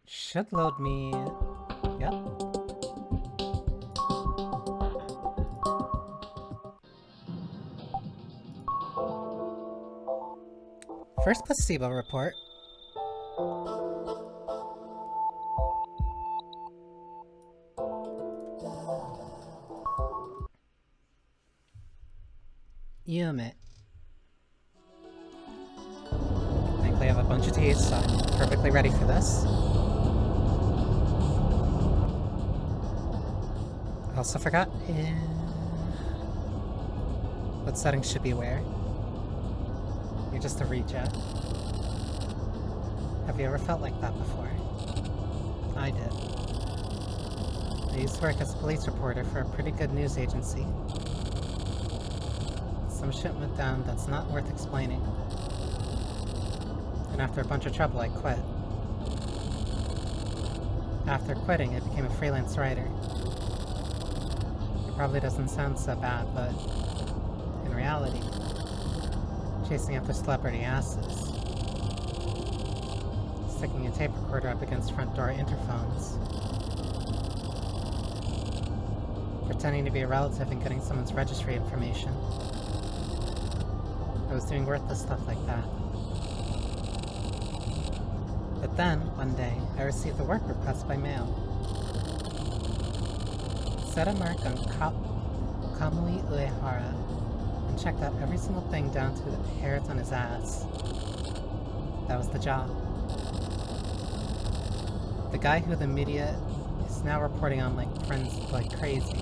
Should load me. Yep. First placebo report. Yume. Thankfully I have a bunch of teas, so I'm perfectly ready for this. I also forgot what settings should be where. You're just a reject. Have you ever felt like that before? I did. I used to work as a police reporter for a pretty good news agency. Some shit went down that's not worth explaining. And after a bunch of trouble, I quit. After quitting, I became a freelance writer. It probably doesn't sound so bad, but in reality, chasing after celebrity asses, sticking a tape recorder up against front door interphones, pretending to be a relative and getting someone's registry information. I was doing worthless stuff like that. But then, one day, I received a work request by mail. Set a mark on Kamui Uehara and checked out every single thing down to the hairs on his ass. That was the job. The guy who the media is now reporting on like crazy.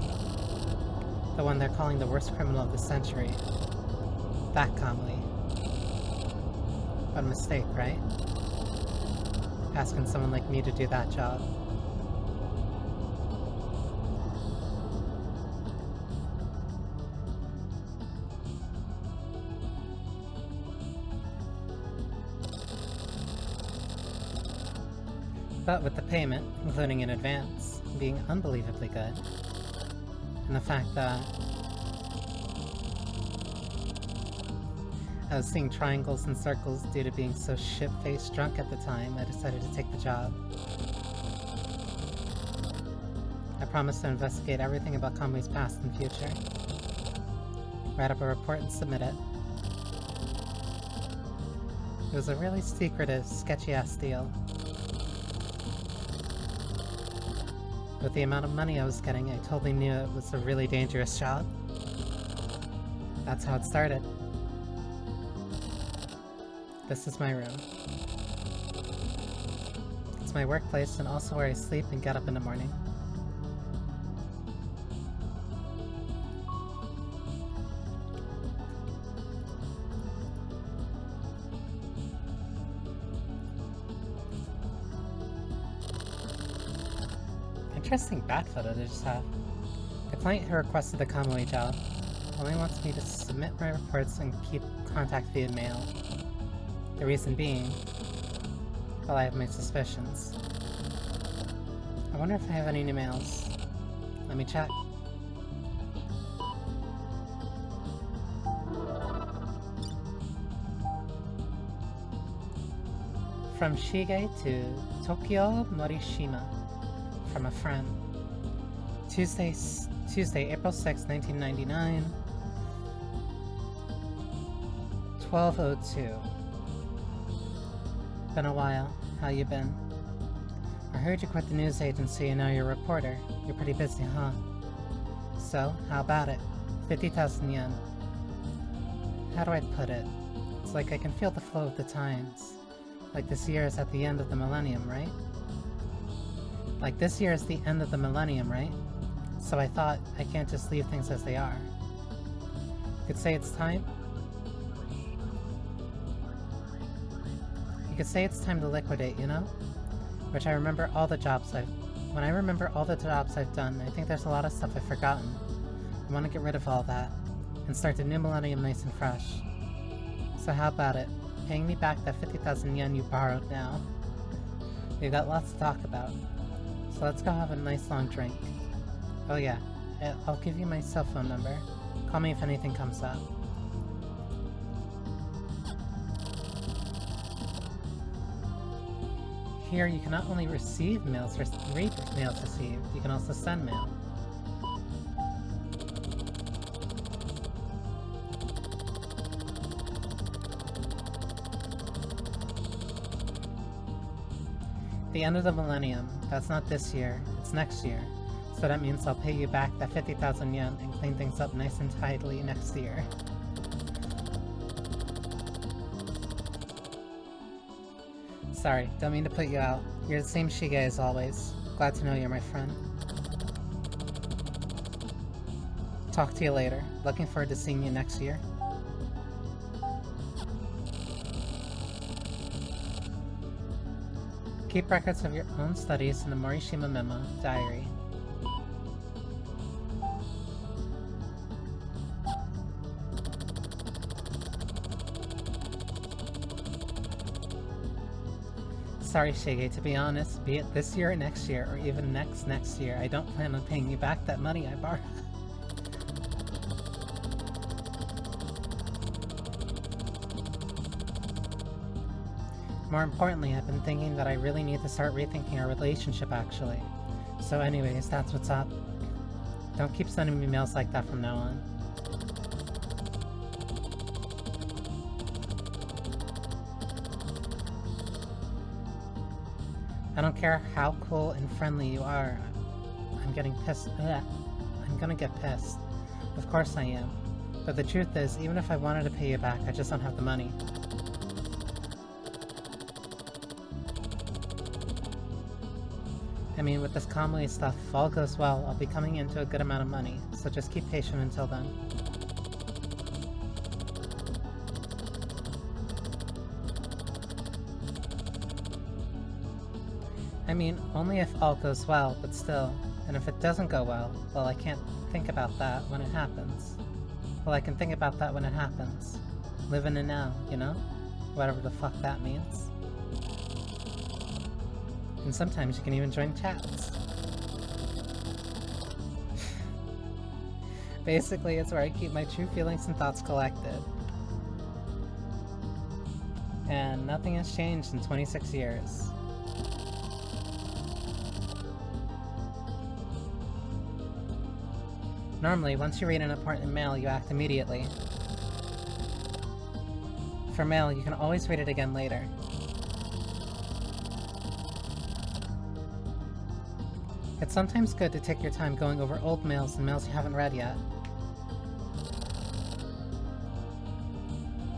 The one they're calling the worst criminal of the century. That Kamui. What a mistake, right? Asking someone like me to do that job. But with the payment, including in advance, being unbelievably good, and the fact that I was seeing triangles and circles due to being so shit-faced drunk at the time, I decided to take the job. I promised to investigate everything about Kamui's past and future. Write up a report and submit it. It was a really secretive, sketchy-ass deal. With the amount of money I was getting, I totally knew it was a really dangerous job. That's how it started. This is my room. It's my workplace and also where I sleep and get up in the morning. Interesting bat photo to just have. The client who requested the Kamui job only wants me to submit my reports and keep contact via mail. The reason being, well, I have my suspicions. I wonder if I have any new mails. Let me check. From Shige to Tokyo Morishima. From a friend. Tuesday, April 6, 1999. 12:02. Been a while. How you been? I heard you quit the news agency and now you're a reporter. You're pretty busy, huh? So, how about it? 50,000 yen. How do I put it? It's like I can feel the flow of the times. Like this year is at the end of the millennium, right? Like this year is the end of the millennium, right? So I thought, I can't just leave things as they are. You could say it's time? You could say it's time to liquidate, you know? When I remember all the jobs I've done, I think there's a lot of stuff I've forgotten. I want to get rid of all that, and start the new millennium nice and fresh. So how about it? Paying me back that 50,000 yen you borrowed now. We've got lots to talk about. So let's go have a nice long drink. Oh yeah, I'll give you my cell phone number. Call me if anything comes up. here you can not only receive mails, read mails received, you can also send mail. The end of the millennium. That's not this year, it's next year. So that means I'll pay you back that 50,000 yen and clean things up nice and tidily next year. Sorry, don't mean to put you out. You're the same Shige as always. Glad to know you're my friend. Talk to you later. Looking forward to seeing you next year. Keep records of your own studies in the Morishima Memo diary. Sorry, Shige, to be honest, be it this year or next year, or even next year, I don't plan on paying you back that money I borrowed. More importantly, I've been thinking that I really need to start rethinking our relationship, actually. So anyways, that's what's up. Don't keep sending me mails like that from now on. I don't care how cool and friendly you are. I'm getting pissed. I'm gonna get pissed. Of course I am. But the truth is, even if I wanted to pay you back, I just don't have the money. I mean, with this Kamui stuff, if all goes well, I'll be coming into a good amount of money, so just keep patient until then. I mean, only if all goes well, but still. And if it doesn't go well, well, I can't think about that when it happens. Well, I can think about that when it happens. Live in the now, you know? Whatever the fuck that means. And sometimes you can even join chats. Basically, it's where I keep my true feelings and thoughts collected. And nothing has changed in 26 years. Normally, once you read an important mail, you act immediately. For mail, you can always read it again later. It's sometimes good to take your time going over old mails and mails you haven't read yet.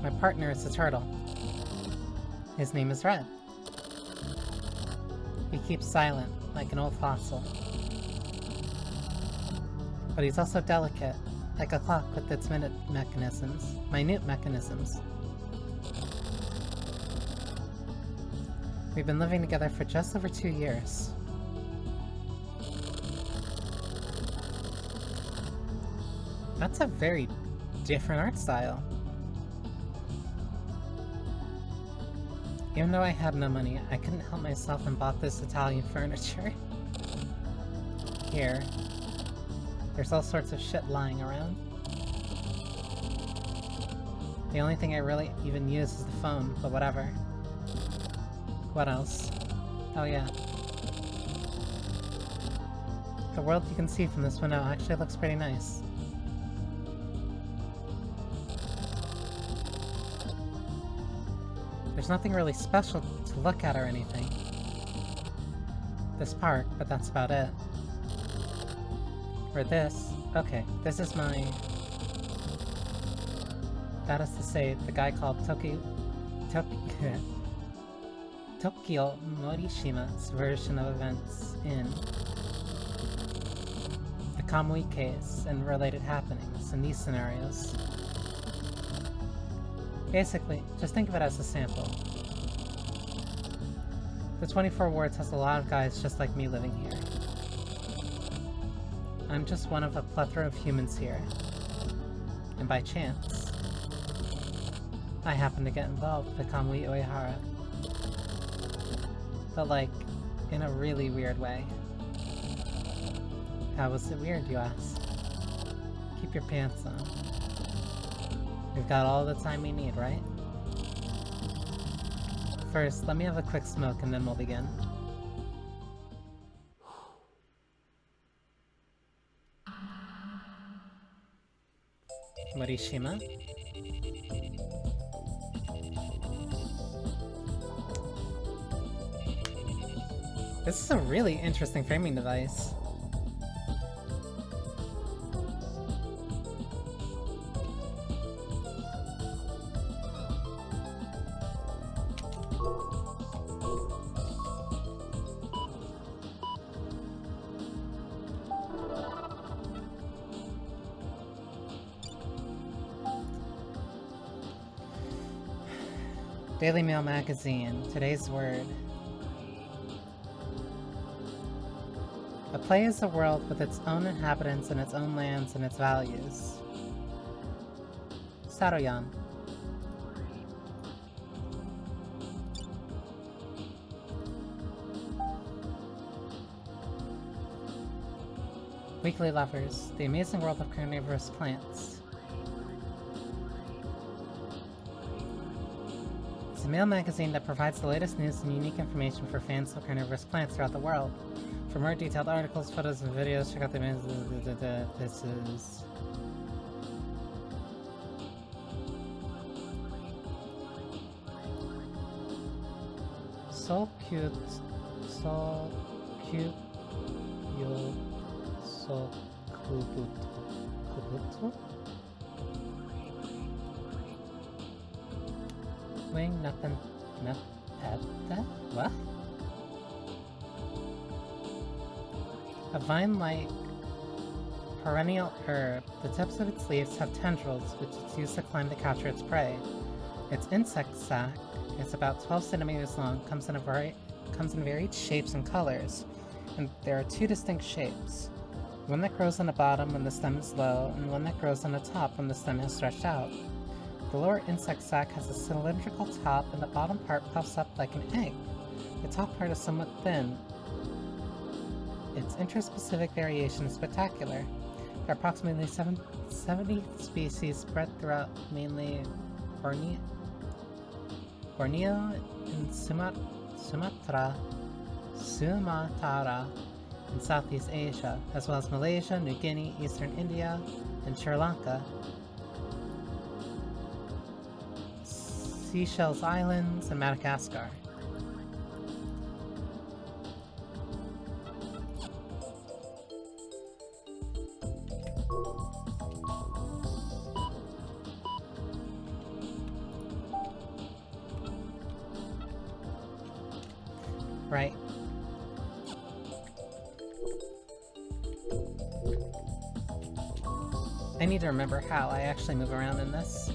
My partner is a turtle. His name is Red. He keeps silent, like an old fossil. But he's also delicate, like a clock with its minute mechanisms. We've been living together for just over 2 years. That's a very different art style. Even though I had no money, I couldn't help myself and bought this Italian furniture. Here. There's all sorts of shit lying around. The only thing I really even use is the phone, but whatever. What else? Oh yeah. The world you can see from this window actually looks pretty nice. There's nothing really special to look at or anything. This park, but that's about it. For this, okay, this is my... That is to say, the guy called Tokyo Morishima's version of events in the Kamui case and related happenings in these scenarios. Basically, just think of it as a sample. The 24 wards has a lot of guys just like me living here. I'm just one of a plethora of humans here. And by chance, I happen to get involved with the Kamui Uehara. But like, in a really weird way. How was it weird, you ask? Keep your pants on. We've got all the time we need, right? first, let me have a quick smoke and then we'll begin. Morishima. This is a really interesting framing device. Daily Mail Magazine, today's word. A play is a world with its own inhabitants and its own lands and its values. Saroyan. Weekly Lovers, the amazing world of carnivorous plants. It's a mail magazine that provides the latest news and unique information for fans of carnivorous plants throughout the world. For more detailed articles, photos, and videos, check out the this is... So cute. So cute. Yo. So kubuto. Kubuto? Wing nothing. What? A vine-like perennial herb, the tips of its leaves have tendrils which it's used to climb to capture its prey. Its insect sac is about 12 centimeters long, comes in varied shapes and colors, and there are two distinct shapes. One that grows on the bottom when the stem is low, and one that grows on the top when the stem has stretched out. The lower insect sac has a cylindrical top, and the bottom part puffs up like an egg. The top part is somewhat thin. Its interspecific variation is spectacular. There are approximately 70 species spread throughout mainly Borneo and Sumatra in Southeast Asia, as well as Malaysia, New Guinea, Eastern India, and Sri Lanka, Seychelles Islands, and Madagascar. Right. I need to remember how I actually move around in this.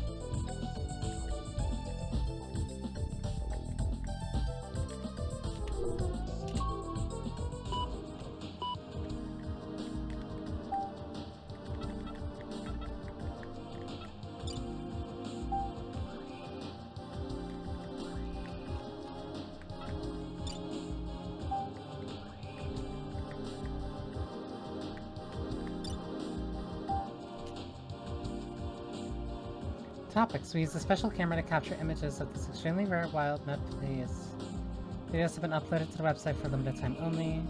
Topics. We use a special camera to capture images of this extremely rare wild nut please. Videos have been uploaded to the website for limited time only.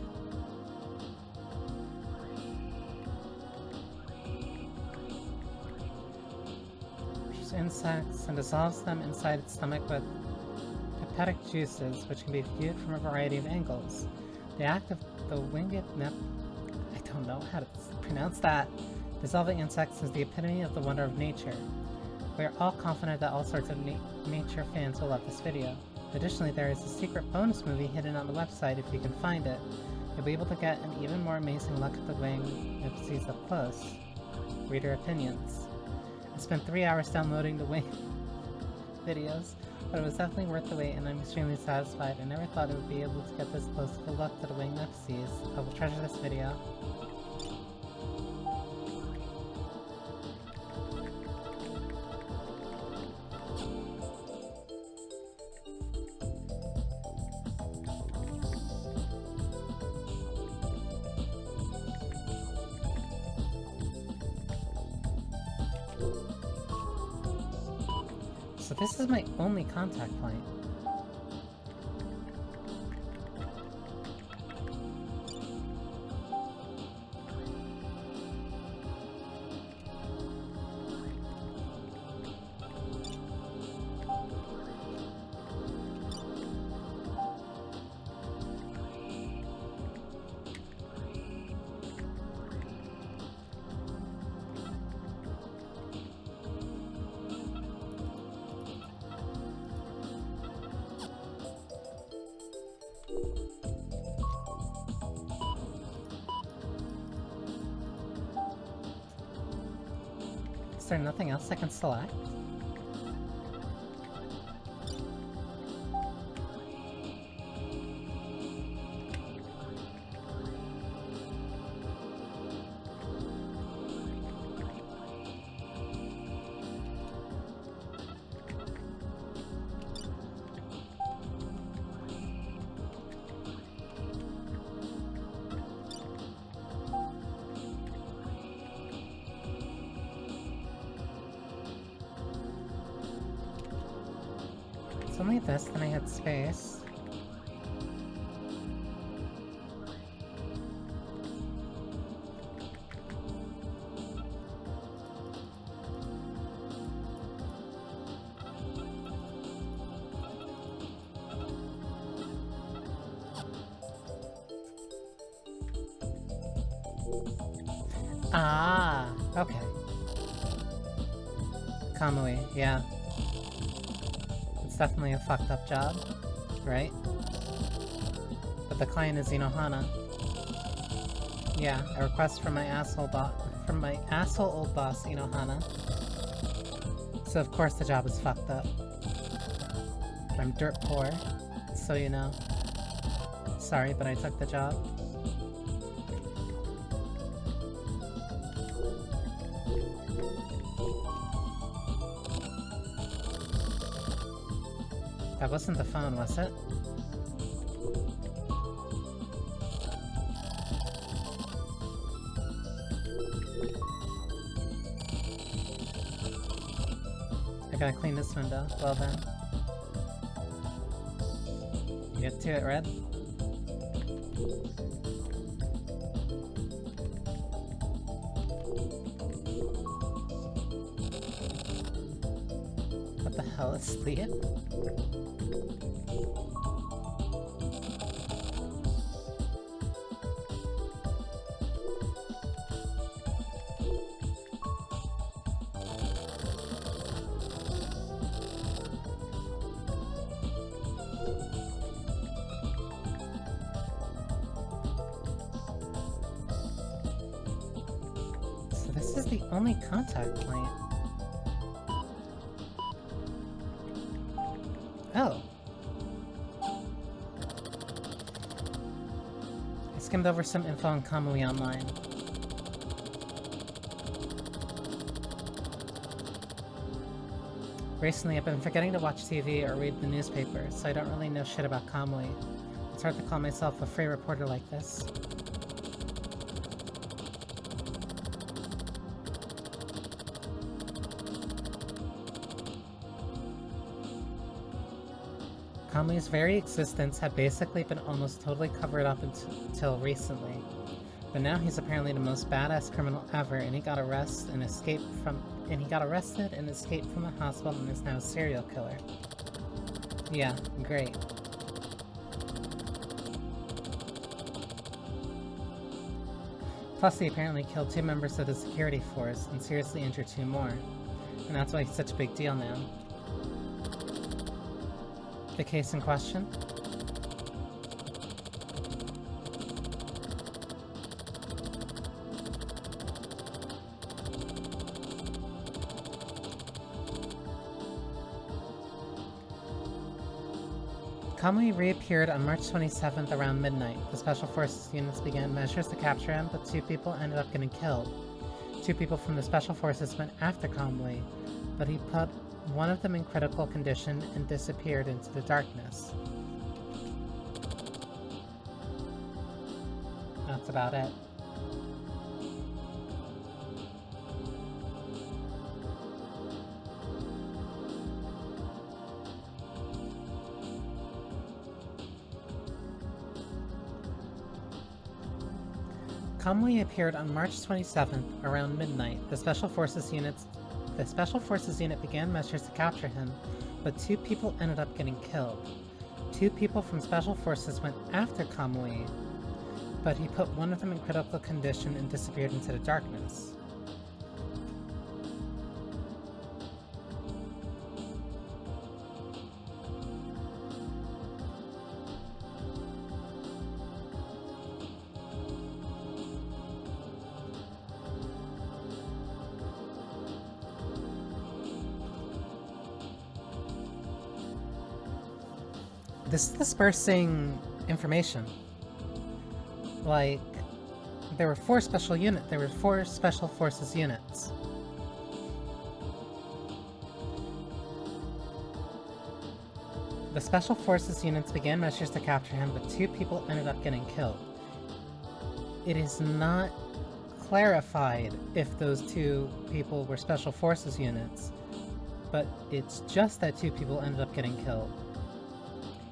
Captures insects and dissolves them inside its stomach with hepatic juices, which can be viewed from a variety of angles. The act of the winged nep... I don't know how to pronounce that. Dissolving insects is the epitome of the wonder of nature. We are all confident that all sorts of nature fans will love this video. Additionally, there is a secret bonus movie hidden on the website if you can find it. You'll be able to get an even more amazing look at the wing nipsies up close. Reader opinions. I spent 3 hours downloading the wing videos, but it was definitely worth the wait and I'm extremely satisfied. I never thought I would be able to get this close of a look to the wing nipsies. I will treasure this video. So this is my only contact point. there nothing else I can select? Only this, then I had space. Ah, okay. Kamui, yeah. Definitely a fucked up job, right? But the client is Inohana. Yeah, a request from my asshole old boss Inohana. So of course the job is fucked up. I'm dirt poor, so you know. Sorry, but I took the job. That wasn't the phone, was it? I gotta clean this window. Well then. Get to it, Red. What the hell is sleep? The only contact point. Oh. I skimmed over some info on Kamui online. Recently, I've been forgetting to watch TV or read the newspaper, so I don't really know shit about Kamui. It's hard to call myself a free reporter like this. Kamui's very existence had basically been almost totally covered up until recently. But now he's apparently the most badass criminal ever, and he got arrested and escaped from the hospital and is now a serial killer. Yeah, great. Plus, he apparently killed 2 members of the security force and seriously injured 2 more. And that's why he's such a big deal now. The case in question? Kamui reappeared on March 27th around midnight. The Special Forces units began measures to capture him, but 2 people ended up getting killed. 2 people from the Special Forces went after Kamui, but he put one of them in critical condition and disappeared into the darkness. That's about it. Kamui appeared on March 27th around midnight. The Special Forces unit began measures to capture him, but 2 people ended up getting killed. 2 people from Special Forces went after Kamui, but he put one of them in critical condition and disappeared into the darkness. This is dispersing information. Like, there were four special forces units. The special forces units began measures to capture him, but 2 people ended up getting killed. It is not clarified if those 2 people were special forces units, but it's just that 2 people ended up getting killed.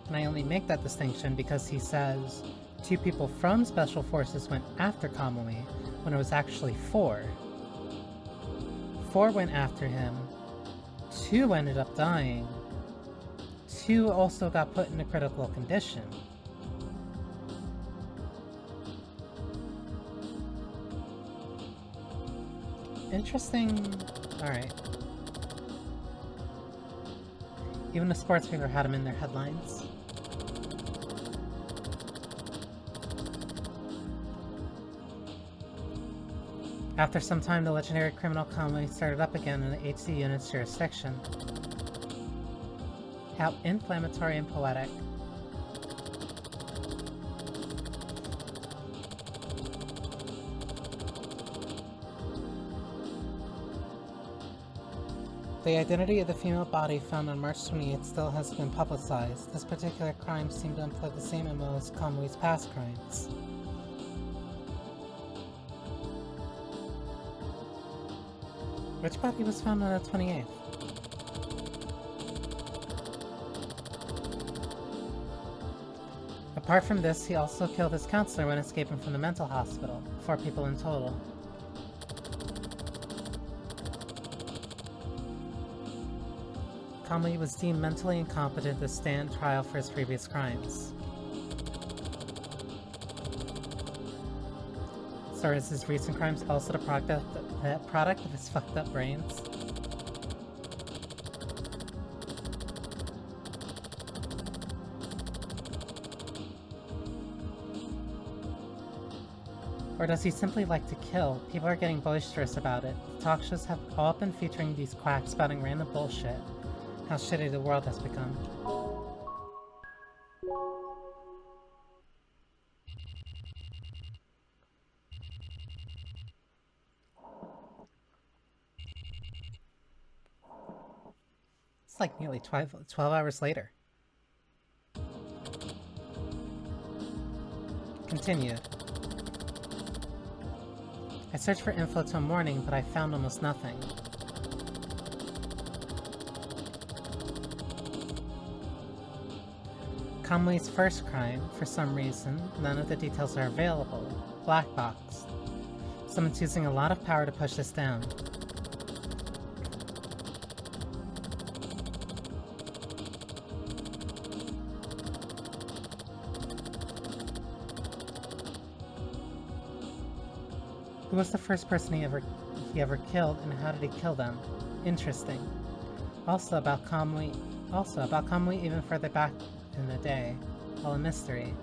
And I only make that distinction because he says 2 people from special forces went after Kamui, when it was actually 4. 4 went after him, 2 ended up dying, 2 also got put in a critical condition. Interesting. Alright. Even the sports paper had him in their headlines. After some time, the legendary criminal Kamui started up again in the HC unit's jurisdiction. How inflammatory and poetic. The identity of the female body found on March 28th still hasn't been publicized. This particular crime seemed to employ the same MO as Kamui's past crimes. Which body was found on the 28th? Apart from this, he also killed his counselor when escaping from the mental hospital. 4 people in total. Kamui was deemed mentally incompetent to stand trial for his previous crimes. So is his recent crimes also the product of his fucked up brains? Or does he simply like to kill? People are getting boisterous about it. The talk shows have all been featuring these quacks spouting random bullshit. How shitty the world has become. It's like nearly 12 hours later. Continued. I searched for info till morning, but I found almost nothing. Kamui's first crime, for some reason, none of the details are available. Black box. Someone's using a lot of power to push this down. Who was the first person he ever killed, and how did he kill them? Interesting. Also about Kamui even further back in the day. All a mystery.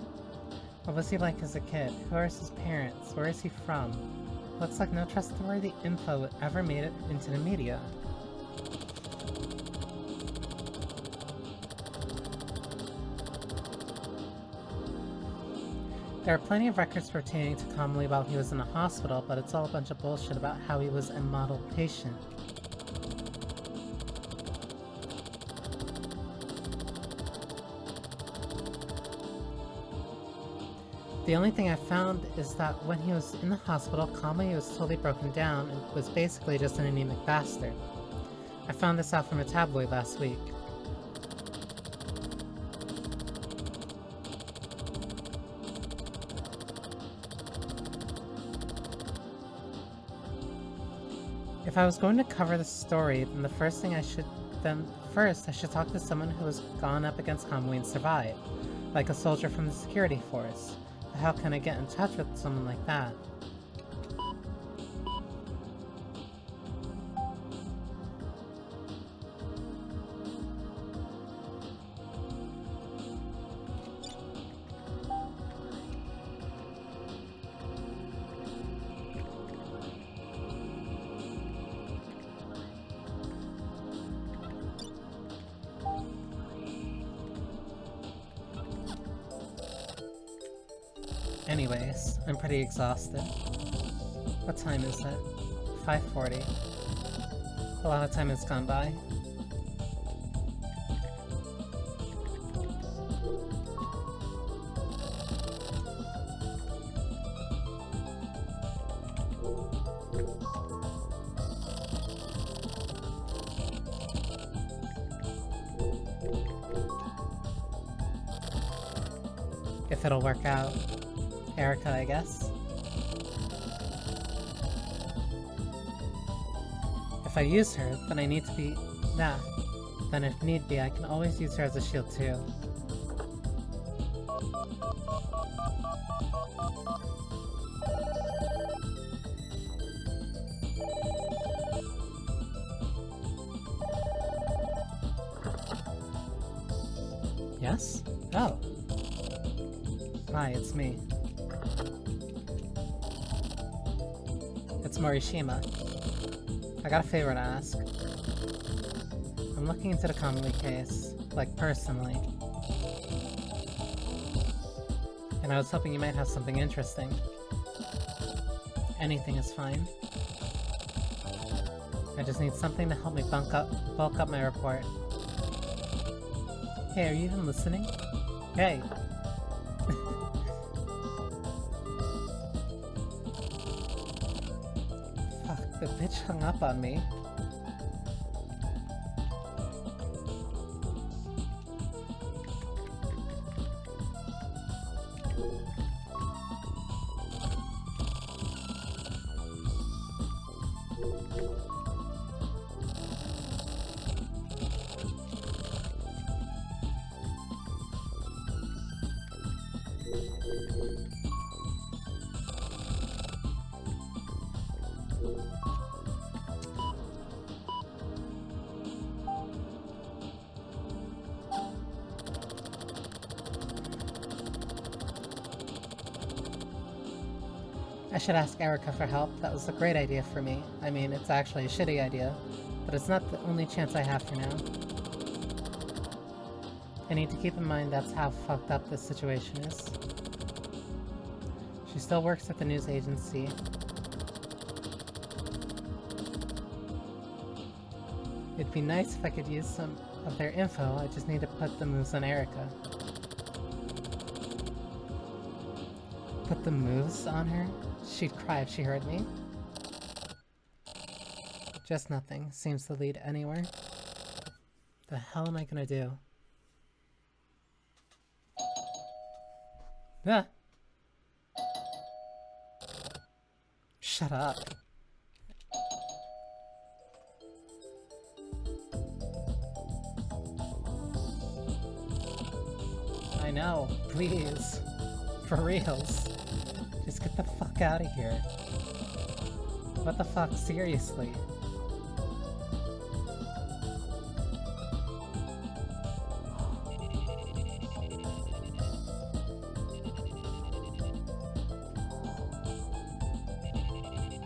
What was he like as a kid? Who are his parents? Where is he from? Looks like no trustworthy info ever made it into the media. There are plenty of records pertaining to Kamui while he was in the hospital, but it's all a bunch of bullshit about how he was a model patient. The only thing I found is that when he was in the hospital, Kamui was totally broken down and was basically just an anemic bastard. I found this out from a tabloid last week. If I was going to cover this story, then first I should talk to someone who has gone up against Kamui and survived, like a soldier from the security force. But how can I get in touch with someone like that? Anyways, I'm pretty exhausted. What time is it? 5:40. A lot of time has gone by. If it'll work out. Erica, I guess. If I use her, then I need to be... Nah. Then if need be, I can always use her as a shield too. Yes? Oh. Hi, it's me. It's Morishima. I got a favor to ask. I'm looking into the Conley case, like personally. And I was hoping you might have something interesting. Anything is fine. I just need something to help me bulk up my report. Hey, are you even listening? Hey! Fuck, the bitch hung up on me. I should ask Erica for help. That was a great idea for me. I mean, it's actually a shitty idea, but it's not the only chance I have for now. I need to keep in mind that's how fucked up this situation is. She still works at the news agency. It'd be nice if I could use some of their info, I just need to put the moves on Erica. Put the moves on her? She'd cry if she heard me. Just nothing seems to lead anywhere. The hell am I gonna do? Ah! Shut up. I know, please. For reals. Just get the fuck out of here. What the fuck, seriously?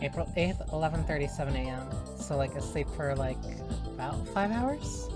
April 8th, 11:37 a.m. So like asleep for like about 5 hours?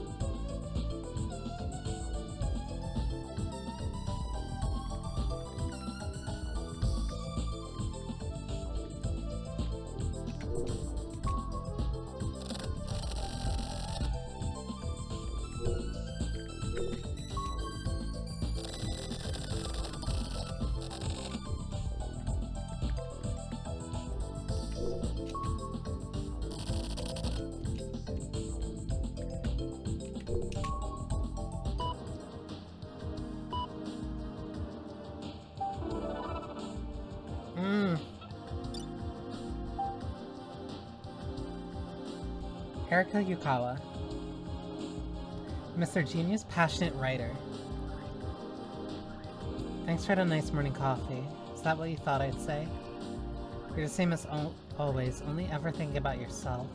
Erika Yukawa. Mr. Genius, passionate writer. Thanks for the nice morning coffee. Is that what you thought I'd say? You're the same as always, only ever thinking about yourself.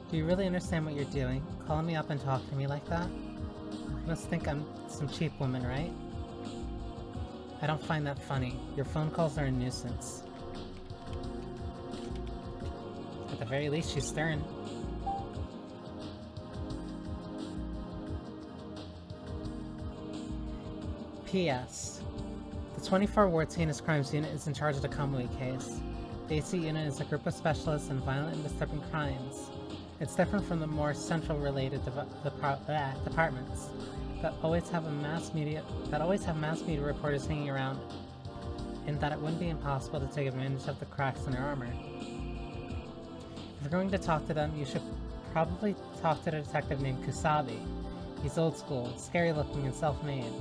Do you really understand what you're doing? Calling me up and talking to me like that? You must think I'm some cheap woman, right? I don't find that funny. Your phone calls are a nuisance. At the very least, she's stern. P.S. The 24 Ward's Heinous Crimes Unit is in charge of the Kamui case. The AC unit is a group of specialists in violent and disturbing crimes. It's different from the more central-related departments that always have mass media reporters hanging around, in that it wouldn't be impossible to take advantage of the cracks in their armor. If you're going to talk to them, you should probably talk to the detective named Kusabi. He's old school, scary-looking, and self-made.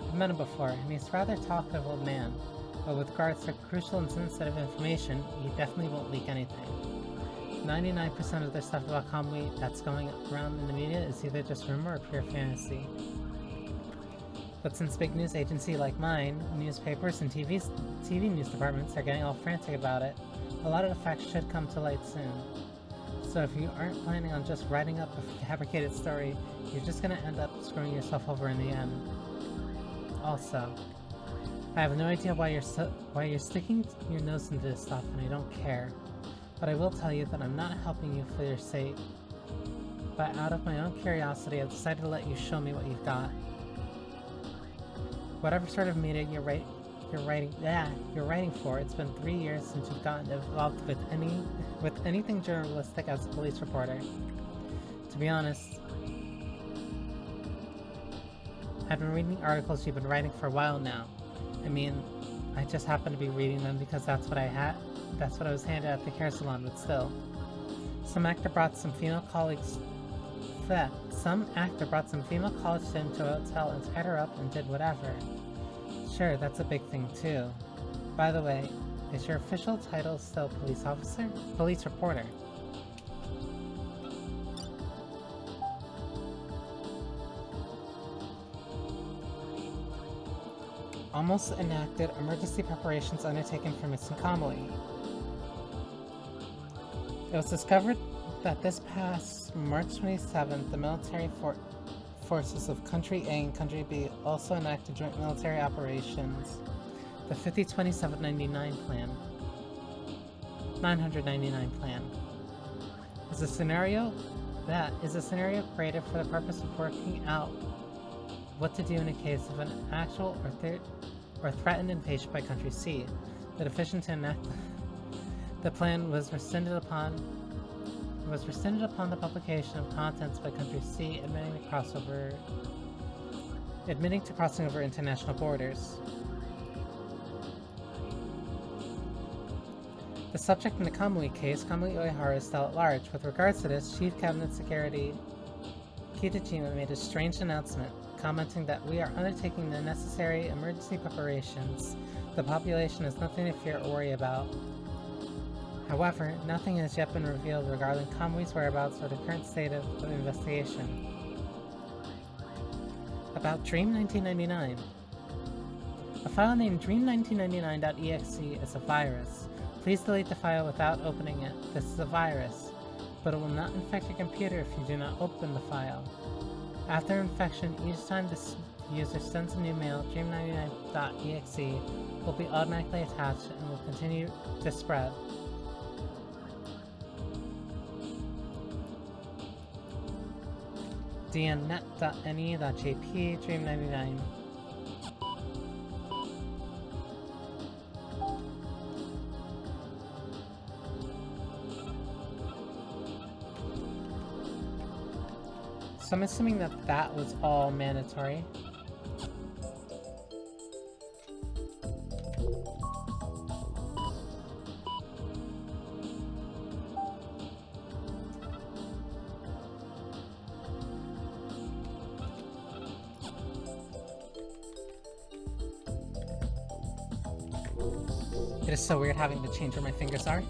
I've met him before, and he's a rather talkative old man, but with regards to crucial and sensitive information, he definitely won't leak anything. 99% of the stuff about Kamui that's going around in the media is either just rumor or pure fantasy. But since big news agency like mine, newspapers and TV news departments are getting all frantic about it, a lot of the facts should come to light soon. So if you aren't planning on just writing up a fabricated story, you're just gonna end up screwing yourself over in the end. Also, I have no idea why you're sticking your nose into this stuff, and I don't care. But I will tell you that I'm not helping you for your sake. But out of my own curiosity, I've decided to let you show me what you've got. Whatever sort of media you're writing for, it's been 3 years since you've gotten involved with anything journalistic as a police reporter. To be honest, I've been reading articles you've been writing for a while now. I mean, I just happen to be reading them because that's what I was handed at the hair salon, but still. Some actor brought some female colleagues to him to a hotel and tied her up and did whatever. Sure, that's a big thing too. By the way, is your official title still police officer? Police reporter. Almost enacted emergency preparations undertaken for missing Kamui. It was discovered that this past March 27th, the military forces of Country A and Country B also enacted joint military operations, the 50-2799 plan. 999 plan. Is a scenario created for the purpose of working out what to do in a case of an actual or threatened invasion by Country C. The decision to enact the plan was rescinded upon the publication of contents by Country C admitting to crossing over international borders. The subject in the Kamui case, Kamui Uehara, is still at large. With regards to this, Chief Cabinet Secretary Kitajima made a strange announcement, commenting that we are undertaking the necessary emergency preparations. The population has nothing to fear or worry about. However, nothing has yet been revealed regarding Kamui's whereabouts or the current state of the investigation. About Dream 1999. A file named Dream1999.exe is a virus. Please delete the file without opening it. This is a virus, but it will not infect your computer if you do not open the file. After infection, each time this user sends a new mail, Dream99.exe will be automatically attached and will continue to spread. dnnet.ne.jp Dream99. So I'm assuming that was all mandatory. It is so weird having to change where my fingers are.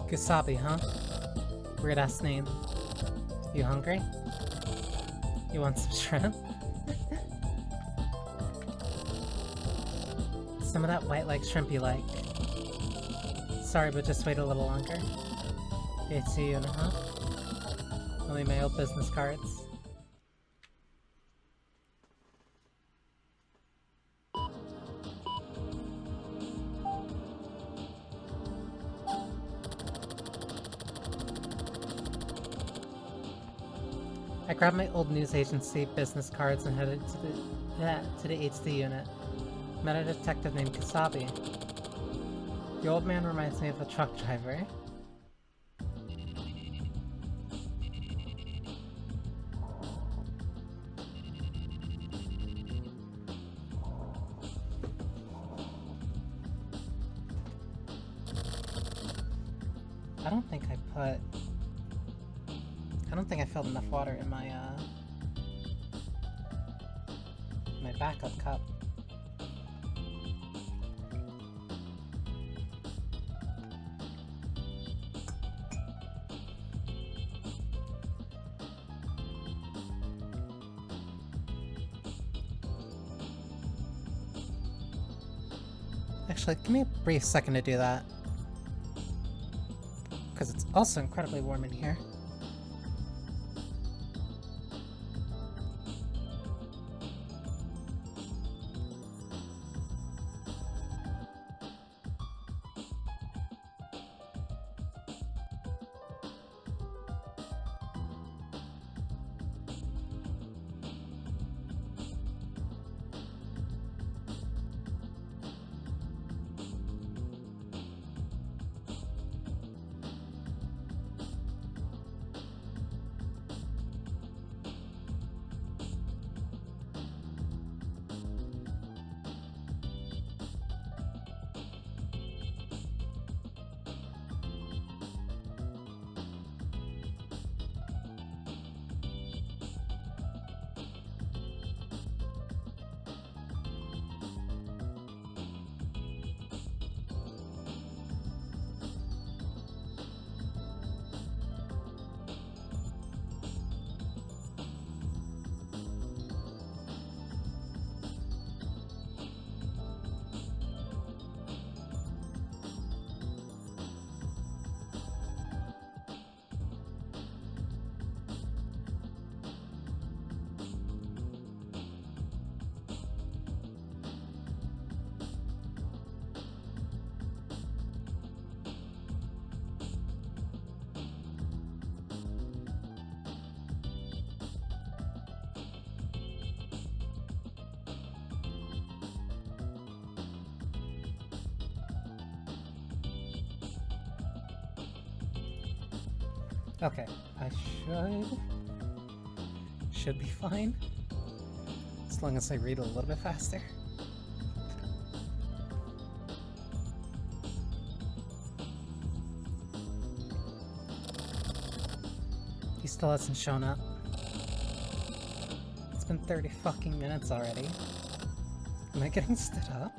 Kusabi, huh? Weird ass name. You hungry? You want some shrimp? Some of that white like shrimp you like. Sorry, but just wait a little longer. It's you and only my old business cards. I grabbed my old news agency business cards and headed to the HD unit. Met a detective named Kasabi. The old man reminds me of a truck driver. I don't think I filled enough water in my my backup cup. Actually, give me a brief second to do that. Because it's also incredibly warm in here. Okay, I should be fine. As long as I read a little bit faster. He still hasn't shown up. It's been 30 fucking minutes already. Am I getting stood up?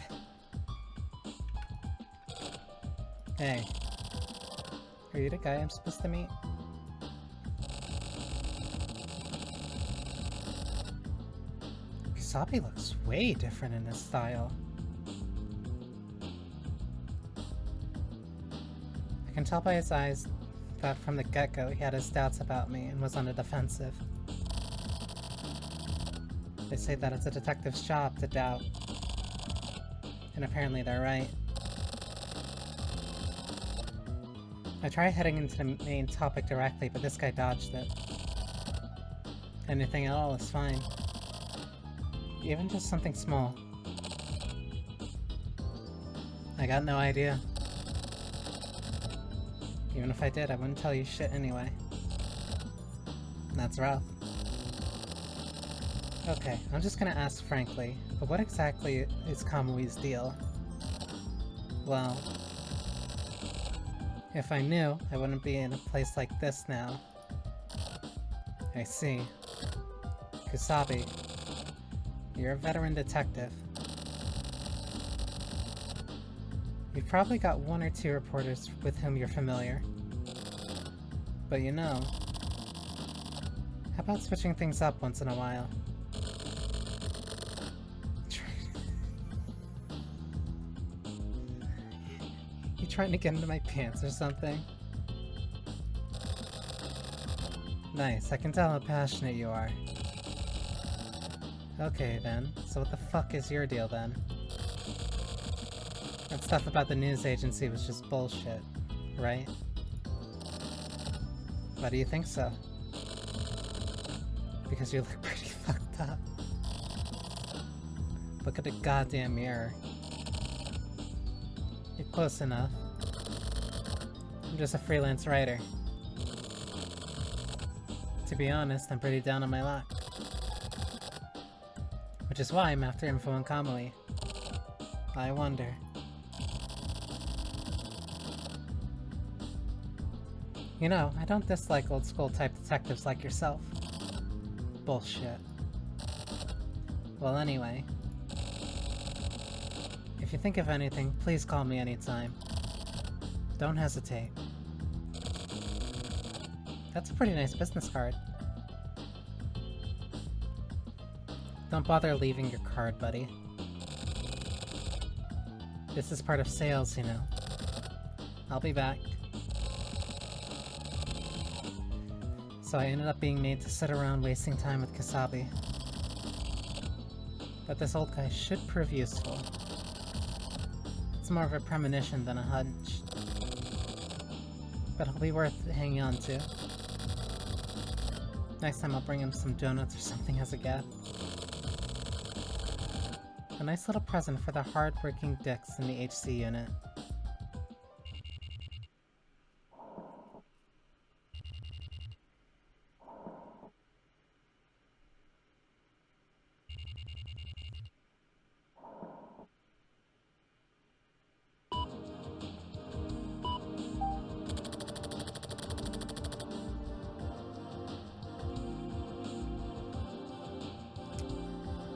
Hey. Are you the guy I'm supposed to meet? Kasabi looks way different in his style. I can tell by his eyes that from the get-go he had his doubts about me and was on the defensive. They say that it's a detective's job to doubt. And apparently they're right. I tried heading into the main topic directly, but this guy dodged it. Anything at all is fine. Even just something small. I got no idea. Even if I did, I wouldn't tell you shit anyway. That's rough. Okay, I'm just gonna ask frankly, but what exactly is Kamui's deal? Well, if I knew, I wouldn't be in a place like this now. I see. Kasabi, you're a veteran detective. You've probably got one or two reporters with whom you're familiar. But you know, how about switching things up once in a while? You trying to get into my pants or something? Nice, I can tell how passionate you are. Okay then, so what the fuck is your deal then? That stuff about the news agency was just bullshit, right? Why do you think so? Because you look pretty fucked up. Look at the goddamn mirror. You're close enough. I'm just a freelance writer. To be honest, I'm pretty down on my luck. Which is why I'm after info on Kamui. I wonder. You know, I don't dislike old school type detectives like yourself. Bullshit. Well, anyway. If you think of anything, please call me anytime. Don't hesitate. That's a pretty nice business card. Don't bother leaving your card, buddy. This is part of sales, you know. I'll be back. So I ended up being made to sit around wasting time with Kasabi. But this old guy should prove useful. It's more of a premonition than a hunch. But he'll be worth hanging on to. Next time I'll bring him some donuts or something as a gift. A nice little present for the hard-working dicks in the HC unit.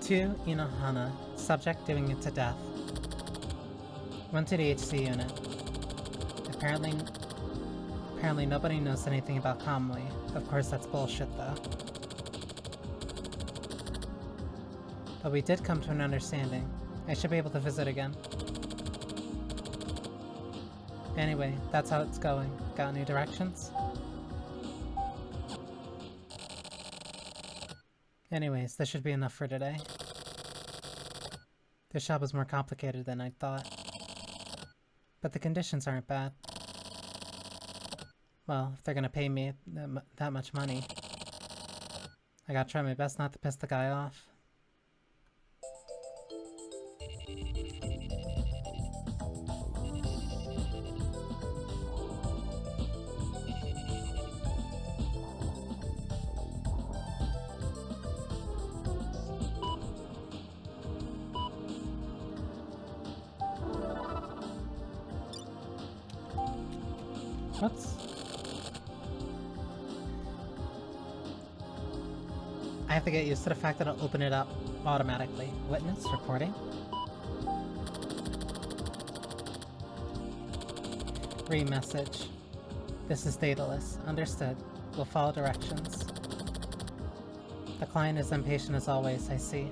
To Inohana, subject doing it to death. Went to the HC unit. Apparently nobody knows anything about Kamui. Of course that's bullshit though. But we did come to an understanding. I should be able to visit again. Anyway, that's how it's going. Got any directions? Anyways, this should be enough for today. This job was more complicated than I thought. But the conditions aren't bad. Well, if they're gonna pay me that much money, I gotta try my best not to piss the guy off. Whoops. I have to get used to the fact that I'll open it up automatically. Witness reporting. Re-message. This is dataless. Understood. We'll follow directions. The client is impatient as always, I see.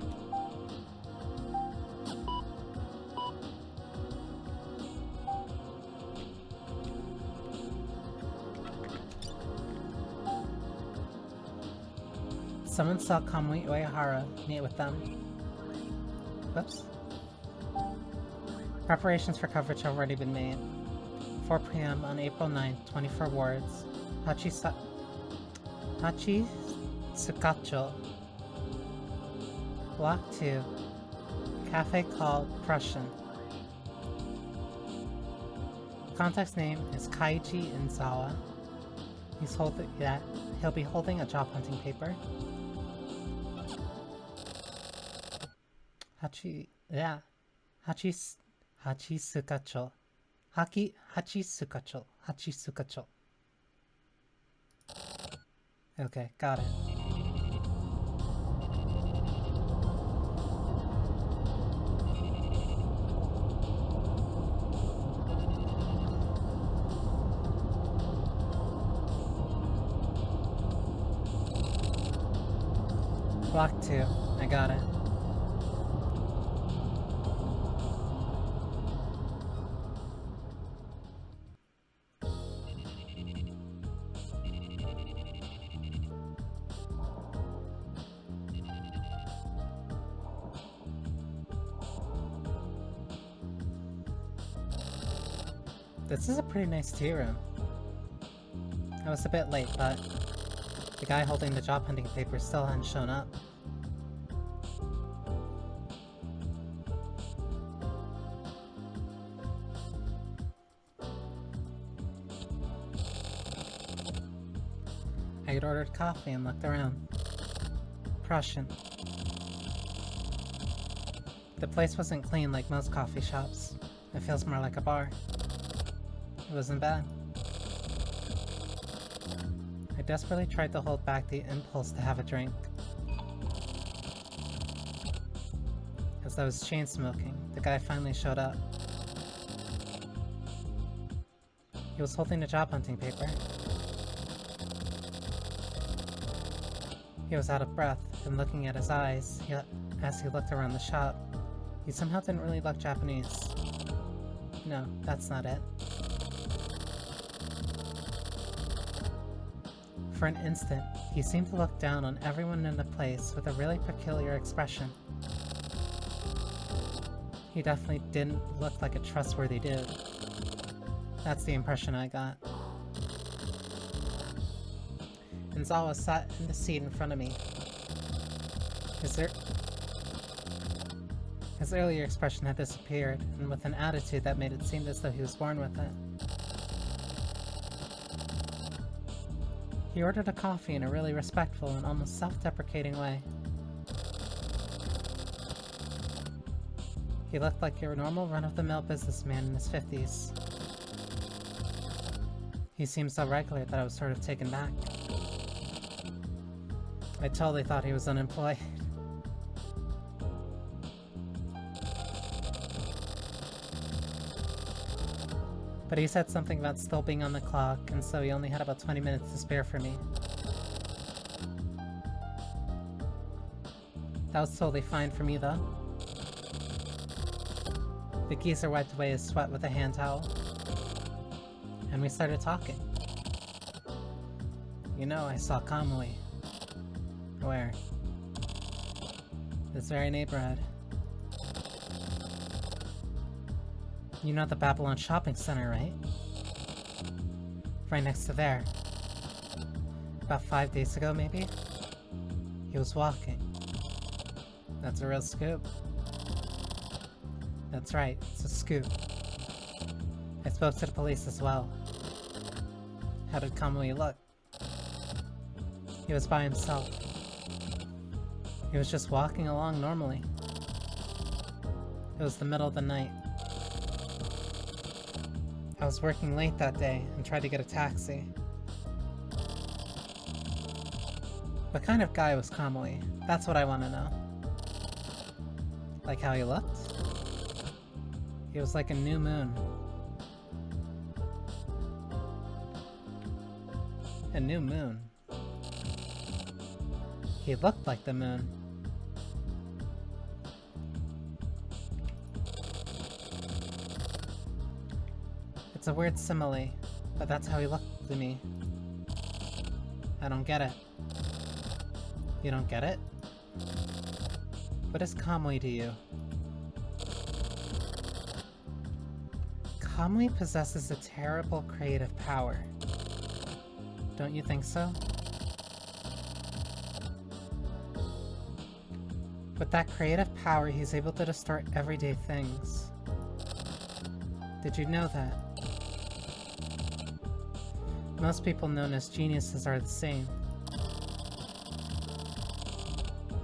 Someone saw Kamui Uehara meet with them. Whoops. Preparations for coverage have already been made. 4 p.m. on April 9th, 24 wards. Hachisukacho. Block 2. Cafe called Prussian. Contact's name is Kaiji Inzawa. He'll be holding a job hunting paper. Hachisukacho. Hachisukacho. Okay, got it. Block 2. I got it. This is a pretty nice tea room. I was a bit late, but The guy holding the job hunting paper still hadn't shown up. I had ordered coffee and looked around. Prussian. The place wasn't clean like most coffee shops. It feels more like a bar. It wasn't bad. I desperately tried to hold back the impulse to have a drink. As I was chain smoking, the guy finally showed up. He was holding a job hunting paper. He was out of breath, and looking at his eyes as he looked around the shop, he somehow didn't really look Japanese. No, that's not it. For an instant, he seemed to look down on everyone in the place with a really peculiar expression. He definitely didn't look like a trustworthy dude. That's the impression I got. Enzawa sat in the seat in front of me. His earlier expression had disappeared, and with an attitude that made it seem as though he was born with it. He ordered a coffee in a really respectful and almost self-deprecating way. He looked like your normal run-of-the-mill businessman in his 50s. He seemed so regular that I was sort of taken back. I totally thought he was unemployed. But he said something about still being on the clock, and so he only had about 20 minutes to spare for me. That was totally fine for me, though. The geezer wiped away his sweat with a hand towel. And we started talking. You know, I saw Kamui. Where? This very neighborhood. You know the Babylon Shopping Center, right? Right next to there. About 5 days ago, maybe? He was walking. That's a real scoop. That's right, it's a scoop. I spoke to the police as well. How did Kamui look? He was by himself. He was just walking along normally. It was the middle of the night. I was working late that day and tried to get a taxi. What kind of guy was Kamui? That's what I want to know. Like how he looked? He was like a new moon. A new moon. He looked like the moon. It's a weird simile, but that's how he looked to me. I don't get it. You don't get it? What is Kamui to you? Kamui possesses a terrible creative power. Don't you think so? With that creative power, he's able to distort everyday things. Did you know that? Most people known as geniuses are the same.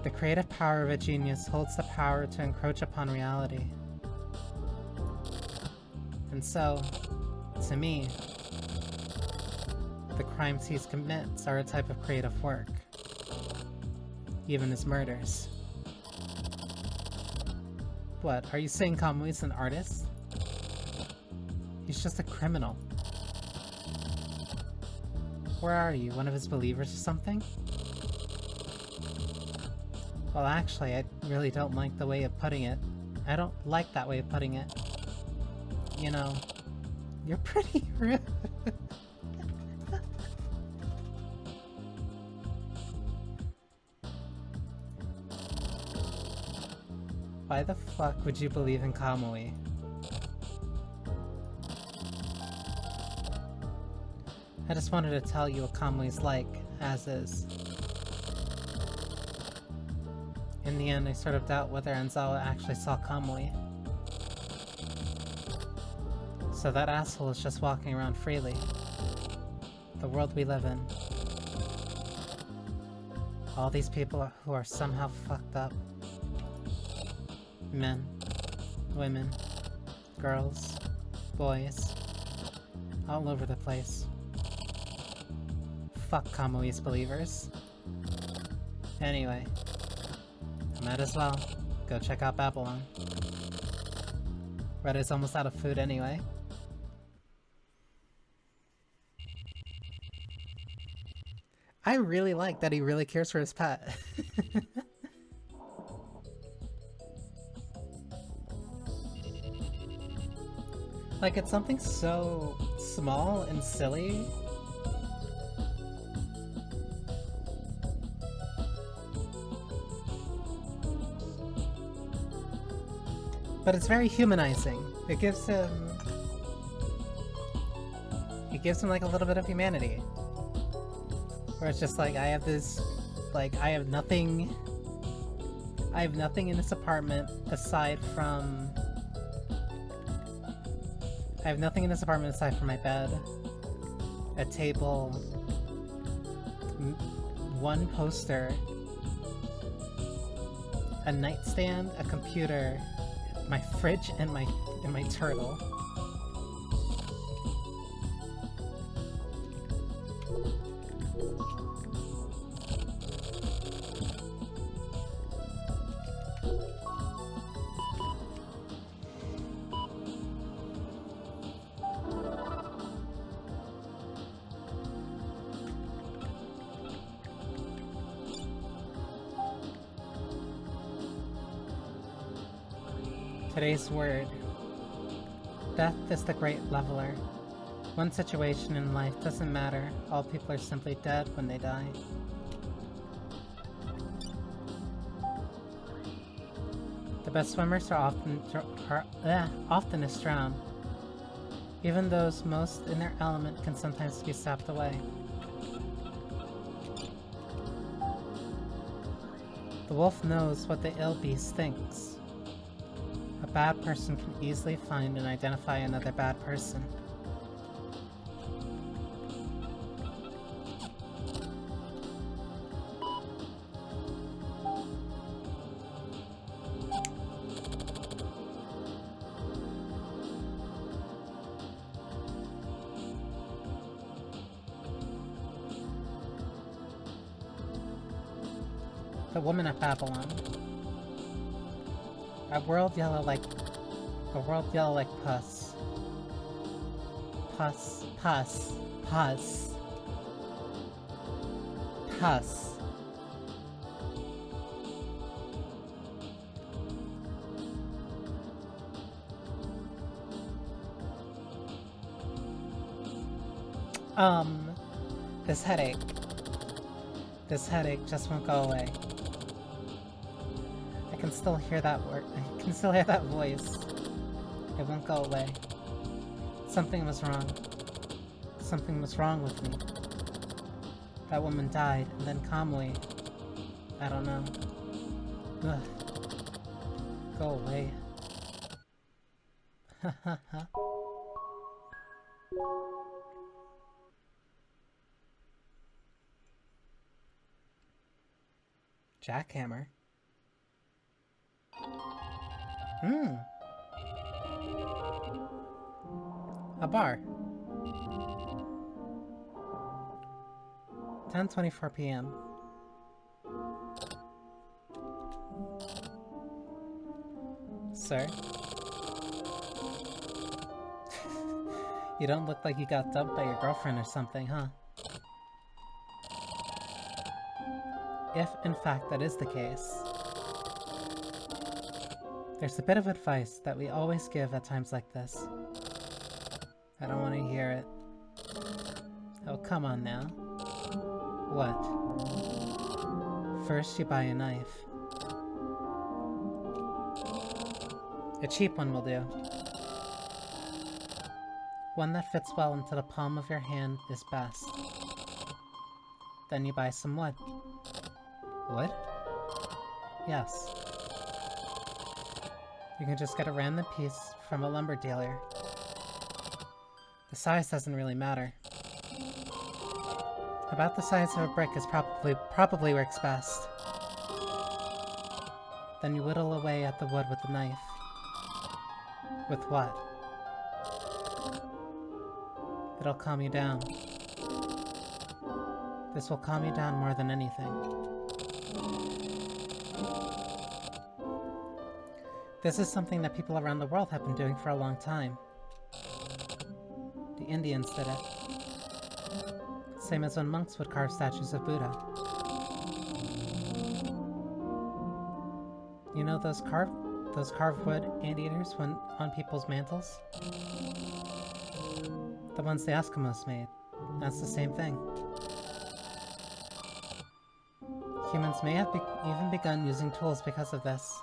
The creative power of a genius holds the power to encroach upon reality. And so, to me, the crimes he commits are a type of creative work. Even his murders. What, are you saying Kamui's an artist? He's just a criminal. Where are you, one of his believers or something? Well, actually, I really don't like the way of putting it. I don't like that way of putting it. You know, you're pretty rude. Why the fuck would you believe in Kamui? I just wanted to tell you what Kamui's like, as is. In the end, I sort of doubt whether Anzawa actually saw Kamui. So that asshole is just walking around freely. The world we live in. All these people who are somehow fucked up. Men, women, girls, boys, all over the place. Fuck Kamui's believers. Anyway, I might as well go check out Babylon. Reddit's almost out of food anyway. I really like that he really cares for his pet. Like, it's something so small and silly. But it's very humanizing. It gives him like a little bit of humanity. Where it's just like, I have this, like, I have nothing in this apartment aside from my bed, a table, one poster, a nightstand, a computer, my fridge, and my turtle. Today's word. Death is the great leveler. One situation in life doesn't matter. All people are simply dead when they die. The best swimmers are oftenest drowned. Even those most in their element can sometimes be sapped away. The wolf knows what the ill beast thinks. A bad person can easily find and identify another bad person. The woman of Babylon. A world yellow like pus. Pus. This headache just won't go away. I can still hear that word. I can still hear that voice. It won't go away. Something was wrong. Something was wrong with me. That woman died, and then Kamui. I don't know. Ugh. Go away. Jackhammer. A bar. 10:24 p.m. Sir? You don't look like you got dumped by your girlfriend or something, huh? If, in fact, that is the case, there's a bit of advice that we always give at times like this. I don't want to hear it. Oh, come on now. What? First you buy a knife. A cheap one will do. One that fits well into the palm of your hand is best. Then you buy some wood. Wood? Yes. You can just get a random piece from a lumber dealer. The size doesn't really matter. About the size of a brick is probably works best. Then you whittle away at the wood with a knife. With what? It'll calm you down. This will calm you down more than anything. This is something that people around the world have been doing for a long time. The Indians did it. Same as when monks would carve statues of Buddha. You know those carved wood anteaters on people's mantles? The ones the Eskimos made. That's the same thing. Humans may have even begun using tools because of this.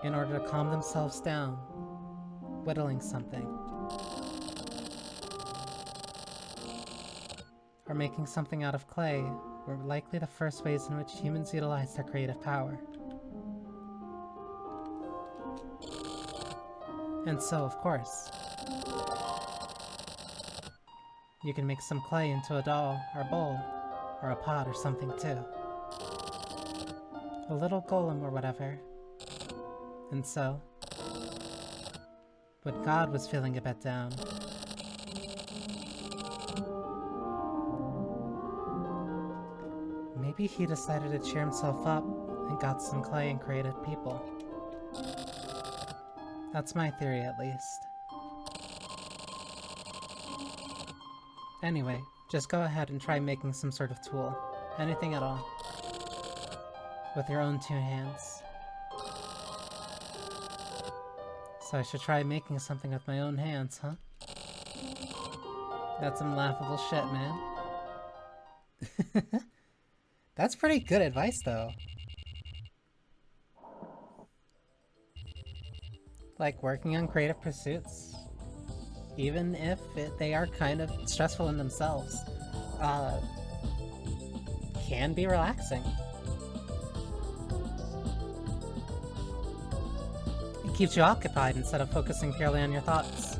In order to calm themselves down, whittling something. Or making something out of clay were likely the first ways in which humans utilized their creative power. And so, of course, you can make some clay into a doll, or bowl, or a pot or something too. A little golem or whatever. And so, when God was feeling a bit down, maybe he decided to cheer himself up and got some clay and created people. That's my theory, at least. Anyway, just go ahead and try making some sort of tool. Anything at all. With your own two hands. So I should try making something with my own hands, huh? That's some laughable shit, man. That's pretty good advice, though. Like, working on creative pursuits, even if they are kind of stressful in themselves, can be relaxing. It keeps you occupied instead of focusing purely on your thoughts.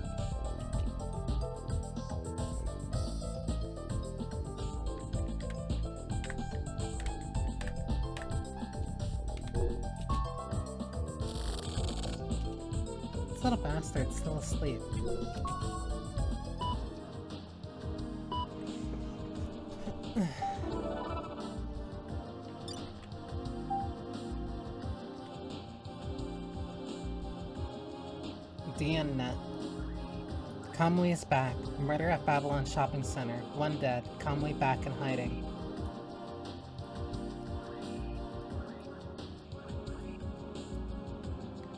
This little bastard's still asleep. DNNet. Kamui is back. Murder at Babylon Shopping Center. One dead. Kamui back and hiding.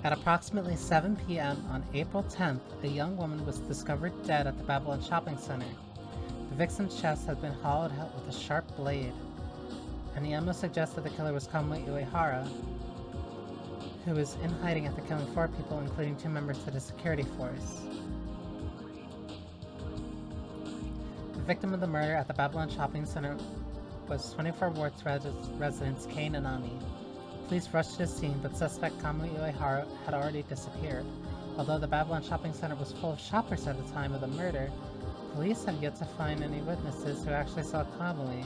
At approximately 7 p.m. on April 10th, a young woman was discovered dead at the Babylon Shopping Center. The victim's chest had been hollowed out with a sharp blade, and the ammo suggested the killer was Kamui Uehara, who was in hiding after killing 4 people, including 2 members of the security force. The victim of the murder at the Babylon Shopping Center was 24 Wards residents Kane and Ani. Police rushed to the scene, but suspect Kamui Uehara had already disappeared. Although the Babylon Shopping Center was full of shoppers at the time of the murder, police have yet to find any witnesses who actually saw Kamui.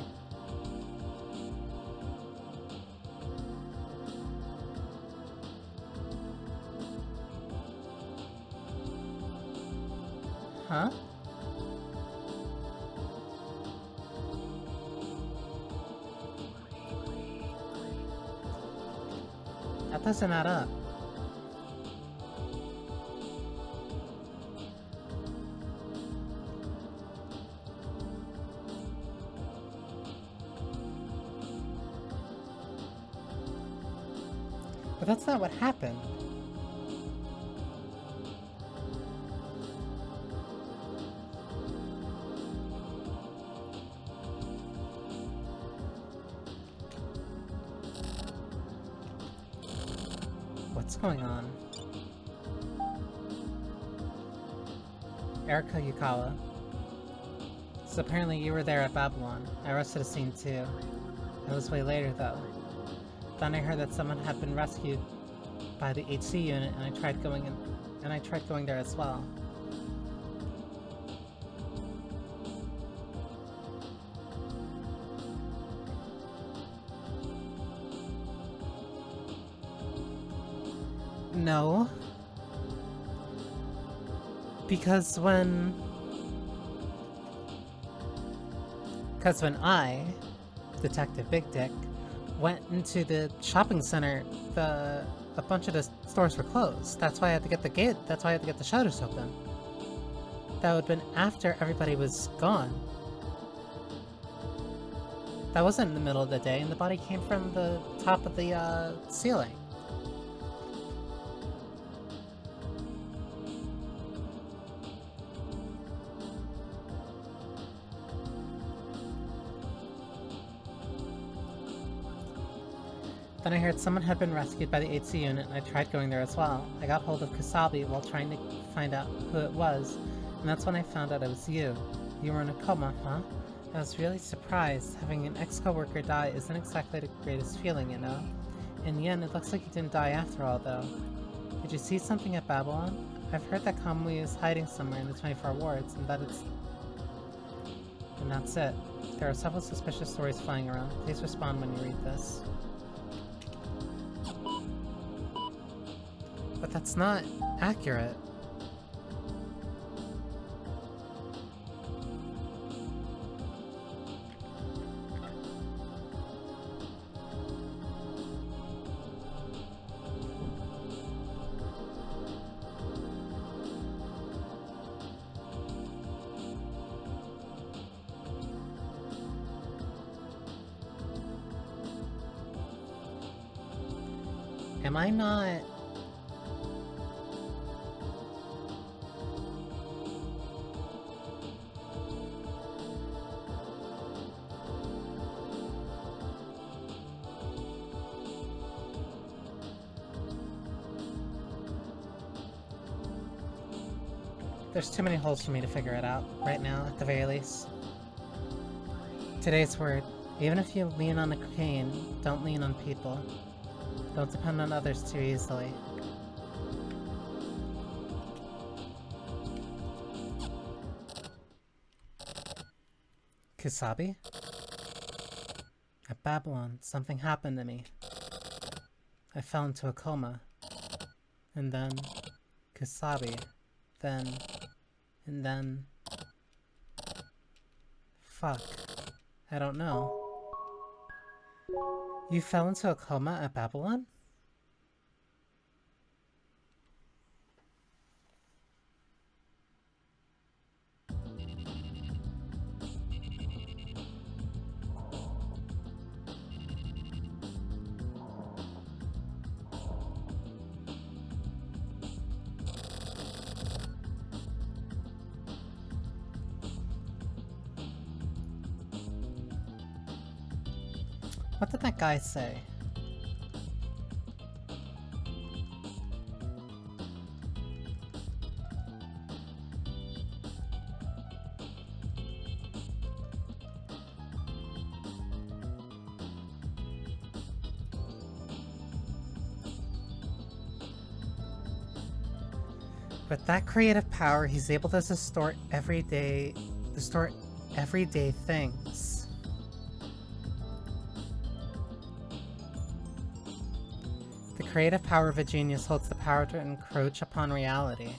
Huh? That doesn't add up. But that's not what happened. What's going on? Erika Yukawa. So apparently you were there at Babylon. I rushed to the scene too. It was way later though. Then I heard that someone had been rescued by the HC unit, and I tried going there as well. No. Because when I, Detective Big Dick, went into the shopping center, a bunch of the stores were closed. That's why I had to get the shutters open. That would have been after everybody was gone. That wasn't in the middle of the day, and the body came from the top of the ceiling. Then I heard someone had been rescued by the HC unit, and I tried going there as well. I got hold of Kasabi while trying to find out who it was, and that's when I found out it was you. You were in a coma, huh? I was really surprised. Having an ex-coworker die isn't exactly the greatest feeling, you know? In the end, it looks like you didn't die after all, though. Did you see something at Babylon? I've heard that Kamui is hiding somewhere in the 24 wards, and that's it. There are several suspicious stories flying around. Please respond when you read this. But that's not accurate. Am I not... There's too many holes for me to figure it out, right now, at the very least. Today's word. Even if you lean on a cocaine, don't lean on people. Don't depend on others too easily. Kusabi? At Babylon, something happened to me. I fell into a coma. And then... Kusabi. And then... Fuck. I don't know. You fell into a coma at Babylon? What did that guy say? With that creative power, he's able to distort everyday things. The creative power of a genius holds the power to encroach upon reality.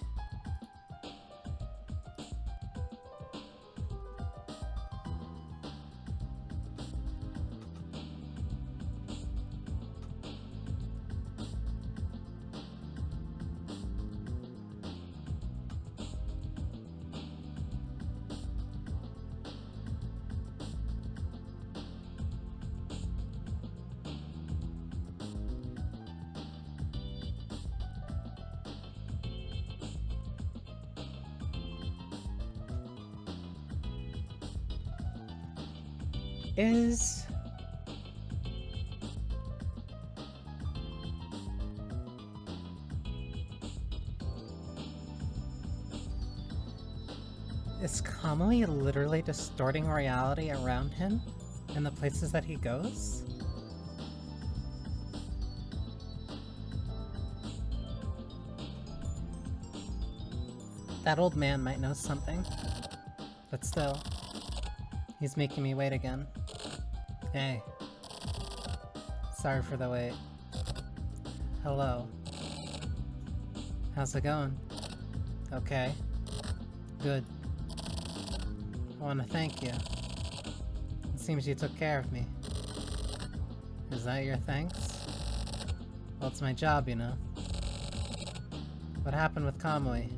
Is Kamui literally distorting reality around him in the places that he goes? That old man might know something, but still, he's making me wait again. Hey. Sorry for the wait. Hello. How's it going? Okay. Good. I want to thank you. It seems you took care of me. Is that your thanks? Well, it's my job, you know. What happened with Kamui?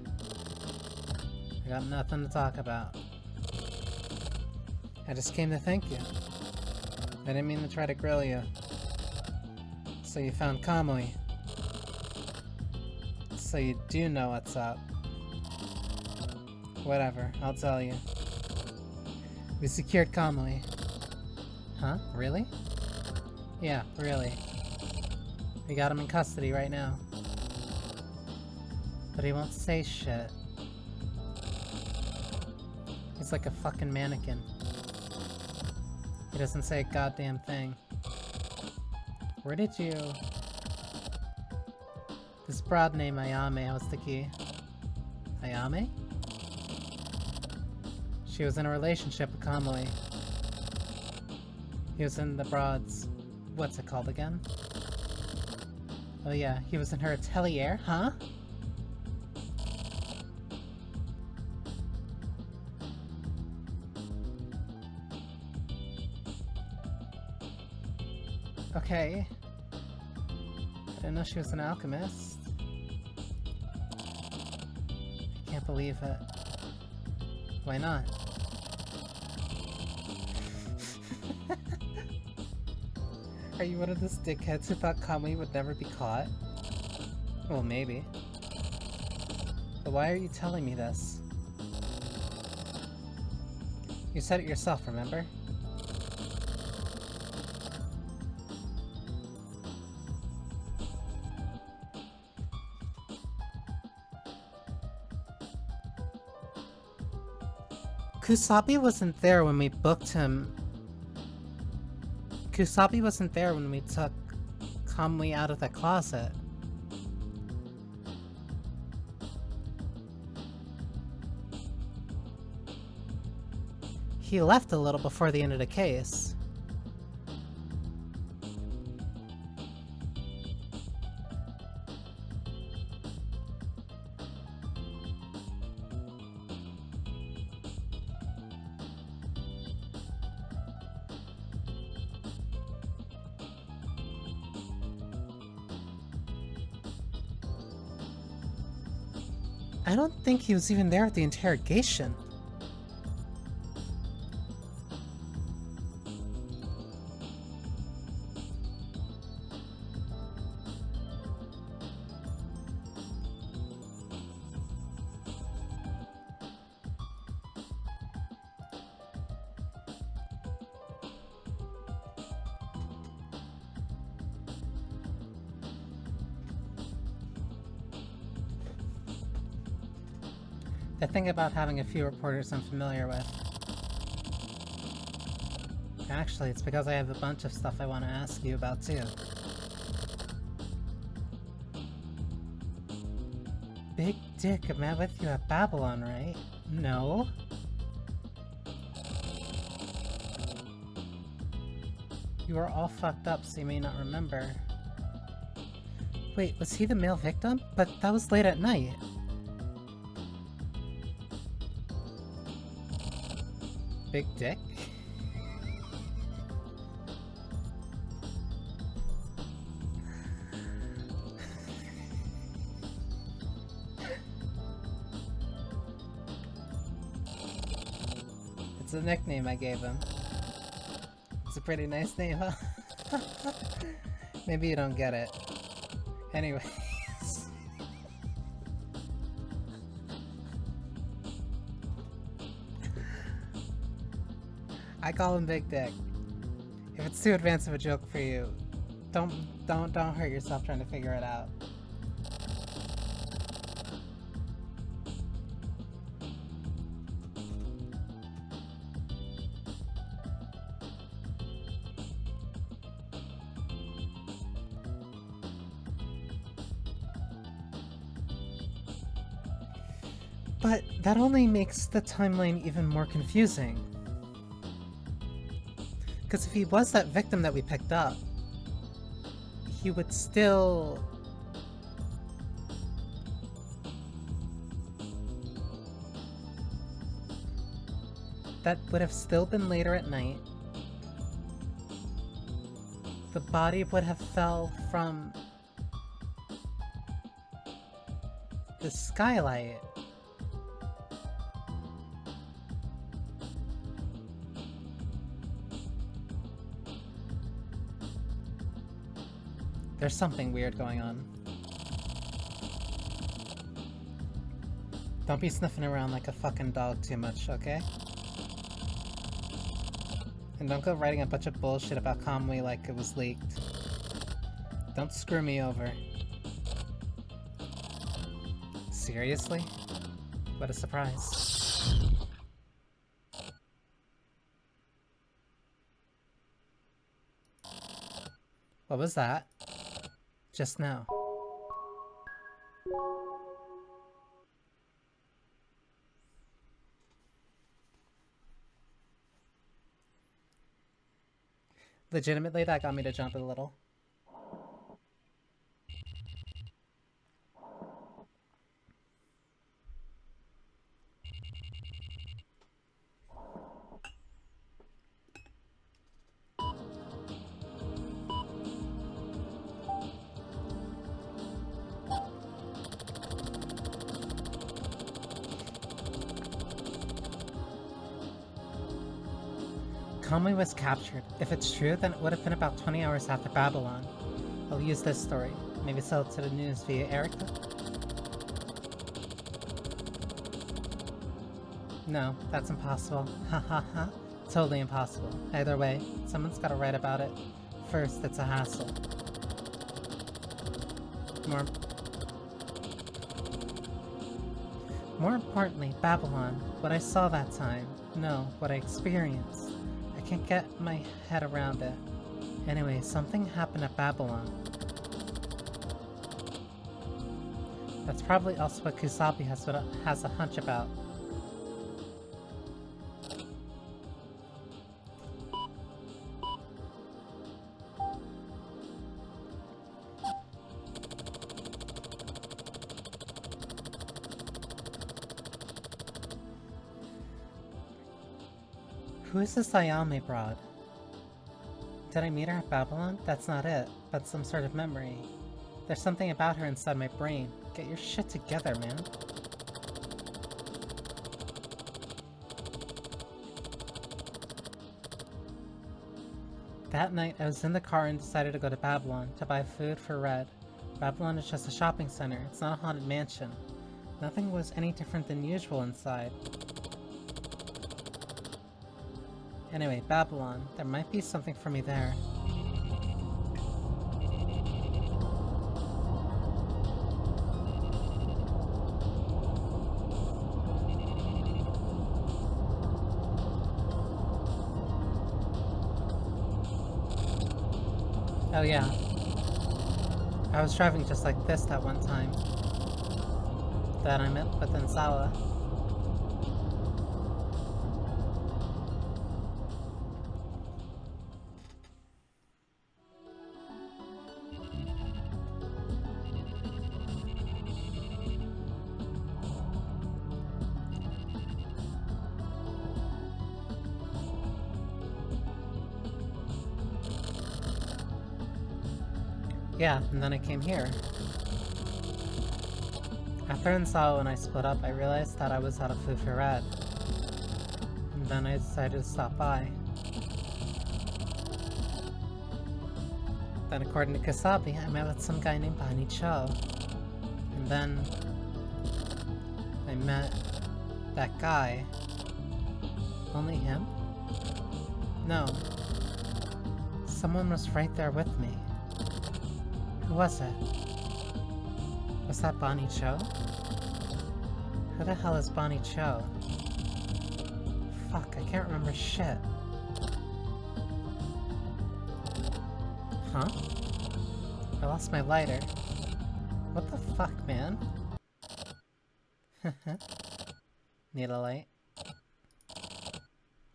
I got nothing to talk about. I just came to thank you. I didn't mean to try to grill you. So you found Kamui. So you do know what's up. Whatever, I'll tell you. We secured Kamui. Huh? Really? Yeah, really. We got him in custody right now. But he won't say shit. He's like a fucking mannequin. He doesn't say a goddamn thing. Where did you... This broad named Ayame was the key. Ayame? She was in a relationship with Kamui. He was in the broad's... What's it called again? Oh yeah, he was in her atelier, huh? Okay. I didn't know she was an alchemist. I can't believe it. Why not? Are you one of those dickheads who thought Kamui would never be caught? Well, maybe. But why are you telling me this? You said it yourself, remember? Kusabi wasn't there when we booked him. Kusabi wasn't there when we took Kamui out of the closet. He left a little before the end of the case. I don't think he was even there at the interrogation. The thing about having a few reporters I'm familiar with. Actually, it's because I have a bunch of stuff I want to ask you about too. Big Dick met with you at Babylon, right? No? You were all fucked up, so you may not remember. Wait, was he the male victim? But that was late at night. Big Dick? It's a nickname I gave him. It's a pretty nice name, huh? Maybe you don't get it. Anyways. I call him Big Dick. If it's too advanced of a joke for you, don't hurt yourself trying to figure it out. But that only makes the timeline even more confusing. Because if he was that victim that we picked up, he would still... That would have still been later at night. The body would have fell from the skylight. There's something weird going on. Don't be sniffing around like a fucking dog too much, okay? And don't go writing a bunch of bullshit about Conway like it was leaked. Don't screw me over. Seriously? What a surprise. What was that? Just now. Legitimately, that got me to jump a little. Conway was captured. If it's true, then it would have been about 20 hours after Babylon. I'll use this story. Maybe sell it to the news via Erica? No, that's impossible. Ha ha ha. Totally impossible. Either way, someone's gotta write about it. First, it's a hassle. More importantly, Babylon. What I saw that time. No, what I experienced. I can't get my head around it. Anyway, something happened at Babylon. That's probably also what Kusabi has a hunch about. Who is this Ayame broad? Did I meet her at Babylon? That's not it, but some sort of memory. There's something about her inside my brain. Get your shit together, man. That night, I was in the car and decided to go to Babylon to buy food for Red. Babylon is just a shopping center. It's not a haunted mansion. Nothing was any different than usual inside. Anyway, Babylon. There might be something for me there. Oh yeah. I was driving just like this that one time. That I met with Ensawa. Yeah, and then I came here. After Ensawa and I split up, I realized that I was out of food for Red. And then I decided to stop by. Then according to Kasabi, I met with some guy named Banii Cho. And then I met that guy. Only him? No. Someone was right there with me. Who was it? Was that Banii Cho? Who the hell is Banii Cho? Fuck, I can't remember shit. Huh? I lost my lighter. What the fuck, man? Need a light?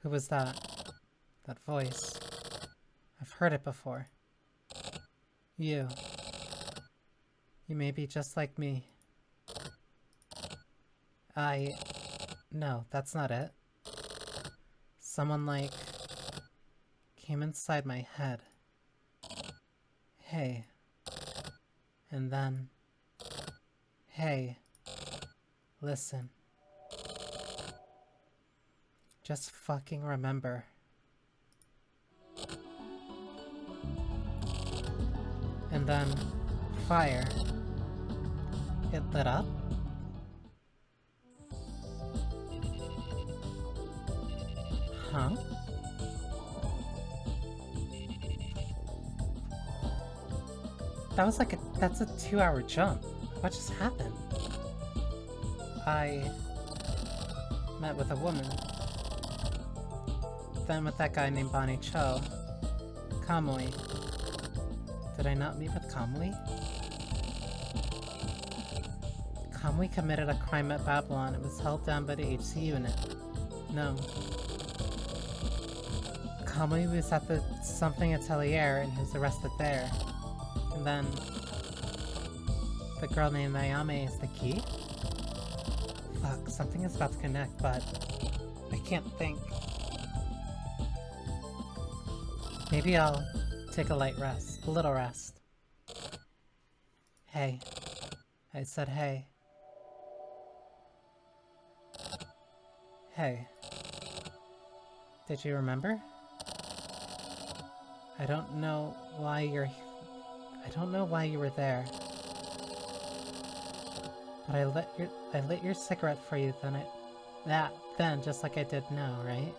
Who was that? That voice. I've heard it before. You. You may be just like me. No, that's not it. Someone, like, came inside my head. Hey. And then... Hey. Listen. Just fucking remember. And then... Fire. It lit up? Huh? That was like that's a 2-hour jump. What just happened? I met with a woman. Then with that guy named Banii Cho. Kamui. Did I not meet with Kamui? Kamui committed a crime at Babylon and was held down by the HC unit. No. Kamui was at the something atelier and he was arrested there. And then... the girl named Ayame is the key? Fuck, something is about to connect, but... I can't think. Maybe I'll take a light rest. A little rest. Hey. I said hey. Hey. Did you remember? I don't know why you were there. But I lit your cigarette for you then just like I did now, right?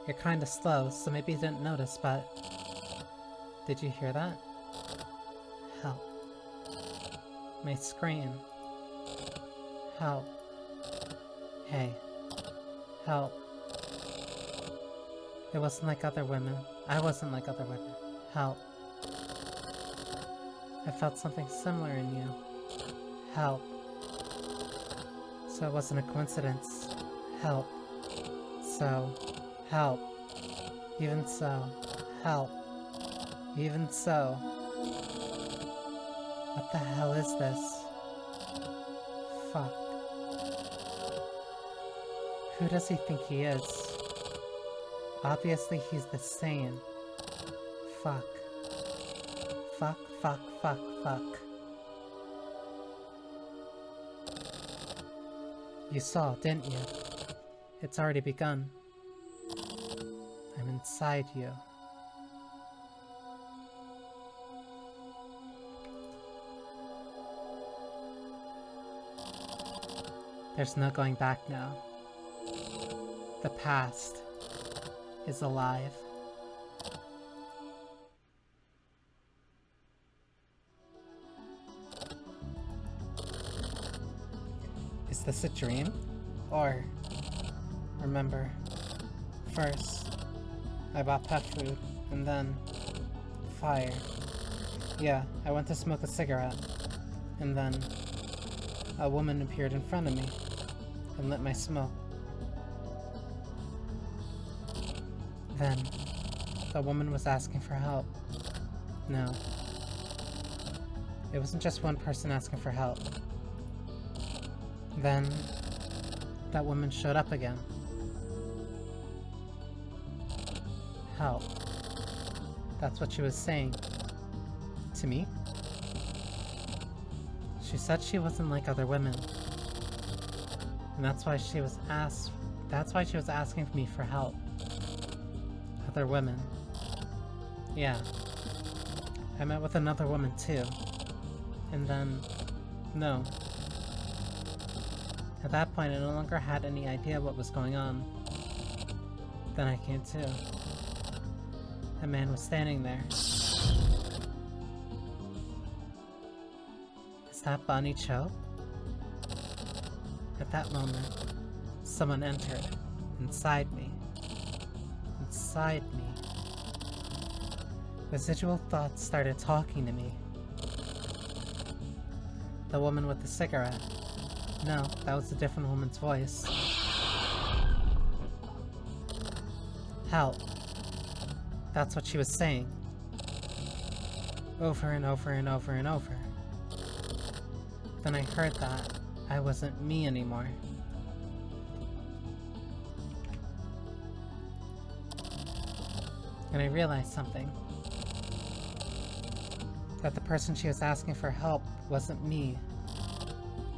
You're kinda slow, so maybe you didn't notice, but... Did you hear that? Help. My scream. Help. Hey. Help. It wasn't like other women. I wasn't like other women. Help. I felt something similar in you. Help. So it wasn't a coincidence. Help. So... Help. Even so. Help. Even so. What the hell is this? Fuck. Who does he think he is? Obviously he's the same. Fuck. Fuck, fuck, fuck, fuck. You saw, didn't you? It's already begun. I'm inside you. There's no going back now. The past is alive. Is this a dream? Or... Remember, first, I bought pet food, and then... Fire. Yeah, I went to smoke a cigarette, and then... A woman appeared in front of me, and lit my smoke. Then, the woman was asking for help. No. It wasn't just one person asking for help. Then, that woman showed up again. Help. That's what she was saying. To me? She said she wasn't like other women. And that's why she was asking me for help. Other women. Yeah. I met with another woman too. And then... No. At that point I no longer had any idea what was going on. Then I came to. A man was standing there. Is that Banii Cho? At that moment, someone entered. Inside me. Inside me. Residual thoughts started talking to me. The woman with the cigarette. No, that was a different woman's voice. Help. That's what she was saying. Over and over and over and over. Then I heard that I wasn't me anymore. And I realized something. That the person she was asking for help wasn't me.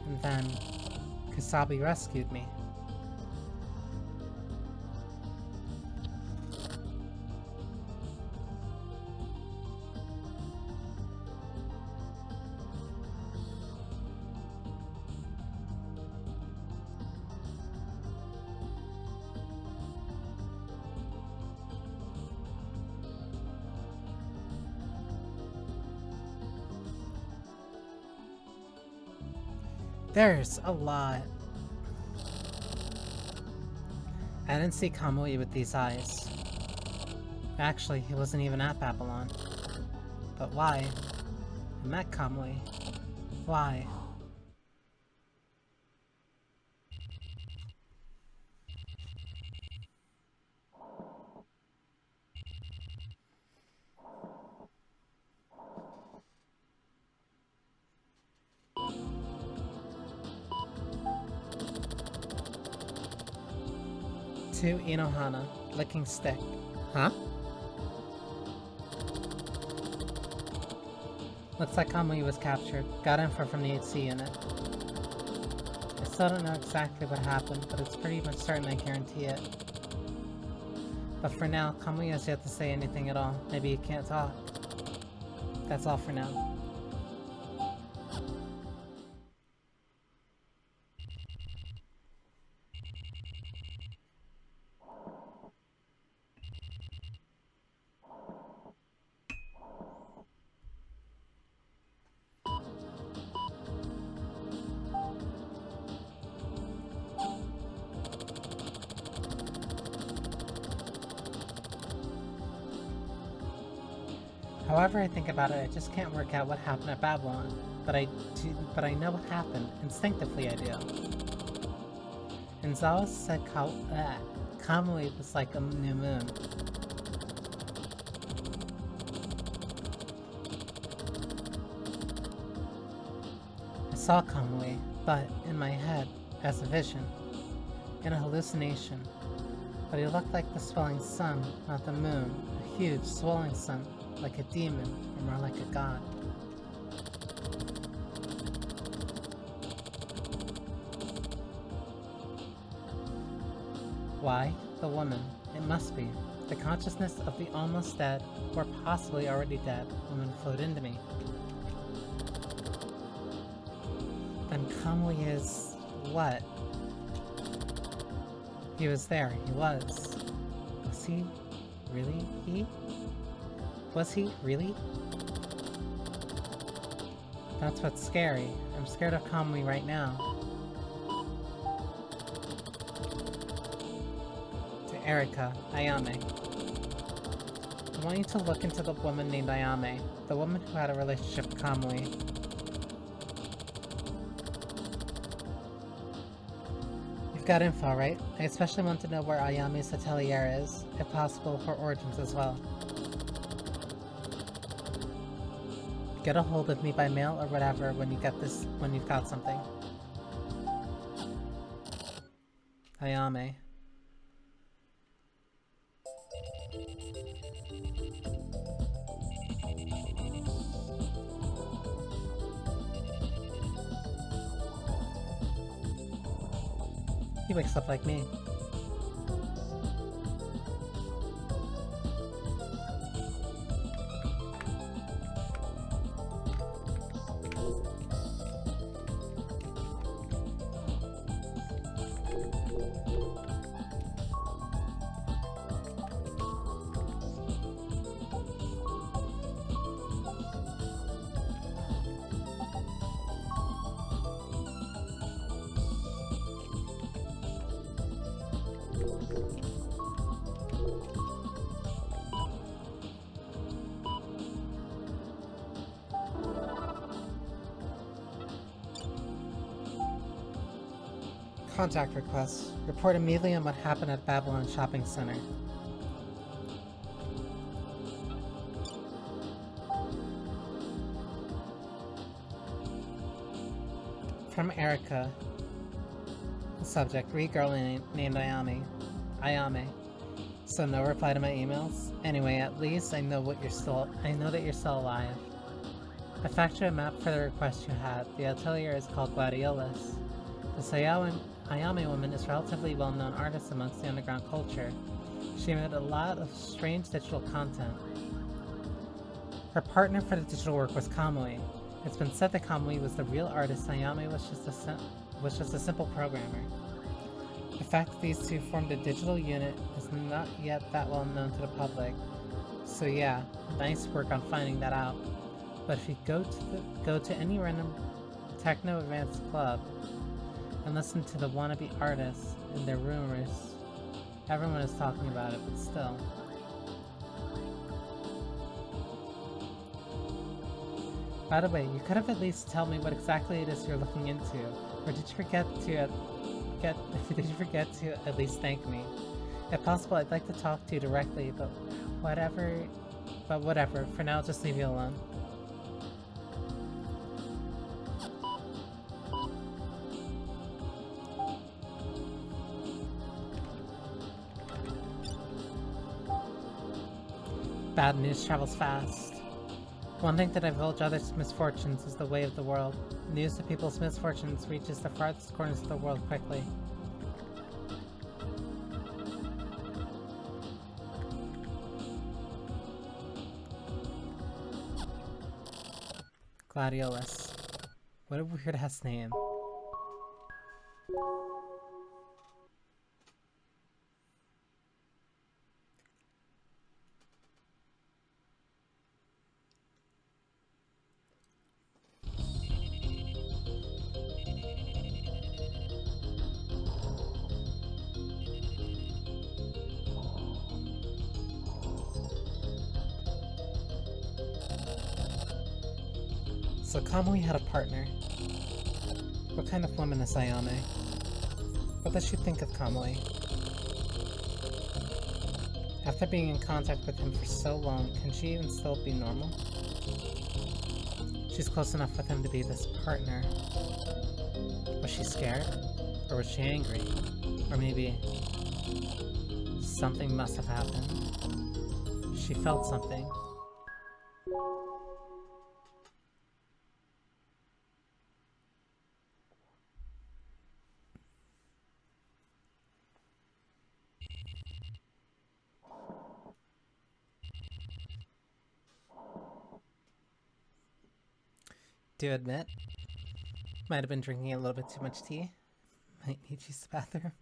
And then, Kusabi rescued me. There's a lot. I didn't see Kamui with these eyes. Actually, he wasn't even at Babylon. But why? I met Kamui. Why? To Inohana, licking stick. Huh? Looks like Kamui was captured. Got info from the HC unit. I still don't know exactly what happened, but it's pretty much certain I guarantee it. But for now, Kamui has yet to say anything at all. Maybe he can't talk. That's all for now. However I think about it, I just can't work out what happened at Babylon. But I know what happened. Instinctively, I do. And Zawa said Kamui was like a new moon. I saw Kamui, but in my head, as a vision. In a hallucination. But he looked like the swelling sun, not the moon. A huge, swelling sun. Like a demon, or more like a god. Why? The woman. It must be. The consciousness of the almost dead, or possibly already dead, woman flowed into me. Then Kamui is... what? He was there. He was. Was he? Really he? Was he? Really? That's what's scary. I'm scared of Kamui right now. To Erika, Ayame. I want you to look into the woman named Ayame, the woman who had a relationship with Kamui. You've got info, right? I especially want to know where Ayame's atelier is, if possible, her origins as well. Get a hold of me by mail or whatever when you've got something. Ayame. He wakes up like me. Contact request. Report immediately on what happened at Babylon Shopping Center. From Erica. Subject, girl named Ayame. So no reply to my emails? Anyway, at least I know that you're still alive. I factored a map for the request you had. The atelier is called Gladiolus. This Ayame woman is a relatively well-known artist amongst the underground culture. She made a lot of strange digital content. Her partner for the digital work was Kamui. It's been said that Kamui was the real artist. Ayame was just a simple programmer. The fact that these two formed a digital unit is not yet that well known to the public. So yeah, nice work on finding that out. But if you go to any random techno advanced club and listen to the wannabe artists and their rumors, everyone is talking about it, but still. By the way, you could have at least tell me what exactly it is you're looking into, or did you forget to at least thank me? If possible, I'd like to talk to you directly, but whatever. For now, just leave you alone. Bad news travels fast. One thing to divulge others' misfortunes is the way of the world. News of people's misfortunes reaches the farthest corners of the world quickly. Gladiolus. What a weird-ass name. So Kamui had a partner. What kind of woman is Ayame? What does she think of Kamui? After being in contact with him for so long, can she even still be normal? She's close enough with him to be this partner. Was she scared? Or was she angry? Or maybe something must have happened. She felt something. Do admit, might have been drinking a little bit too much tea. Might need to use the bathroom.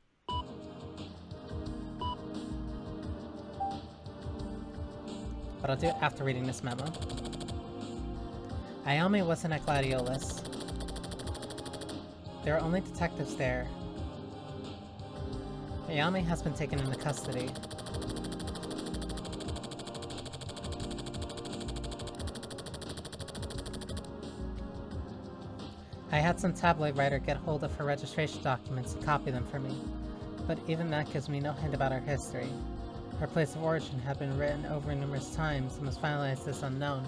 But I'll do it after reading this memo. Ayame wasn't at Gladiolus. There are only detectives there. Ayame has been taken into custody. I had some tabloid writer get hold of her registration documents and copy them for me, but even that gives me no hint about her history. Her place of origin had been written over numerous times and was finalized as unknown.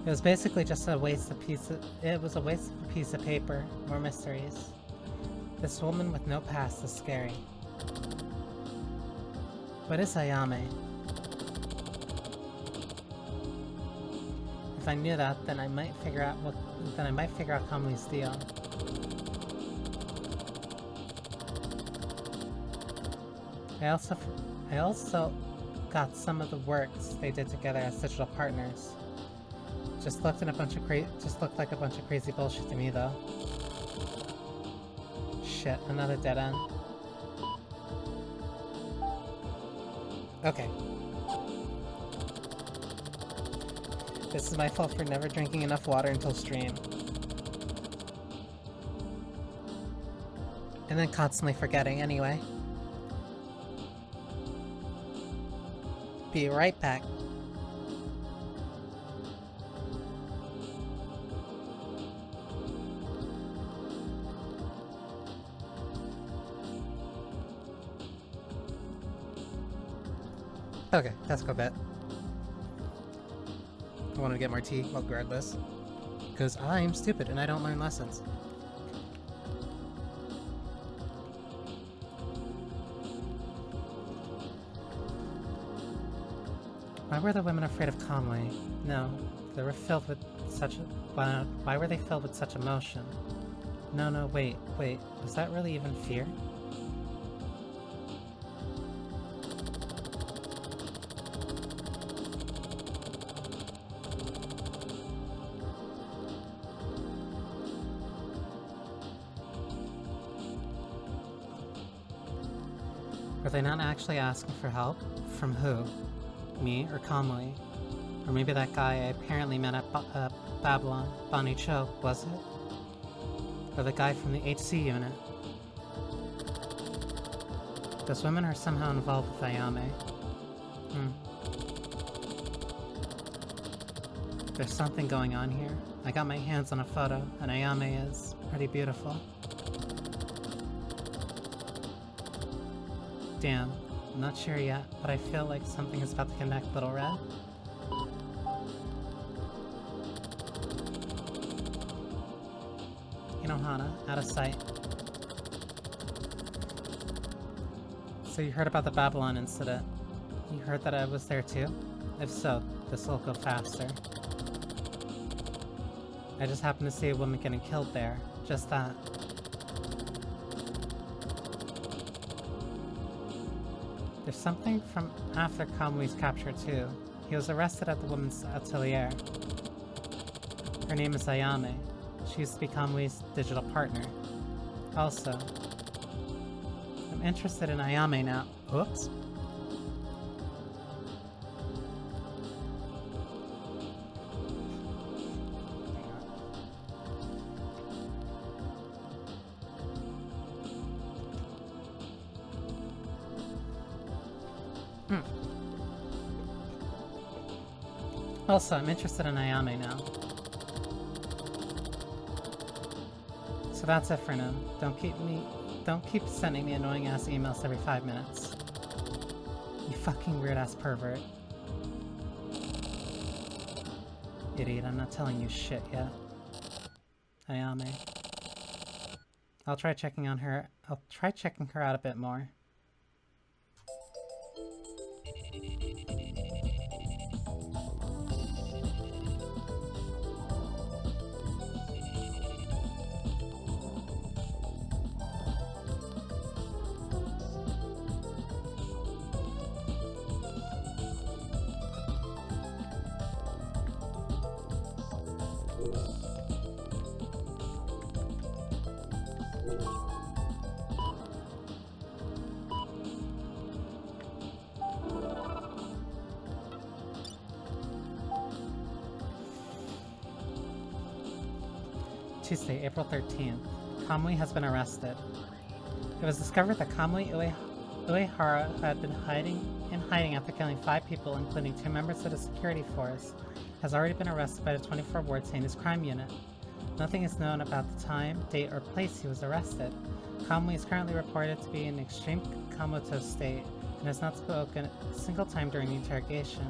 It was basically just a waste of a piece of paper. More mysteries. This woman with no past is scary. What is Ayame? If I knew that, then I might figure out Kamui's deal. I also got some of the works they did together as digital partners. Just looked like a bunch of crazy bullshit to me, though. Shit, another dead end. Okay. This is my fault for never drinking enough water until stream. And then constantly forgetting anyway. Be right back. Okay, let's go bet. I wanted to get more tea, well, regardless. Because I'm stupid and I don't learn lessons. Why were the women afraid of Conway? No, they were filled with such why were they filled with such emotion? No, wait, was that really even fear? Were they not actually asking for help? From who? Me or Conway? Or maybe that guy I apparently met at Babylon, Banii Cho, was it? Or the guy from the HC unit? Those women are somehow involved with Ayame. There's something going on here. I got my hands on a photo, and Ayame is pretty beautiful. Damn, I'm not sure yet, but I feel like something is about to connect, Little Red. Hana, out of sight. So you heard about the Babylon incident. You heard that I was there too? If so, this will go faster. I just happened to see a woman getting killed there. Just that. There's something from after Kamwi's capture too. He was arrested at the woman's atelier. Her name is Ayame. She used to be Kamwi's digital partner. Also, I'm interested in Ayame now. Oops. Also, I'm interested in Ayame now. So that's it for now. Don't keep sending me annoying ass emails every 5 minutes. You fucking weird ass pervert. Idiot, I'm not telling you shit yet. Ayame. I'll try checking her out a bit more. Tuesday, April 13th. Kamui has been arrested. It was discovered that Kamui Uehara had been hiding after killing 5 people, including 2 members of the security force, has already been arrested by the 24 Ward Sanus crime unit. Nothing is known about the time, date, or place he was arrested. Kamui is currently reported to be in extreme comatose state and has not spoken a single time during the interrogation.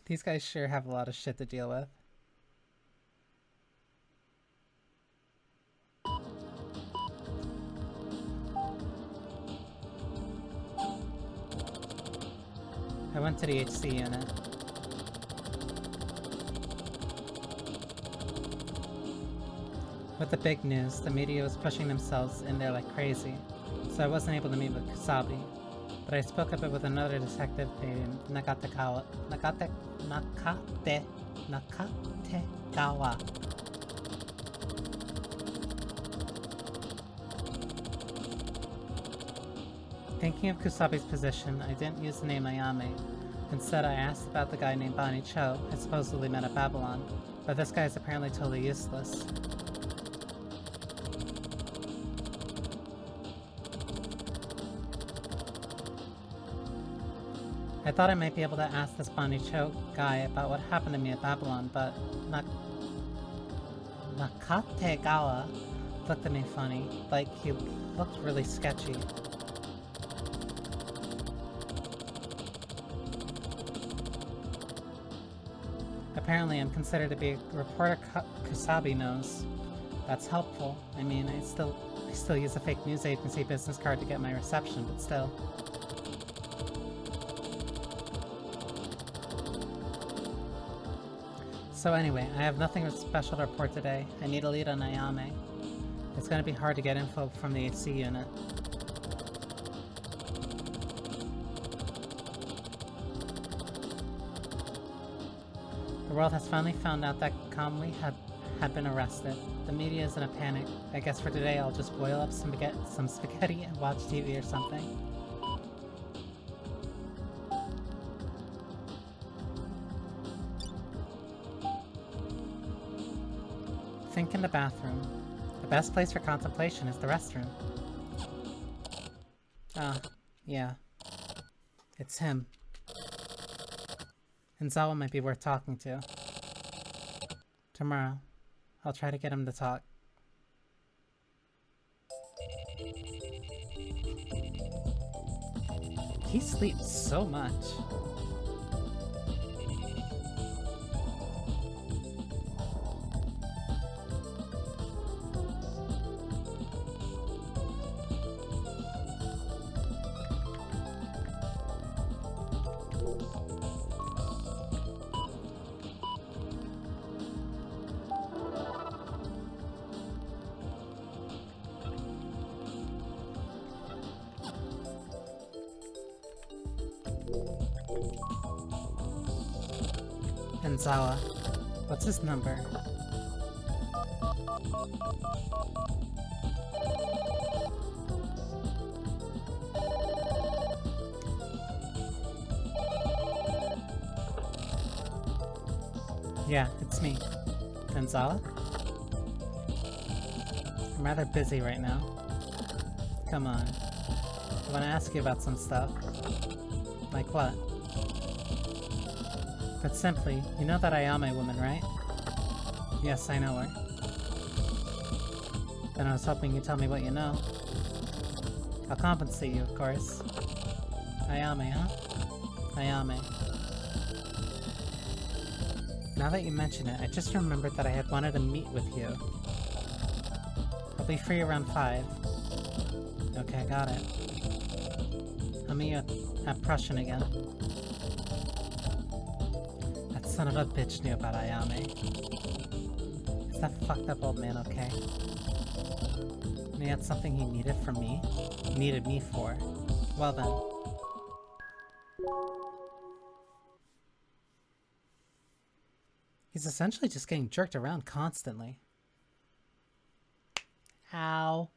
These guys sure have a lot of shit to deal with. I went to the HC unit. With the big news, the media was pushing themselves in there like crazy, so I wasn't able to meet with Kusabi. But I spoke a bit with another detective named Nakategawa. Thinking of Kusabi's position, I didn't use the name Ayame. Instead, I asked about the guy named Banii Cho I supposedly met at Babylon, but this guy is apparently totally useless. I thought I might be able to ask this Banii Cho guy about what happened to me at Babylon, but Nakategawa looked at me funny, like he looked really sketchy. Apparently I'm considered to be a reporter Kusabi knows. That's helpful. I mean, I still use a fake news agency business card to get my reception, but still. So anyway, I have nothing special to report today. I need a lead on Ayame. It's gonna be hard to get info from the AC unit. The world has finally found out that Kamui had been arrested. The media is in a panic. I guess for today I'll just boil up some spaghetti and watch TV or something. Think in the bathroom. The best place for contemplation is the restroom. Ah, yeah. It's him. And Zawa might be worth talking to. Tomorrow, I'll try to get him to talk. He sleeps so much. And Zawa, what's his number? Yeah, it's me. And Zawa? I'm rather busy right now. Come on. I want to ask you about some stuff. Like what? But simply, you know that Ayame woman, right? Yes, I know her. Then I was hoping you'd tell me what you know. I'll compensate you, of course. Ayame, huh? Ayame. Now that you mention it, I just remembered that I had wanted to meet with you. I'll be free around 5. Okay, got it. I'll meet you at Prussian again. That son of a bitch knew about Ayame. Is that fucked up old man okay? And he had something he needed from me? He needed me for. Well then. He's essentially just getting jerked around constantly. Ow.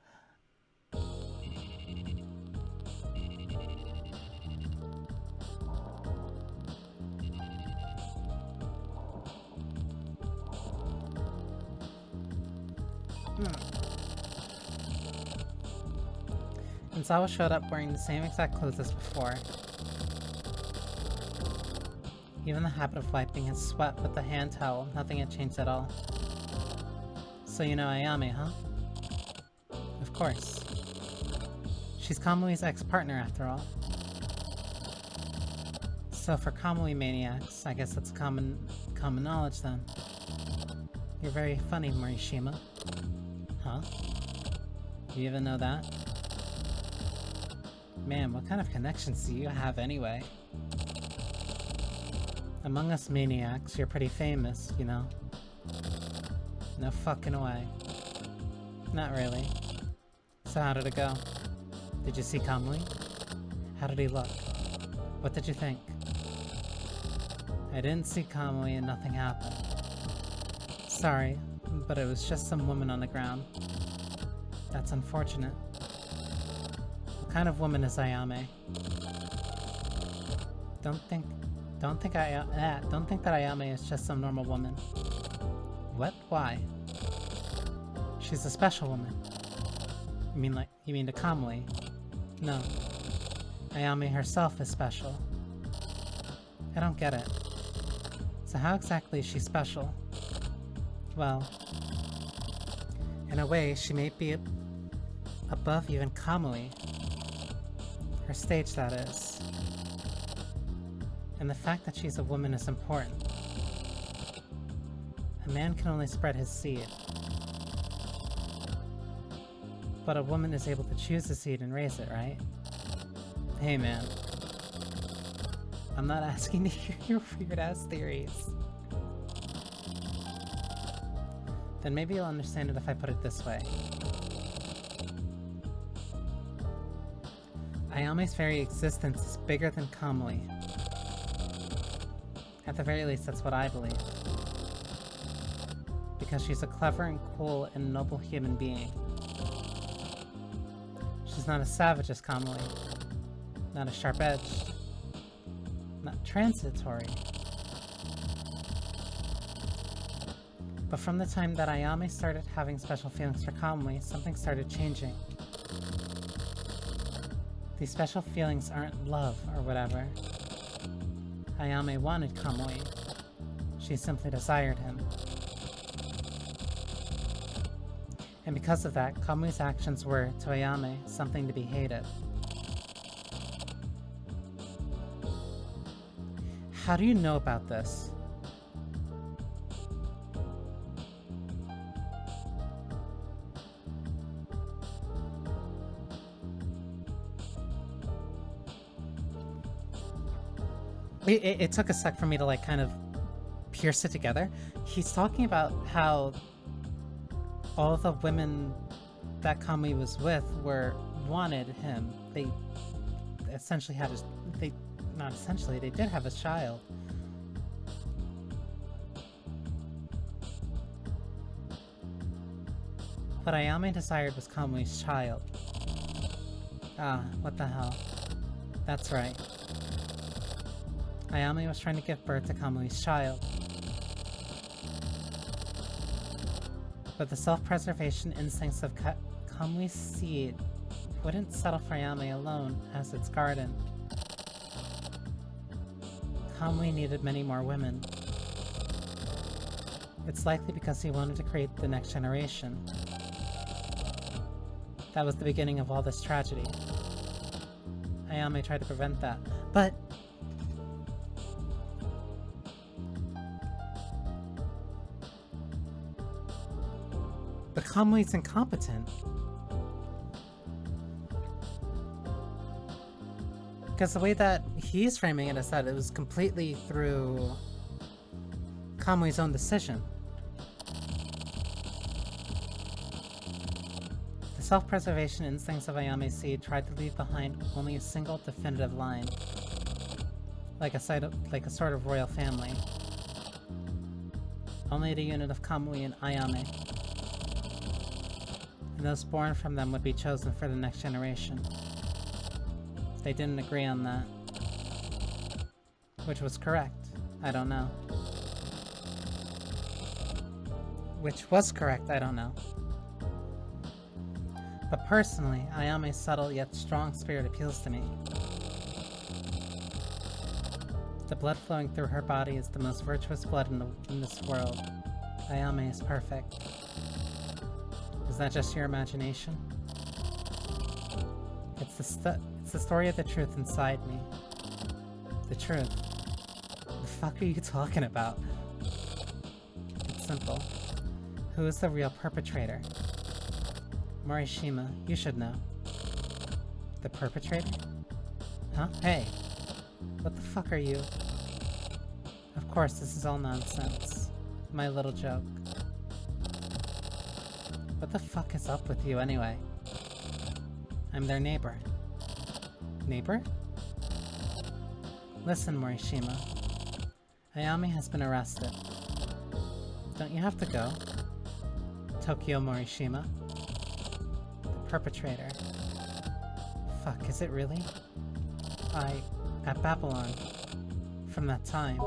And Zawa showed up wearing the same exact clothes as before. Even the habit of wiping his sweat with the hand towel, nothing had changed at all. So you know Ayame, huh? Of course. She's Kamui's ex-partner after all. So for Kamui maniacs, I guess that's common knowledge then. You're very funny, Morishima. Huh? You even know that? Man, what kind of connections do you have anyway? Among us maniacs, you're pretty famous, you know? No fucking way. Not really. So how did it go? Did you see Kamui? How did he look? What did you think? I didn't see Kamui and nothing happened. Sorry, but it was just some woman on the ground. That's unfortunate. What kind of woman is Ayame? Don't think that Ayame is just some normal woman. What? Why? She's a special woman. You mean to Kamui? No. Ayame herself is special. I don't get it. So how exactly is she special? Well, in a way, she may be above even Kamui. Her stage, that is. And the fact that she's a woman is important. A man can only spread his seed. But a woman is able to choose the seed and raise it, right? Hey man. I'm not asking to hear your weird-ass theories. Then maybe you'll understand it if I put it this way. Ayame's very existence is bigger than Kamui. At the very least, that's what I believe. Because she's a clever and cool and noble human being. She's not as savage as Kamui. Not as sharp-edged. Not transitory. But from the time that Ayame started having special feelings for Kamui, something started changing. These special feelings aren't love or whatever. Ayame wanted Kamui. She simply desired him. And because of that, Kamui's actions were, to Ayame, something to be hated. How do you know about this? It took a sec for me to like kind of pierce it together. He's talking about how all the women that Kamui was with wanted him. They essentially had not essentially, they did have a child. What Ayame desired was Kamui's child. Ah, what the hell. That's right. Ayame was trying to give birth to Kamui's child. But the self-preservation instincts of Kamui's seed wouldn't settle for Ayame alone as its garden. Kamui needed many more women. It's likely because he wanted to create the next generation. That was the beginning of all this tragedy. Ayame tried to prevent that, but Kamui's incompetent. Because the way that he's framing it is that it was completely through Kamui's own decision. The self-preservation instincts of Ayame's seed tried to leave behind only a single definitive line. Like a sort of royal family. Only the unit of Kamui and Ayame. And those born from them would be chosen for the next generation. They didn't agree on that. Which was correct. I don't know. Which was correct, I don't know. But personally, Ayame's subtle yet strong spirit appeals to me. The blood flowing through her body is the most virtuous blood in this world. Ayame is perfect. Is that just your imagination? It's the story of the truth inside me. The truth. The fuck are you talking about? It's simple. Who is the real perpetrator? Morishima, you should know. The perpetrator? Huh? Hey! What the fuck are you? Of course, this is all nonsense. My little joke. What the fuck is up with you anyway? I'm their neighbor. Neighbor? Listen, Morishima. Ayame has been arrested. Don't you have to go? Tokyo Morishima. The perpetrator. Fuck, is it really? At Babylon. From that time.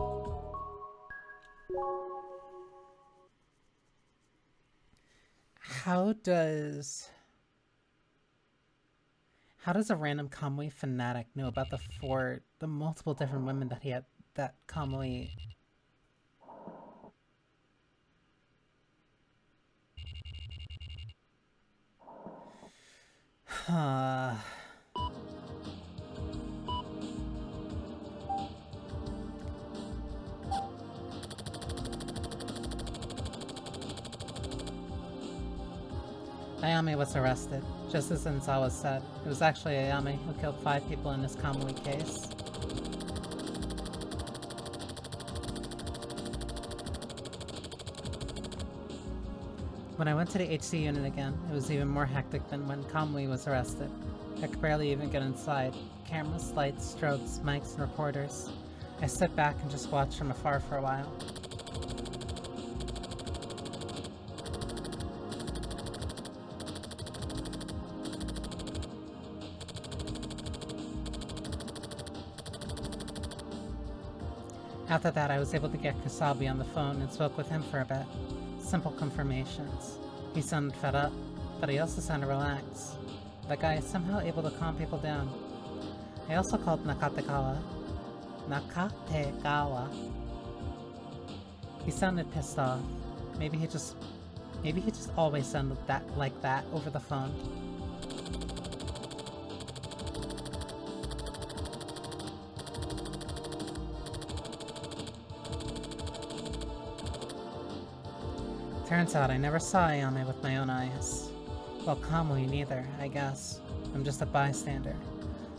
How does a random Kamui fanatic know about the multiple different women that that Kamui... Ayame was arrested, just as Enzawa said. It was actually Ayame who killed 5 people in this Kamui case. When I went to the HC unit again, it was even more hectic than when Kamui was arrested. I could barely even get inside. Cameras, lights, strobes, mics, and reporters. I stood back and just watched from afar for a while. After that, I was able to get Kusabi on the phone and spoke with him for a bit. Simple confirmations. He sounded fed up, but he also sounded relaxed. The guy is somehow able to calm people down. I also called Nakategawa. He sounded pissed off. Maybe he just always sounded like that over the phone. Turns out I never saw Ayame with my own eyes. Well, Kamui neither, I guess. I'm just a bystander.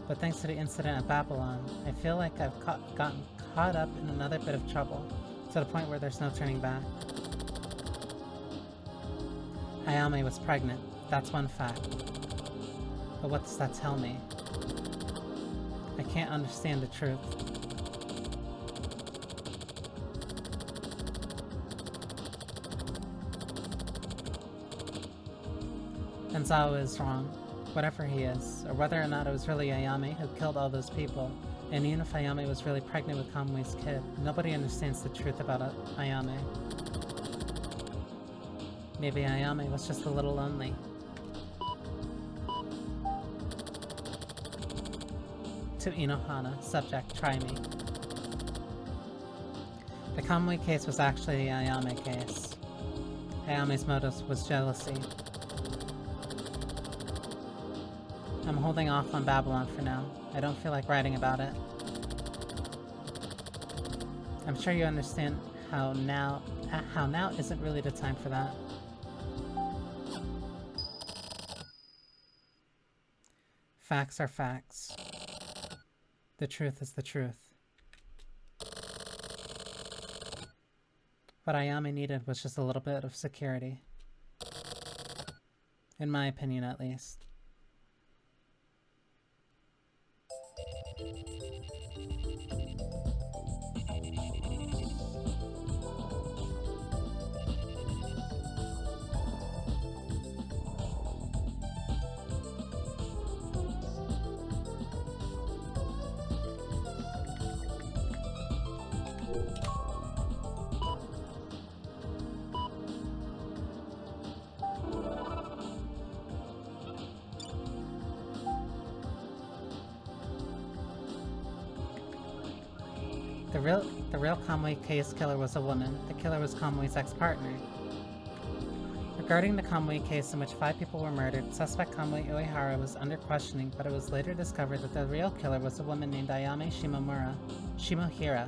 But thanks to the incident at Babylon, I feel like I've gotten caught up in another bit of trouble, to the point where there's no turning back. Ayame was pregnant, that's one fact. But what does that tell me? I can't understand the truth. Enzawa is wrong, whatever he is, or whether or not it was really Ayame who killed all those people, and even if Ayame was really pregnant with Kamui's kid, nobody understands the truth about Ayame. Maybe Ayame was just a little lonely. To Inohana, subject, try me. The Kamui case was actually the Ayame case. Ayame's motive was jealousy. I'm holding off on Babylon for now. I don't feel like writing about it. I'm sure you understand how now isn't really the time for that. Facts are facts. The truth is the truth. What Ayame needed was just a little bit of security. In my opinion, at least. The real Kamui case killer was a woman. The killer was Kamui's ex-partner. Regarding the Kamui case in which 5 people were murdered, suspect Kamui Uehara was under questioning, but it was later discovered that the real killer was a woman named Ayame Shimohira,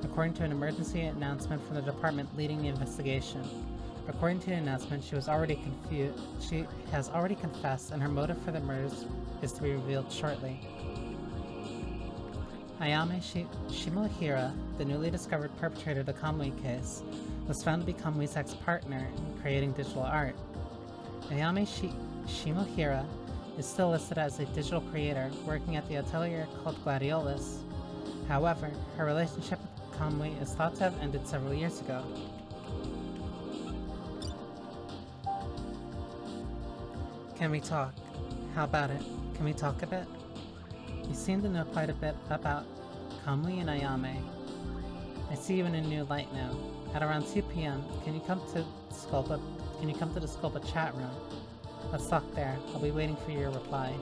according to an emergency announcement from the department leading the investigation. According to the announcement, she has already confessed, and her motive for the murders is to be revealed shortly. Ayame Shimohira, the newly discovered perpetrator of the Kamui case, was found to be Kamui's ex-partner in creating digital art. Ayame Shimohira is still listed as a digital creator working at the atelier called Gladiolus. However, her relationship with Kamui is thought to have ended several years ago. Can we talk? How about it? Can we talk a bit? You seem to know quite a bit about Kamui and Ayame. I see you in a new light now. At around 2 p.m., can you come to the Sculpa chat room? Let's talk there. I'll be waiting for your reply.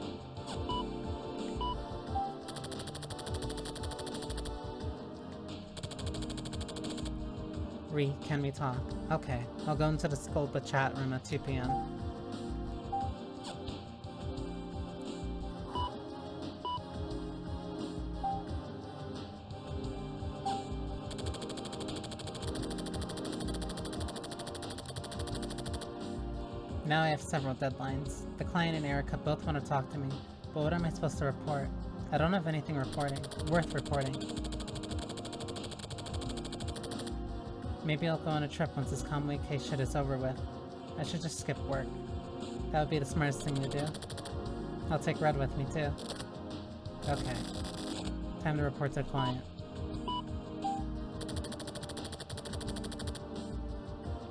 Can we talk? Okay, I'll go into the Skulba chat room at 2 p.m. Now I have several deadlines. The client and Erica both want to talk to me, but what am I supposed to report? I don't have anything worth reporting. Maybe I'll go on a trip once this Conway case shit is over with. I should just skip work. That would be the smartest thing to do. I'll take Red with me too. Okay. Time to report to the client.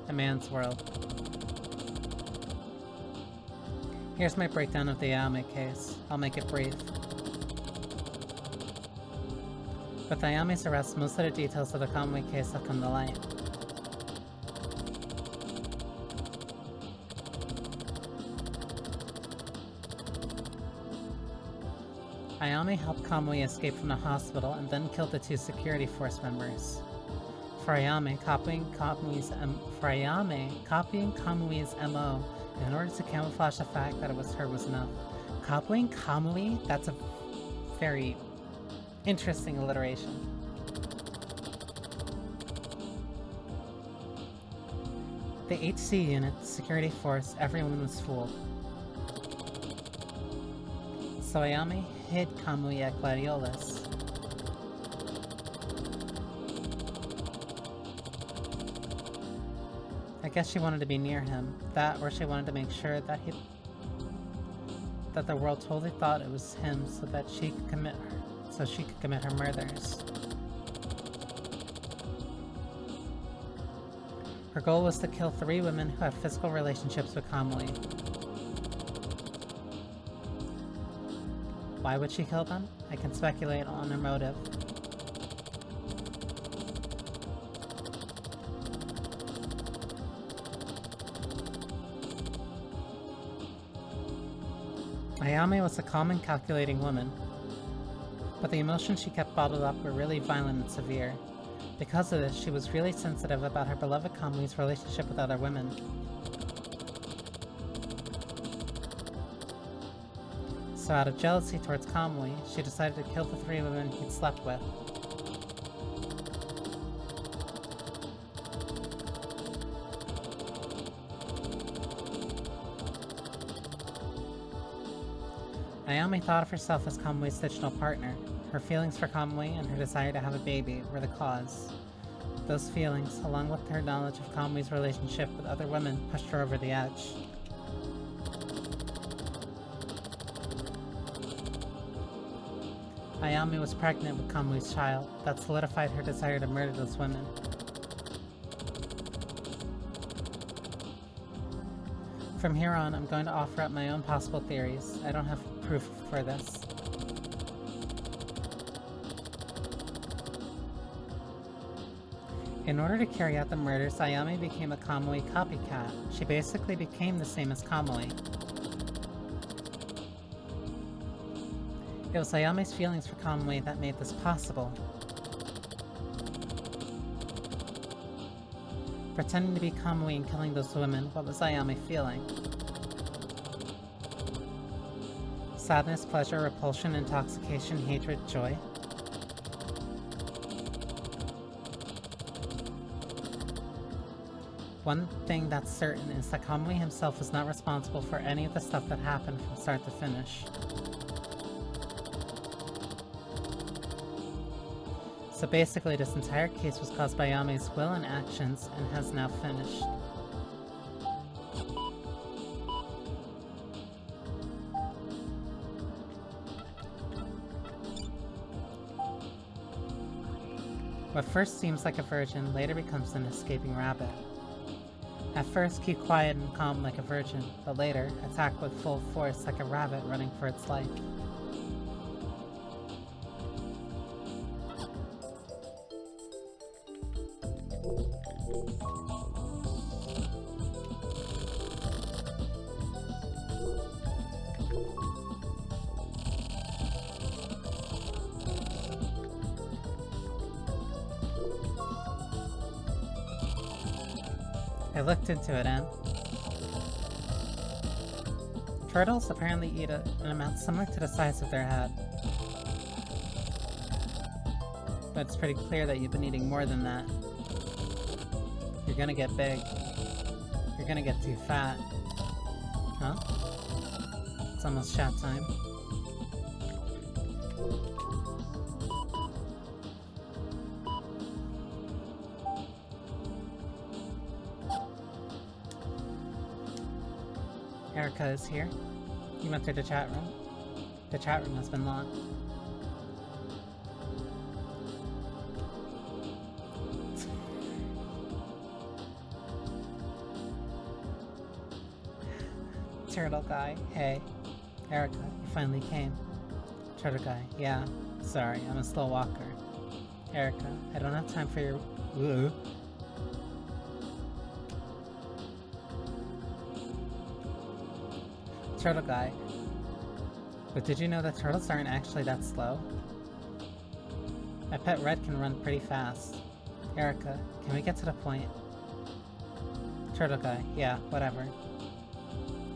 A man's world. Here's my breakdown of the Ayame case. I'll make it brief. With Ayame's arrest, most of the details of the Conway case have come to light. Ayame helped Kamui escape from the hospital and then killed the 2 security force members. For Ayame, copying Kamui's MO in order to camouflage the fact that it was her was enough. Copying Kamui? That's a very interesting alliteration. The HC unit, the security force, everyone was fooled. So Ayame hid Kamui at Gladiolus. I guess she wanted to be near him. That, or she wanted to make sure that the world totally thought it was him so that she could commit her murders. Her goal was to kill 3 women who have physical relationships with Kamui. Why would she kill them? I can speculate on her motive. Ayame was a calm and calculating woman, but the emotions she kept bottled up were really violent and severe. Because of this, she was really sensitive about her beloved Kamui's relationship with other women. So out of jealousy towards Kamui, she decided to kill the 3 women he'd slept with. Ayame thought of herself as Kamui's fictional partner. Her feelings for Kamui and her desire to have a baby were the cause. Those feelings, along with her knowledge of Kamui's relationship with other women, pushed her over the edge. Ayame was pregnant with Kamui's child. That solidified her desire to murder those women. From here on, I'm going to offer up my own possible theories. I don't have proof for this. In order to carry out the murders, Ayame became a Kamui copycat. She basically became the same as Kamui. It was Ayame's feelings for Kamui that made this possible. Pretending to be Kamui and killing those women, what was Ayame feeling? Sadness, pleasure, repulsion, intoxication, hatred, joy? One thing that's certain is that Kamui himself was not responsible for any of the stuff that happened from start to finish. So basically, this entire case was caused by Ayame's will and actions, and has now finished. What first seems like a virgin, later becomes an escaping rabbit. At first, keep quiet and calm like a virgin, but later, attack with full force like a rabbit running for its life. looked into it, and turtles apparently eat an amount similar to the size of their head. But it's pretty clear that you've been eating more than that. You're gonna get big. You're gonna get too fat. Huh? It's almost chat time. Erica is here. You went through the chat room. The chat room has been locked. Turtle guy, hey. Erica, you finally came. Turtle guy, yeah. Sorry, I'm a slow walker. Erica, I don't have time for your... Turtle guy. But did you know that turtles aren't actually that slow? My pet Red can run pretty fast. Erica, can we get to the point? Turtle guy, yeah, whatever.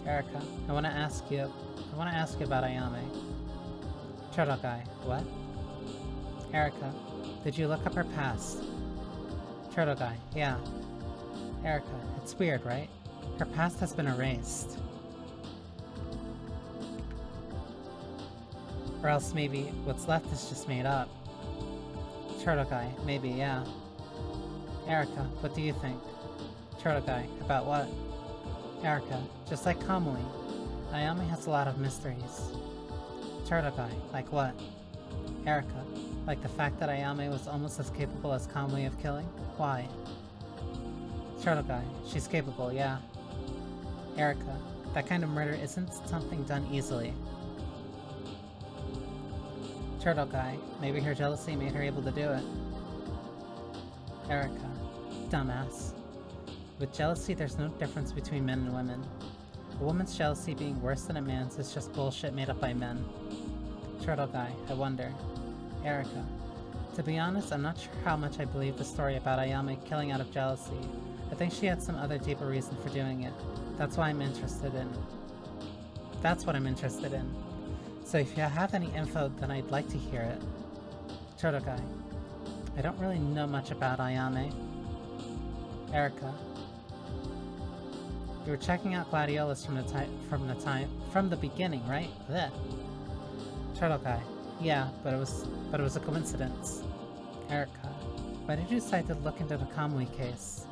Erica, I want to ask you about Ayame. Turtle guy, what? Erica, did you look up her past? Turtle guy, yeah. Erica, it's weird, right? Her past has been erased. Or else maybe what's left is just made up. Turtle guy, maybe, yeah. Erica, what do you think? Turtle guy, about what? Erica, just like Kamui, Ayame has a lot of mysteries. Turtle guy, like what? Erica, like the fact that Ayame was almost as capable as Kamui of killing? Why? Turtle guy, she's capable, yeah. Erica, that kind of murder isn't something done easily. Turtle guy, maybe her jealousy made her able to do it. Erica, dumbass. With jealousy, there's no difference between men and women. A woman's jealousy being worse than a man's is just bullshit made up by men. Turtle guy, I wonder. Erica, to be honest, I'm not sure how much I believe the story about Ayame killing out of jealousy. I think she had some other deeper reason for doing it. That's what I'm interested in. So if you have any info, then I'd like to hear it. Turtle guy, I don't really know much about Ayame. Erica, you were checking out Gladiolus from the beginning, right? Blech. Turtle guy, yeah, but it was a coincidence. Erica, why did you decide to look into the Kamui case?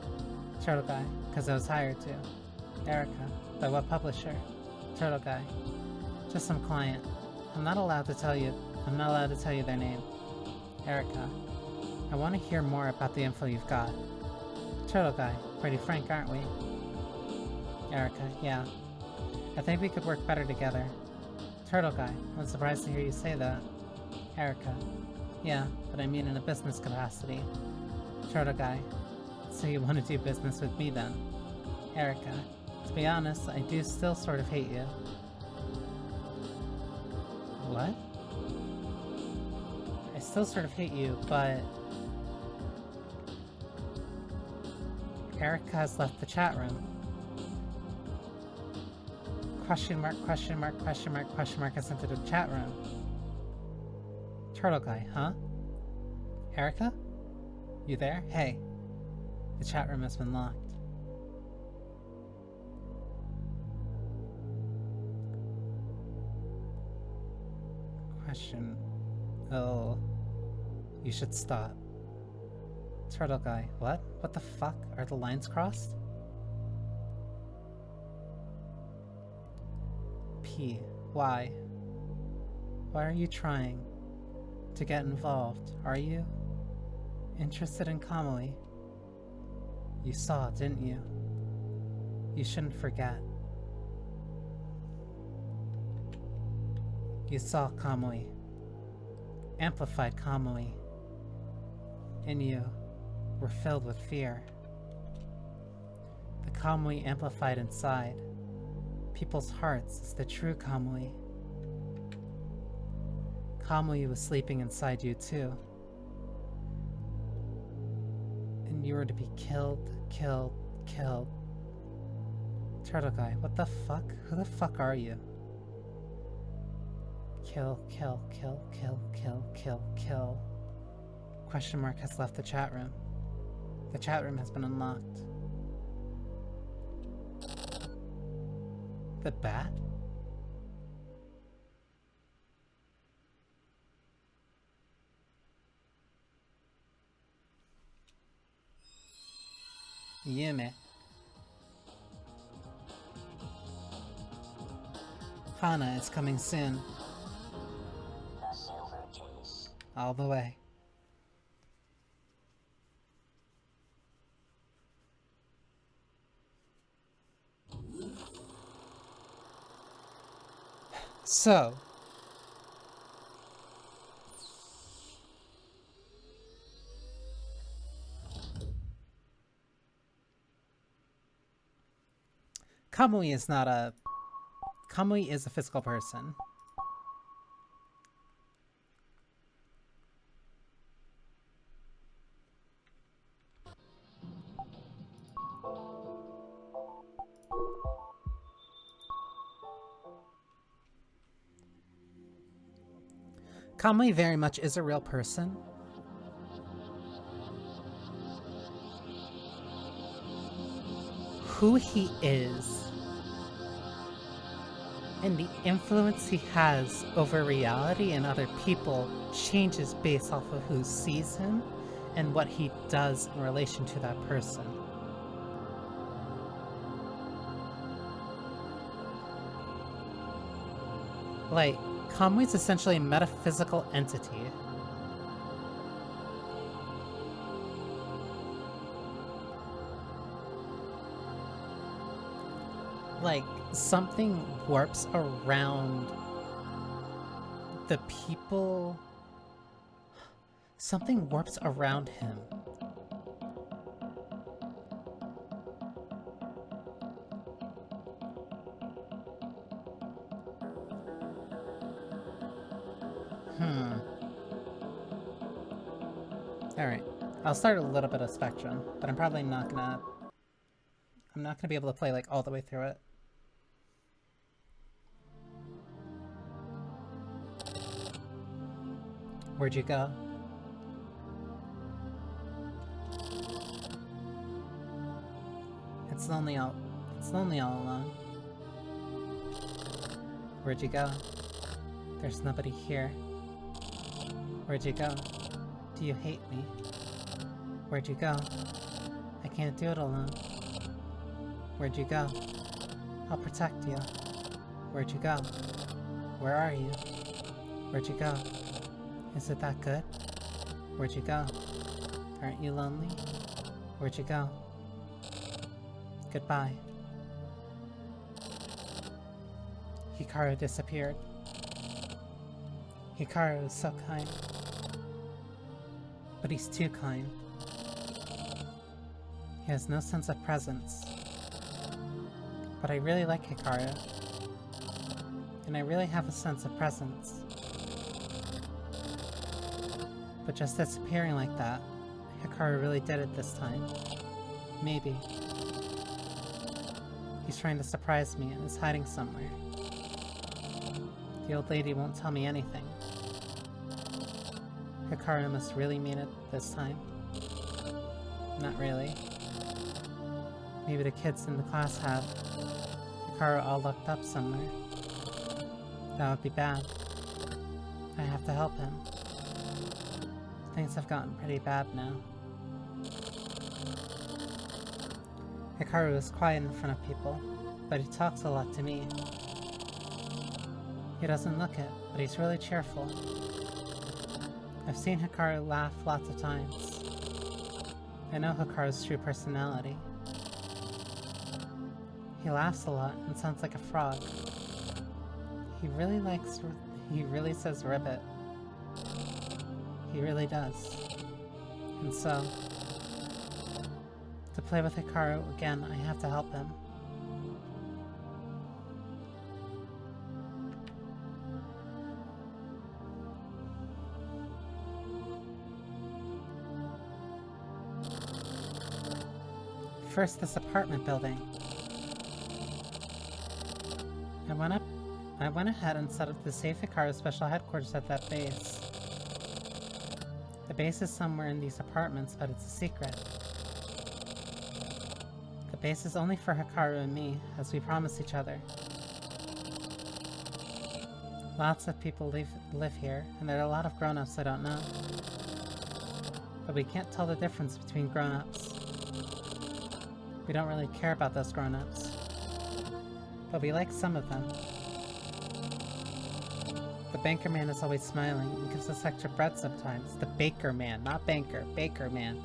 Turtle guy, because I was hired to. Erica, by what publisher? Turtle guy, just some client. I'm not allowed to tell you their name. Erica, I want to hear more about the info you've got. Turtle guy, pretty frank, aren't we? Erica, yeah. I think we could work better together. Turtle guy, I'm surprised to hear you say that. Erica, yeah, but I mean in a business capacity. Turtle guy, so you want to do business with me then? Erica, to be honest, I do still sort of hate you. What? I still sort of hate you, but... Erica has left the chat room. Question mark has entered the chat room. Turtle guy, huh? Erica? You there? Hey. The chat room has been locked. Question. Oh. You should stop. Turtle guy, what? What the fuck? Are the lines crossed? P. Why? Why are you trying to get involved? Are you interested in Kamui? You saw, didn't you? You shouldn't forget. You saw Kamui. Amplified Kamui. And you were filled with fear. The Kamui amplified inside people's hearts is the true Kamui. Kamui was sleeping inside you too. And you were to be killed Turtle guy, what the fuck? Who the fuck are you? Kill, kill, kill, kill, kill, kill, kill. Question mark has left the chat room. The chat room has been unlocked. The bat? Yume. Hana is coming soon. All the way. So, Kamui is not a... Kamui is a physical person. Kamui very much is a real person. Who he is and the influence he has over reality and other people changes based off of who sees him and what he does in relation to that person. Like, Kamui's essentially a metaphysical entity. Like, something warps around the people. Something warps around him. Alright. I'll start a little bit of Spectrum, but I'm probably not gonna... I'm not gonna be able to play, like, all the way through it. Where'd you go? It's lonely all alone. Where'd you go? There's nobody here. Where'd you go? Do you hate me? Where'd you go? I can't do it alone. Where'd you go? I'll protect you. Where'd you go? Where are you? Where'd you go? Is it that good? Where'd you go? Aren't you lonely? Where'd you go? Goodbye. Hikaru disappeared. Hikaru is so kind. But he's too kind. He has no sense of presence. But I really like Hikaru. And I really have a sense of presence. But just disappearing like that, Hikaru really did it this time. Maybe. He's trying to surprise me and is hiding somewhere. The old lady won't tell me anything. Hikaru must really mean it this time. Not really. Maybe the kids in the class have Hikaru all locked up somewhere. That would be bad. I have to help him. Things have gotten pretty bad now. Hikaru is quiet in front of people, but he talks a lot to me. He doesn't look it, but he's really cheerful. I've seen Hikaru laugh lots of times. I know Hikaru's true personality. He laughs a lot and sounds like a frog. He really says ribbit. He really does. And so, to play with Hikaru again, I have to help him. First, this apartment building. I went ahead and set up the Safe Hikaru special headquarters at that base. The base is somewhere in these apartments, but it's a secret. The base is only for Hikaru and me, as we promised each other. Lots of people live here, and there are a lot of grown-ups I don't know. But we can't tell the difference between grown-ups. We don't really care about those grown-ups. But we like some of them. The banker man is always smiling and gives us extra bread sometimes. The baker man, not banker, baker man.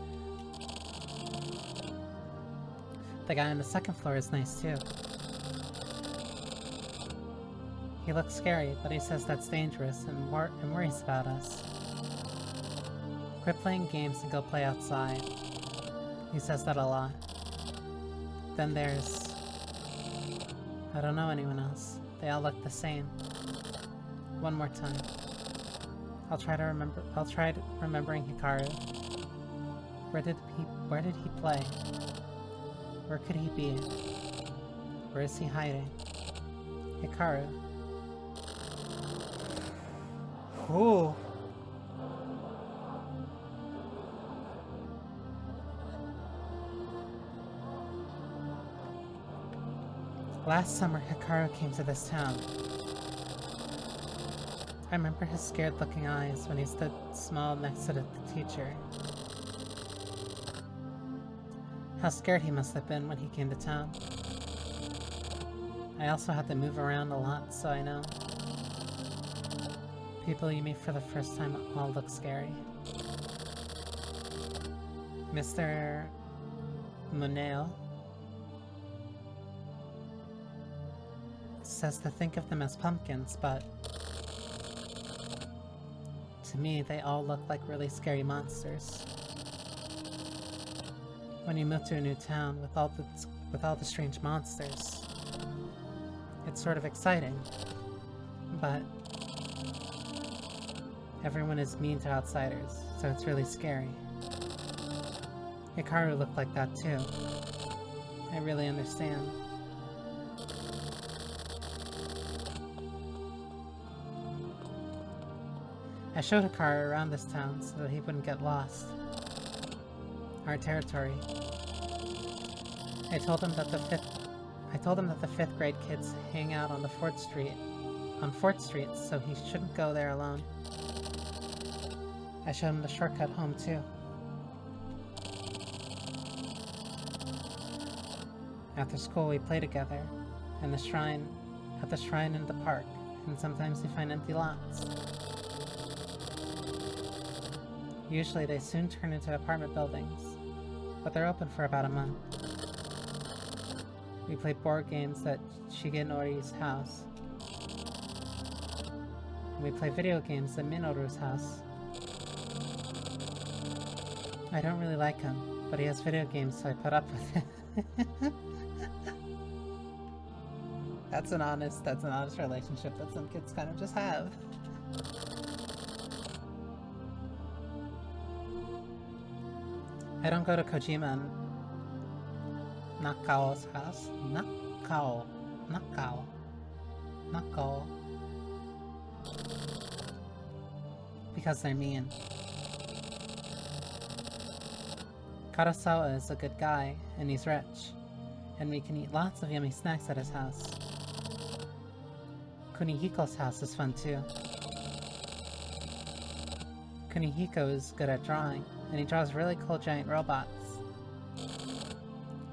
The guy on the second floor is nice too. He looks scary, but he says that's dangerous and worries about us. Quit playing games and go play outside. He says that a lot. Then there's... I don't know anyone else. They all look the same. One more time. I'll try remembering Hikaru. Where did he play? Where could he be? Where is he hiding? Hikaru. Ooh. Last summer, Hikaru came to this town. I remember his scared-looking eyes when he stood small next to the teacher. How scared he must have been when he came to town. I also had to move around a lot, so I know. People you meet for the first time all look scary. Mr. Muneo says to think of them as pumpkins, but to me, they all look like really scary monsters. When you move to a new town with all the strange monsters, it's sort of exciting, but everyone is mean to outsiders, so it's really scary. Hikaru looked like that too. I really understand. I showed Hikaru around this town so that he wouldn't get lost. Our territory. I told him that the fifth grade kids hang out on Fort Street, so he shouldn't go there alone. I showed him the shortcut home too. After school we play together, at the shrine in the park, and sometimes we find empty lots. Usually they soon turn into apartment buildings, but they're open for about a month. We play board games at Shigenori's house. And we play video games at Minoru's house. I don't really like him, but he has video games, so I put up with it. That's an honest relationship that some kids kind of just have. I don't go to Kojima and Nakao's house. Nakao. Because they're mean. Karasawa is a good guy, and he's rich. And we can eat lots of yummy snacks at his house. Kunihiko's house is fun too. Kunihiko is good at drawing, and he draws really cool giant robots.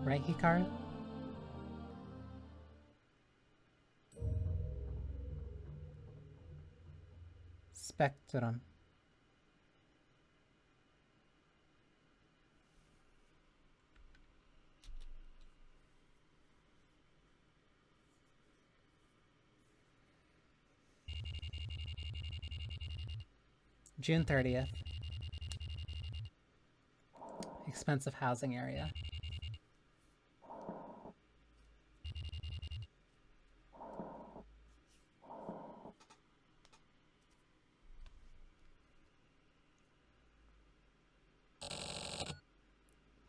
Right, Hikaru? Spectrum. June 30th. Expensive housing area.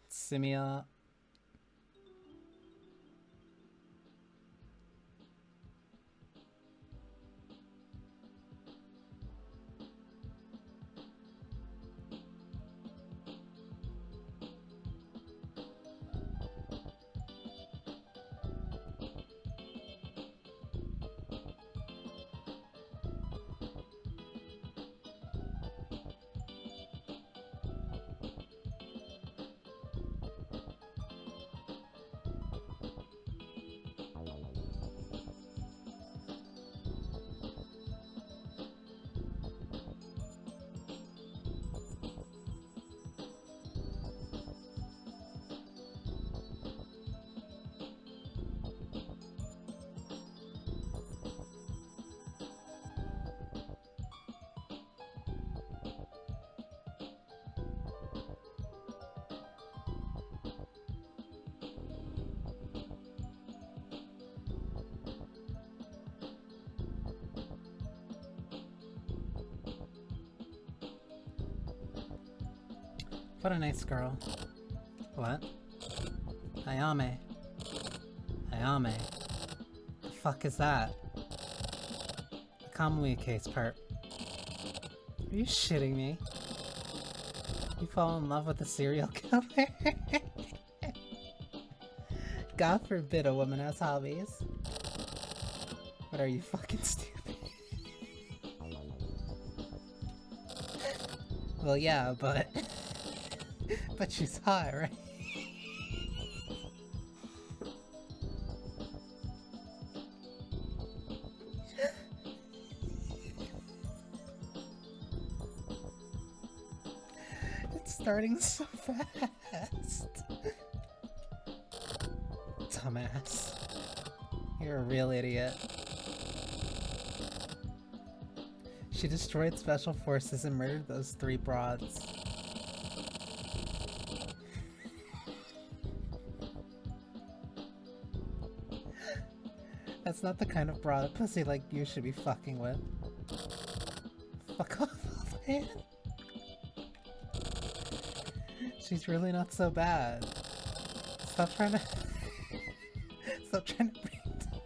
Simia. What a nice girl. What? Ayame. Ayame. The fuck is that? The Kamui case part. Are you shitting me? You fall in love with a serial killer? God forbid a woman has hobbies. But are you fucking stupid? Well, yeah, but... but she's hot, right? It's starting so fast. Dumbass. You're a real idiot. She destroyed special forces and murdered those 3 broads. That's not the kind of broad pussy like you should be fucking with. Fuck off, man. She's really not so bad. Stop trying to... Stop trying to bring it down.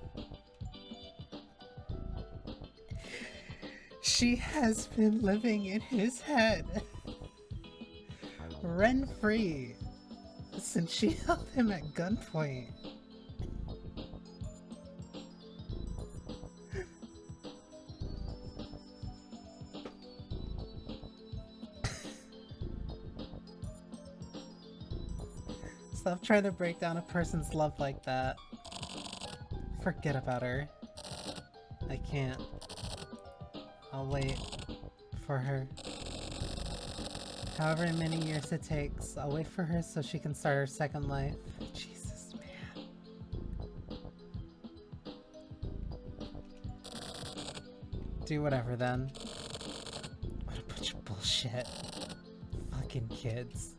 She has been living in his head. Rent-free. Since she held him at gunpoint. Stop trying to break down a person's love like that. Forget about her. I can't. I'll wait for her. However many years it takes, I'll wait for her so she can start her second life. Jesus, man. Do whatever then. What a bunch of bullshit. Fucking kids.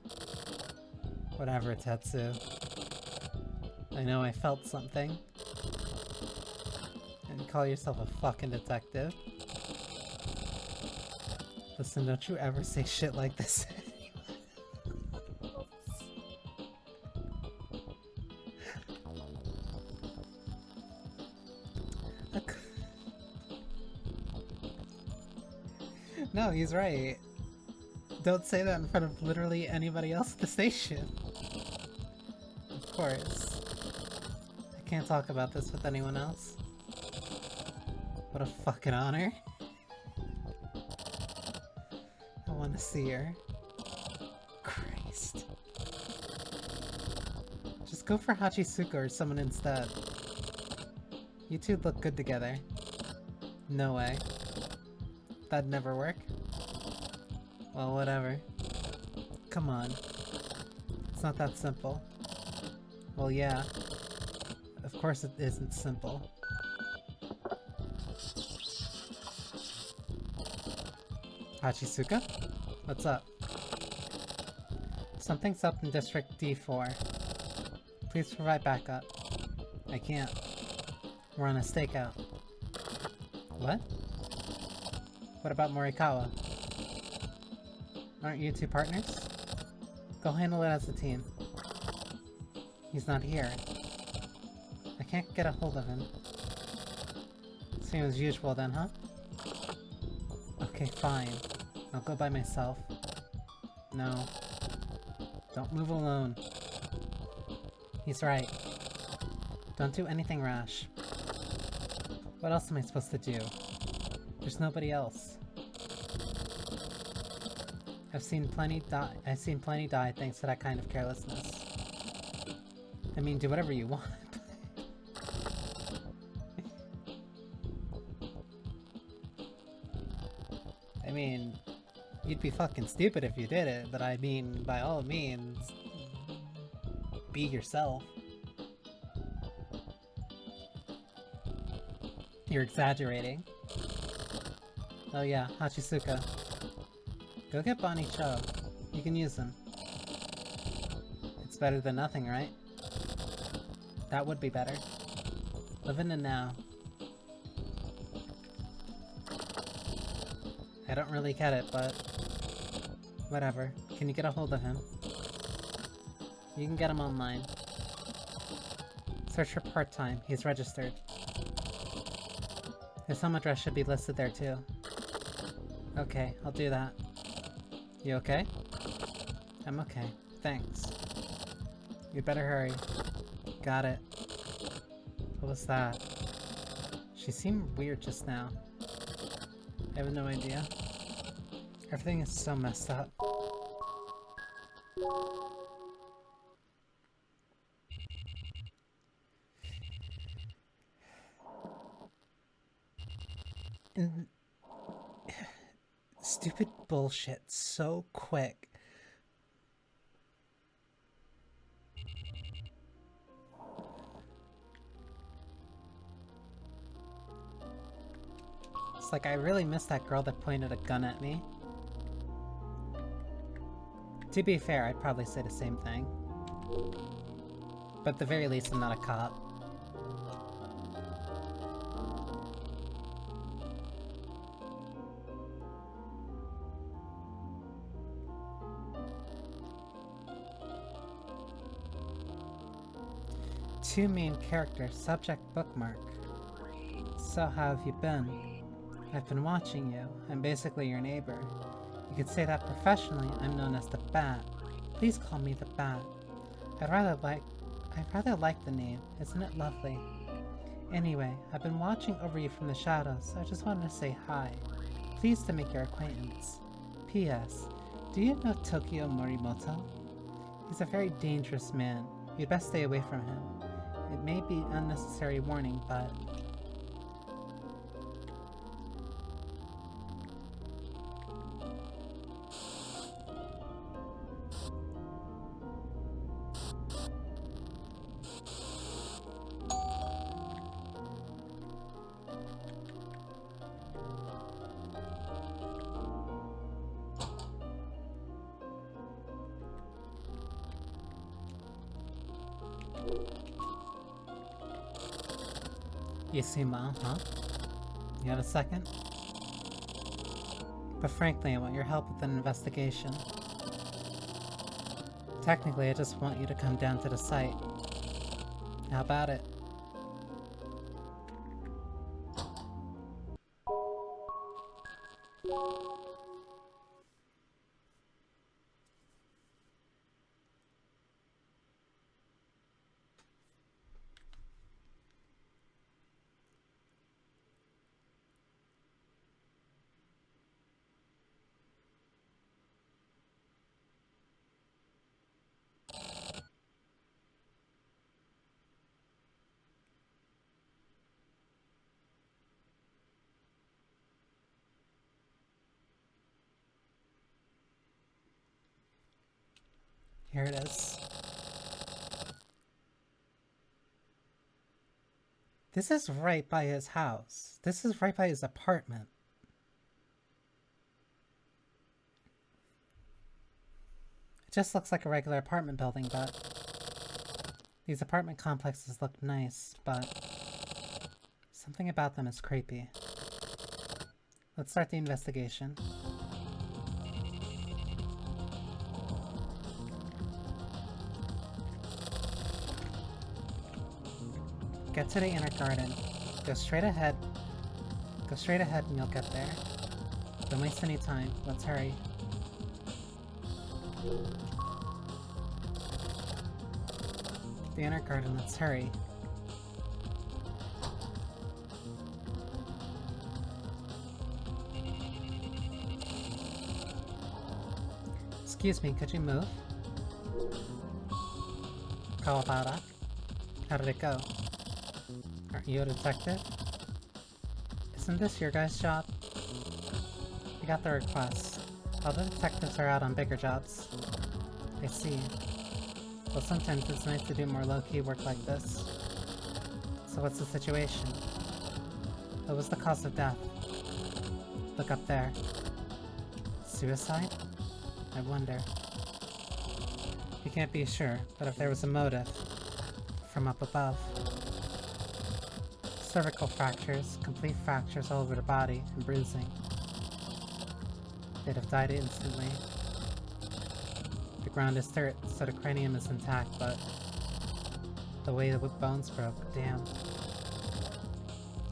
Whatever, Tetsu. I know I felt something. And call yourself a fucking detective. Listen, don't you ever say shit like this to anyone else. No, he's right. Don't say that in front of literally anybody else at the station. Of course. I can't talk about this with anyone else. What a fucking honor. I want to see her. Christ. Just go for Hachisuka or someone instead. You two look good together. No way. That'd never work? Well, whatever. Come on. It's not that simple. Well, yeah. Of course it isn't simple. Hachisuka? What's up? Something's up in District D4. Please provide backup. I can't. We're on a stakeout. What? What about Morikawa? Aren't you two partners? Go handle it as a team. He's not here. I can't get a hold of him. Same as usual then, huh? Okay, fine. I'll go by myself. No. Don't move alone. He's right. Don't do anything rash. What else am I supposed to do? There's nobody else. I've seen plenty die thanks to that kind of carelessness. I mean, do whatever you want. I mean, you'd be fucking stupid if you did it, but I mean, by all means, be yourself. You're exaggerating. Oh yeah, Hachisuka. Go get Banii Cho. You can use him. It's better than nothing, right? That would be better. Live in the now. I don't really get it, but... whatever. Can you get a hold of him? You can get him online. Search for part-time. He's registered. His home address should be listed there too. Okay, I'll do that. You okay? I'm okay. Thanks. You'd better hurry. Got it. What was that? She seemed weird just now. I have no idea. Everything is so messed up. And stupid bullshit so quick. It's like I really miss that girl that pointed a gun at me. To be fair, I'd probably say the same thing. But at the very least, I'm not a cop. Two main characters, subject bookmark. So how have you been? I've been watching you. I'm basically your neighbor. You could say that professionally, I'm known as the Bat. Please call me the Bat. I rather like the name. Isn't it lovely? Anyway, I've been watching over you from the shadows, so I just wanted to say hi. Pleased to make your acquaintance. P.S. Do you know Tokyo Morimoto? He's a very dangerous man. You'd best stay away from him. It may be unnecessary warning, but... Yasima, huh? You have a second? But frankly, I want your help with an investigation. Technically, I just want you to come down to the site. How about it? Here it is. This is right by his house. This is right by his apartment. It just looks like a regular apartment building, but these apartment complexes look nice, but something about them is creepy. Let's start the investigation. Get to the inner garden. Go straight ahead. Go straight ahead and you'll get there. Don't waste any time. Let's hurry. The inner garden, let's hurry. Excuse me, could you move? Kawabara? How did it go? Aren't you a detective? Isn't this your guys' job? I got the request. All the detectives are out on bigger jobs. I see. Well, sometimes it's nice to do more low-key work like this. So what's the situation? What was the cause of death? Look up there. Suicide? I wonder. You can't be sure, but if there was a motive, from up above. Cervical fractures, complete fractures all over the body, and bruising. They'd have died instantly. ground is dirt, so the cranium is intact, but the way the bones broke, damn.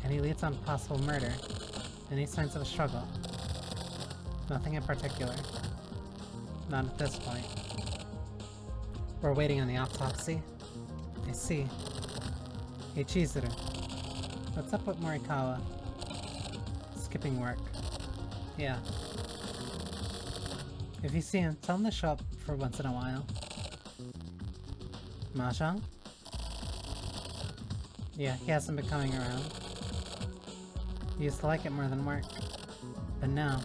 Any leads on possible murder? Any signs of a struggle? Nothing in particular. Not at this point. We're waiting on the autopsy. I see. Hey Chizuru. What's up with Morikawa? Skipping work. Yeah. If you see him, tell him to show up for once in a while. Mahjong? Yeah, he hasn't been coming around. He used to like it more than work. But now,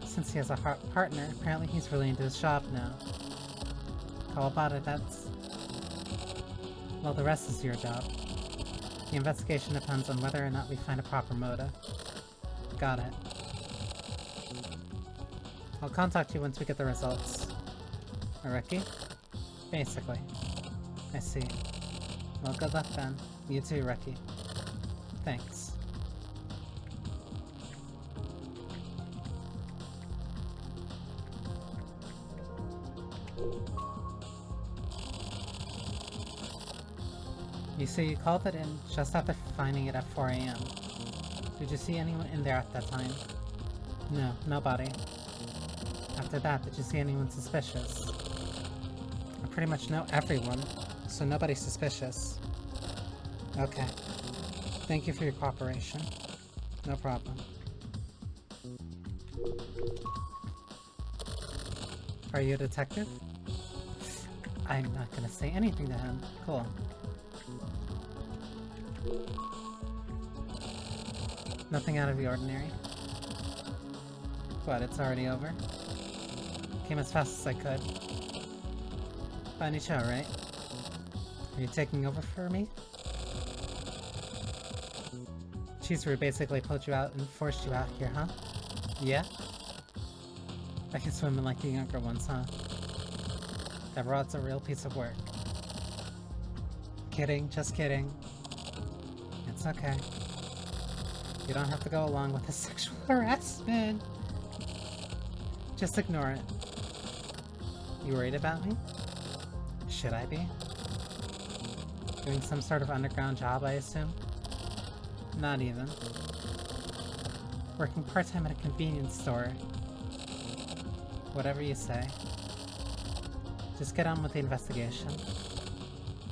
since he has a partner, apparently he's really into his job now. How about it, that's... Well, the rest is your job. The investigation depends on whether or not we find a proper motive. Got it. I'll contact you once we get the results. Areki? Basically. I see. Well, good luck then. You too, Reki. Thanks. You say you called it in just after finding it at 4 AM. Did you see anyone in there at that time? No, nobody. After that, did you see anyone suspicious? I pretty much know everyone, so nobody's suspicious. Okay. Thank you for your cooperation. No problem. Are you a detective? I'm not gonna say anything to him. Cool. Nothing out of the ordinary. What, it's already over? Came as fast as I could. Banii, right? Are you taking over for me? Chizuru basically pulled you out and forced you out here, huh? Yeah? I can swim in like the younger ones, huh? That rod's a real piece of work. Kidding, just kidding. It's okay. You don't have to go along with the sexual harassment. Just ignore it. You worried about me? Should I be? Doing some sort of underground job, I assume? Not even. Working part-time at a convenience store. Whatever you say. Just get on with the investigation.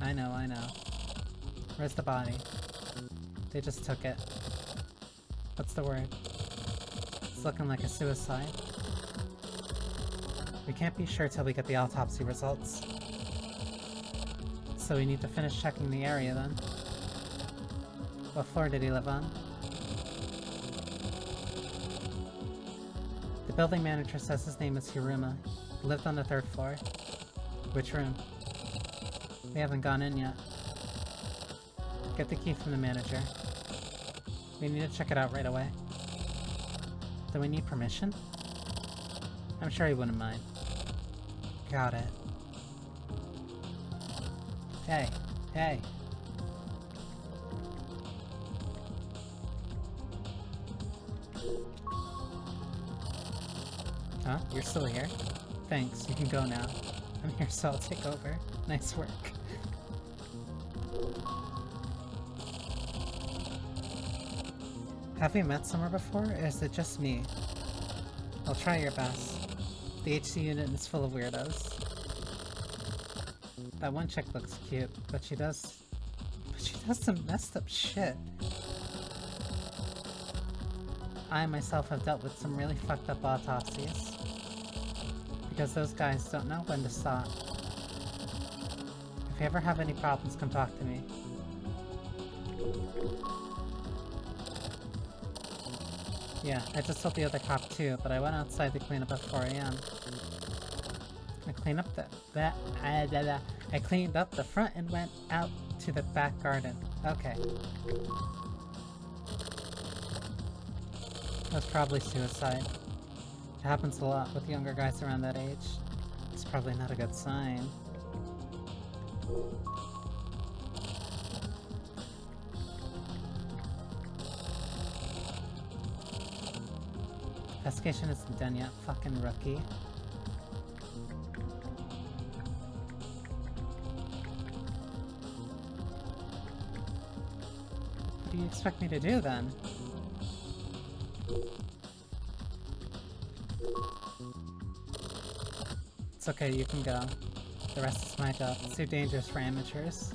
I know, I know. Where's the body? They just took it. What's the word? It's looking like a suicide. We can't be sure till we get the autopsy results. So we need to finish checking the area then. What floor did he live on? The building manager says his name is Hiruma. He lived on the 3rd floor. Which room? We haven't gone in yet. Get the key from the manager. We need to check it out right away. Do we need permission? I'm sure he wouldn't mind. Got it. Hey, hey. Huh? You're still here? Thanks, you can go now. I'm here, so I'll take over. Nice work. Have we met somewhere before, or is it just me? I'll try your best. The HC unit is full of weirdos. That one chick looks cute, but she does some messed up shit. I myself have dealt with some really fucked up autopsies. Because those guys don't know when to stop. If you ever have any problems, come talk to me. Yeah, I just told the other cop too, but I went outside to clean up at 4 AM. I cleaned up I cleaned up the front and went out to the back garden. Okay. That's probably suicide. It happens a lot with younger guys around that age. It's probably not a good sign. Investigation isn't done yet, fucking rookie. expect me to do then? It's okay, you can go. The rest is my job. It's too dangerous for amateurs.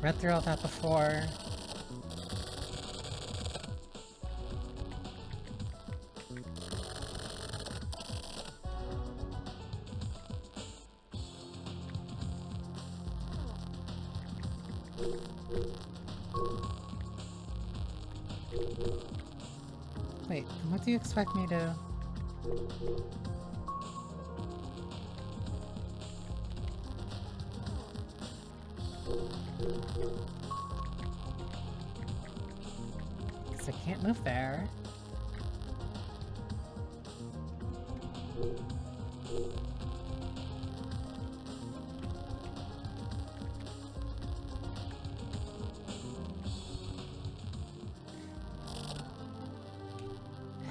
Read through all that before. Wait, what do you expect me to... Because I can't move there.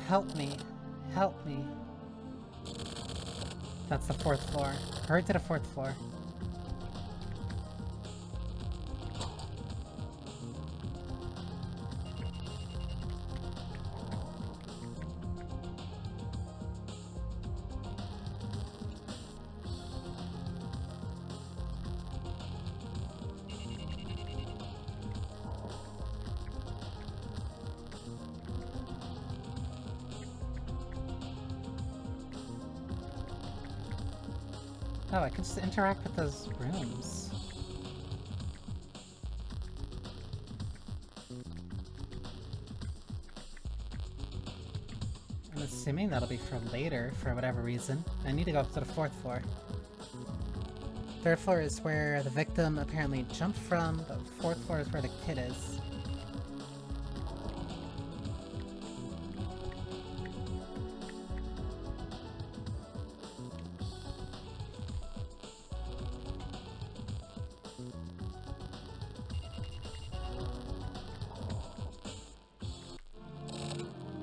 Help me. Help me. That's the 4th floor. Hurry to the 4th floor. Oh, I can just interact with those rooms. I'm assuming that'll be for later, for whatever reason. I need to go up to the 4th floor. 3rd floor is where the victim apparently jumped from, the 4th floor is where the kid is.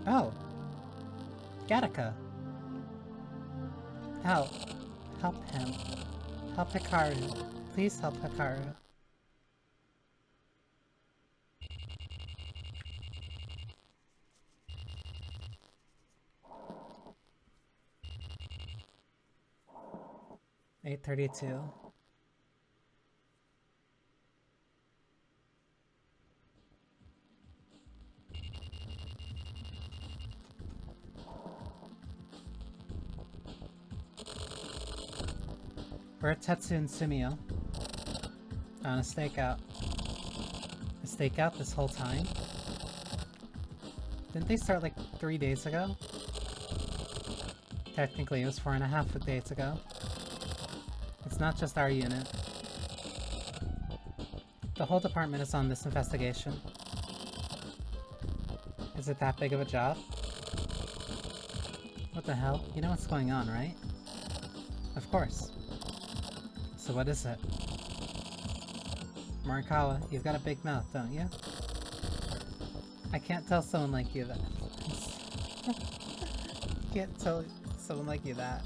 Oh! Gattaca! Help! Help him. Help Hikaru. Please help Hikaru. $8:32. We're at Tetsu and Sumio. On a stakeout. A stakeout this whole time? Didn't they start like 3 days ago? Technically it was 4.5 days ago. It's not just our unit. The whole department is on this investigation. Is it that big of a job? What the hell? You know what's going on, right? Of course. So what is it? Morikawa, you've got a big mouth, don't you? I can't tell someone like you that. Can't tell someone like you that.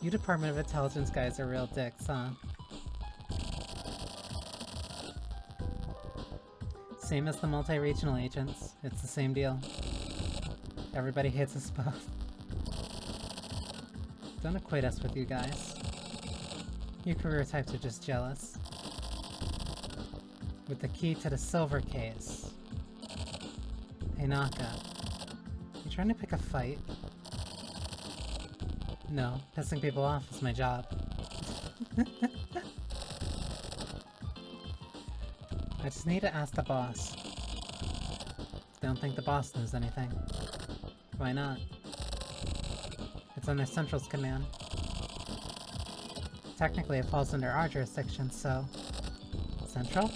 You Department of Intelligence guys are real dicks, huh? Same as the multi-regional agents. It's the same deal. Everybody hates us both. Don't equate us with you guys. You career types are just jealous. With the key to the silver case. Hey Naka. You trying to pick a fight? No, pissing people off is my job. I just need to ask the boss. Don't think the boss knows anything. Why not? It's under Central's command. Technically it falls under our jurisdiction, so... Central?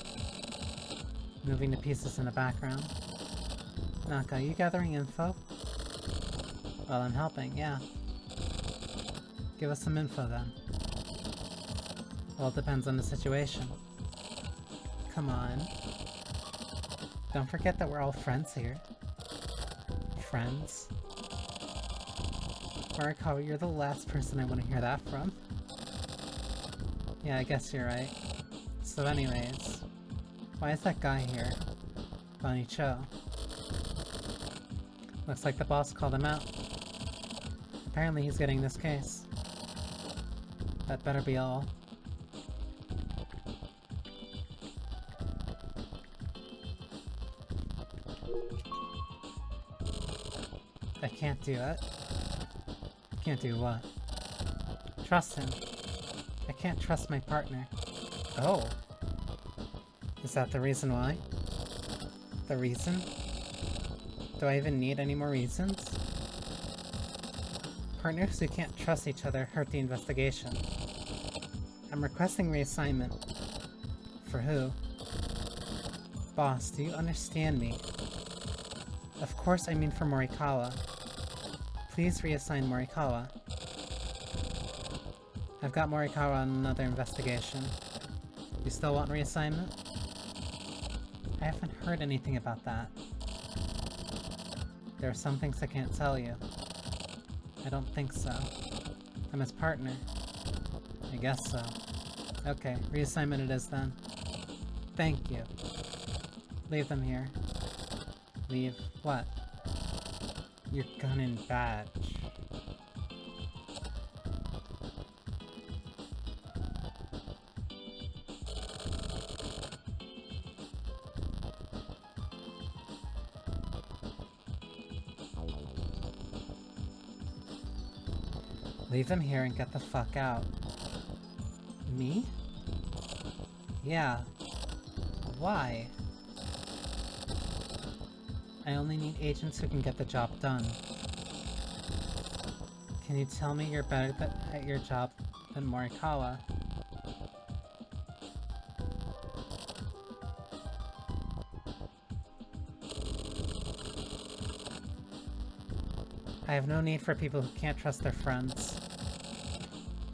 Moving the pieces in the background. Naka, are you gathering info? Well, I'm helping, yeah. Give us some info then. Well, it depends on the situation. Come on. Don't forget that we're all friends here. Friends? Morikawa, you're the last person I want to hear that from. Yeah, I guess you're right. So anyways, why is that guy here? Banii Cho. Looks like the boss called him out. Apparently he's getting this case. That better be all. I can't do it. Can't do what? Trust him. I can't trust my partner. Oh. Is that the reason why? The reason? Do I even need any more reasons? Partners who can't trust each other hurt the investigation. I'm requesting reassignment. For who? Boss, do you understand me? Of course I mean for Morikawa. Please reassign Morikawa. I've got Morikawa on another investigation. You still want reassignment? I haven't heard anything about that. There are some things I can't tell you. I don't think so. I'm his partner. I guess so. Okay, reassignment it is then. Thank you. Leave them here. Leave what? Your gun and badge. Leave them here and get the fuck out. Me? Yeah. Why? I only need agents who can get the job done. Can you tell me you're better at your job than Morikawa? I have no need for people who can't trust their friends.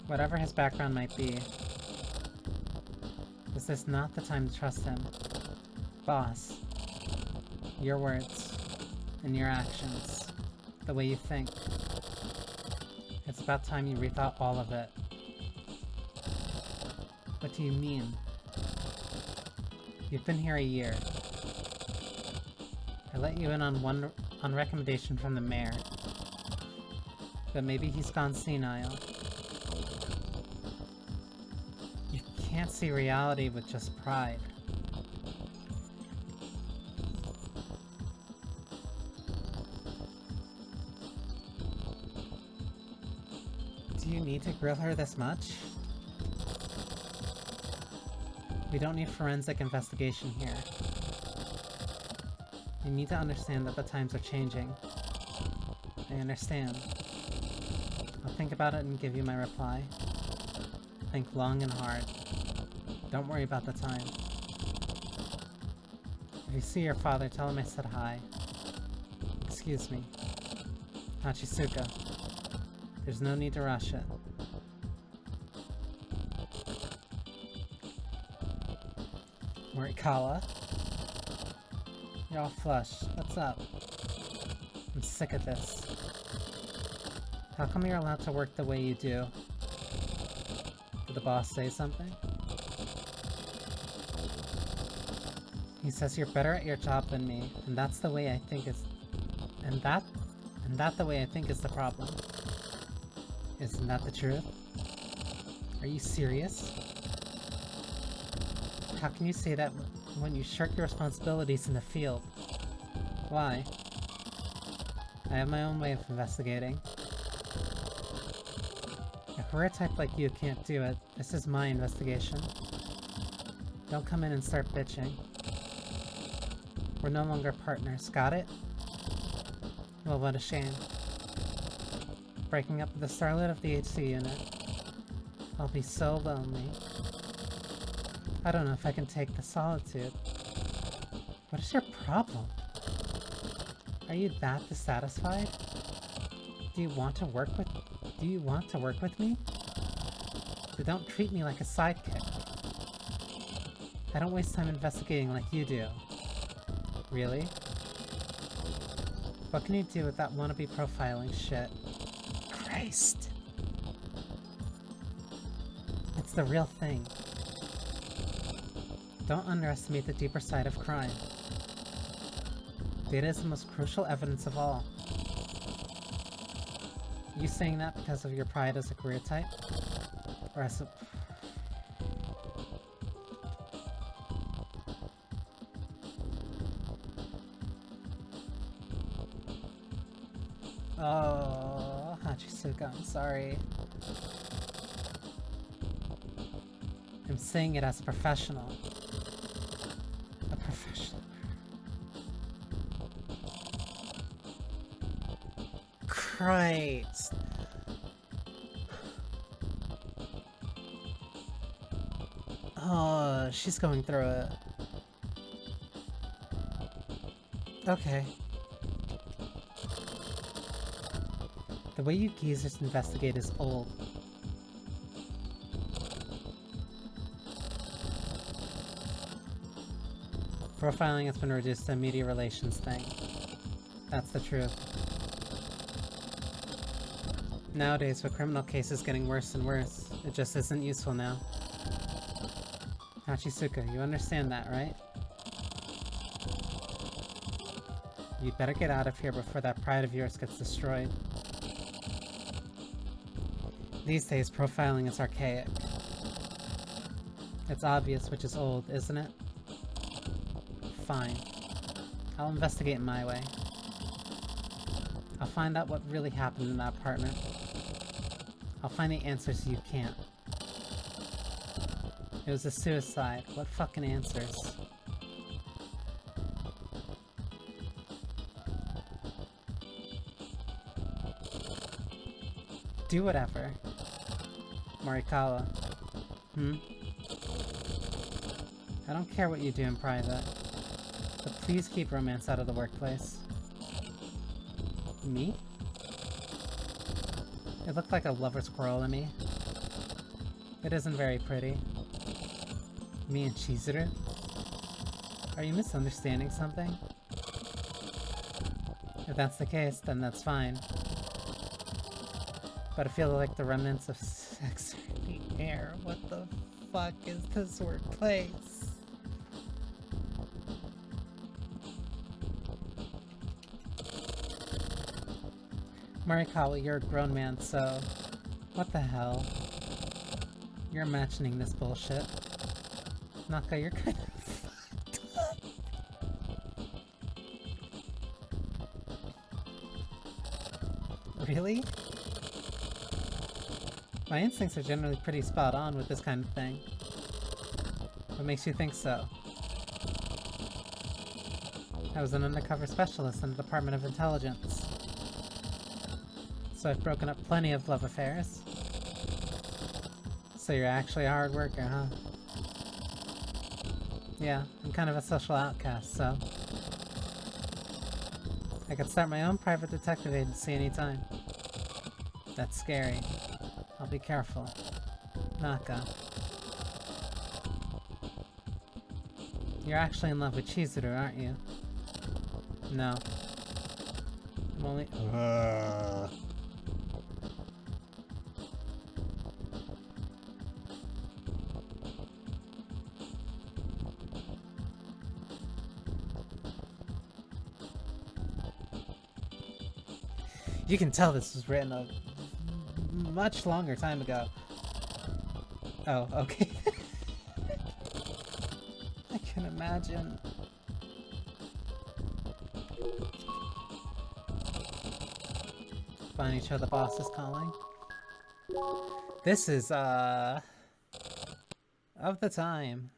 Whatever his background might be. This is not the time to trust him. Boss. Your words. And your actions. The way you think. It's about time you rethought all of it. What do you mean? You've been here a year. I let you in on recommendation from the mayor. But maybe he's gone senile. You can't see reality with just pride. Do you need to grill her this much? We don't need forensic investigation here. You need to understand that the times are changing. I understand. I'll think about it and give you my reply. Think long and hard. Don't worry about the time. If you see your father, tell him I said hi. Excuse me. Hachisuka. There's no need to rush it. Morikawa? You're all flushed. What's up? I'm sick of this. How come you're allowed to work the way you do? Did the boss say something? He says you're better at your job than me, and that's the way I think is... And that the way I think is the problem. Isn't that the truth? Are you serious? How can you say that when you shirk your responsibilities in the field? Why? I have my own way of investigating. If we're a type like you can't do it, this is my investigation. Don't come in and start bitching. We're no longer partners, got it? Well, what a shame. Breaking up with the starlet of the HC unit. I'll be so lonely. I don't know if I can take the solitude. What is your problem? Are you that dissatisfied? Do you want to work with me? Then don't treat me like a sidekick. I don't waste time investigating like you do. Really? What can you do with that wannabe profiling shit? Christ! It's the real thing. Don't underestimate the deeper side of crime. Data is the most crucial evidence of all. You saying that because of your pride as a career type? Or as a... Oh, Hachisuka, I'm sorry. I'm saying it as a professional. A professional. Christ! Oh, she's going through it. Okay. The way you geezers investigate is old. Profiling has been reduced to a media relations thing. That's the truth. Nowadays, with criminal cases getting worse and worse, it just isn't useful now. Hachisuka, you understand that, right? You'd better get out of here before that pride of yours gets destroyed. These days, profiling is archaic. It's obvious which is old, isn't it? Fine. I'll investigate my way. I'll find out what really happened in that apartment. I'll find the answers you can't. It was a suicide. What fucking answers? Do whatever. Morikawa. I don't care what you do in private. But please keep romance out of the workplace. Me? It looked like a lover's quarrel to me. It isn't very pretty. Me and Chizuru? Are you misunderstanding something? If that's the case, then that's fine. But I feel like the remnants of sex are in the air. What the fuck is this workplace? Morikawa, you're a grown man, so... What the hell? You're imagining this bullshit. Naka, you're kind of fucked up. Really? My instincts are generally pretty spot on with this kind of thing. What makes you think so? I was an undercover specialist in the Department of Intelligence. So I've broken up plenty of love affairs. So you're actually a hard worker, huh? Yeah, I'm kind of a social outcast, so... I could start my own private detective agency anytime. That's scary. I'll be careful. Naka. You're actually in love with Chizuru, aren't you? No. I'm only... You can tell this was written a much longer time ago. Oh, okay. I can imagine. Banii, the boss is calling. This is, of the time.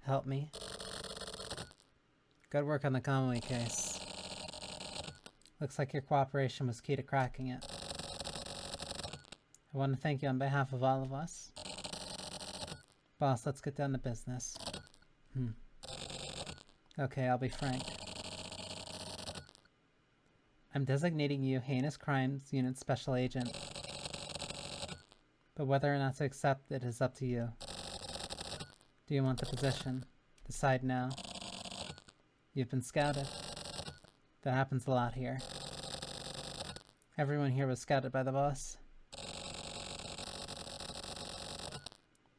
Help me. Good work on the Kamui case. Looks like your cooperation was key to cracking it. I want to thank you on behalf of all of us. Boss, let's get down to business. Okay, I'll be frank. I'm designating you Heinous Crimes Unit Special Agent. But whether or not to accept it is up to you. Do you want the position? Decide now. You've been scouted. That happens a lot here. Everyone here was scouted by the boss.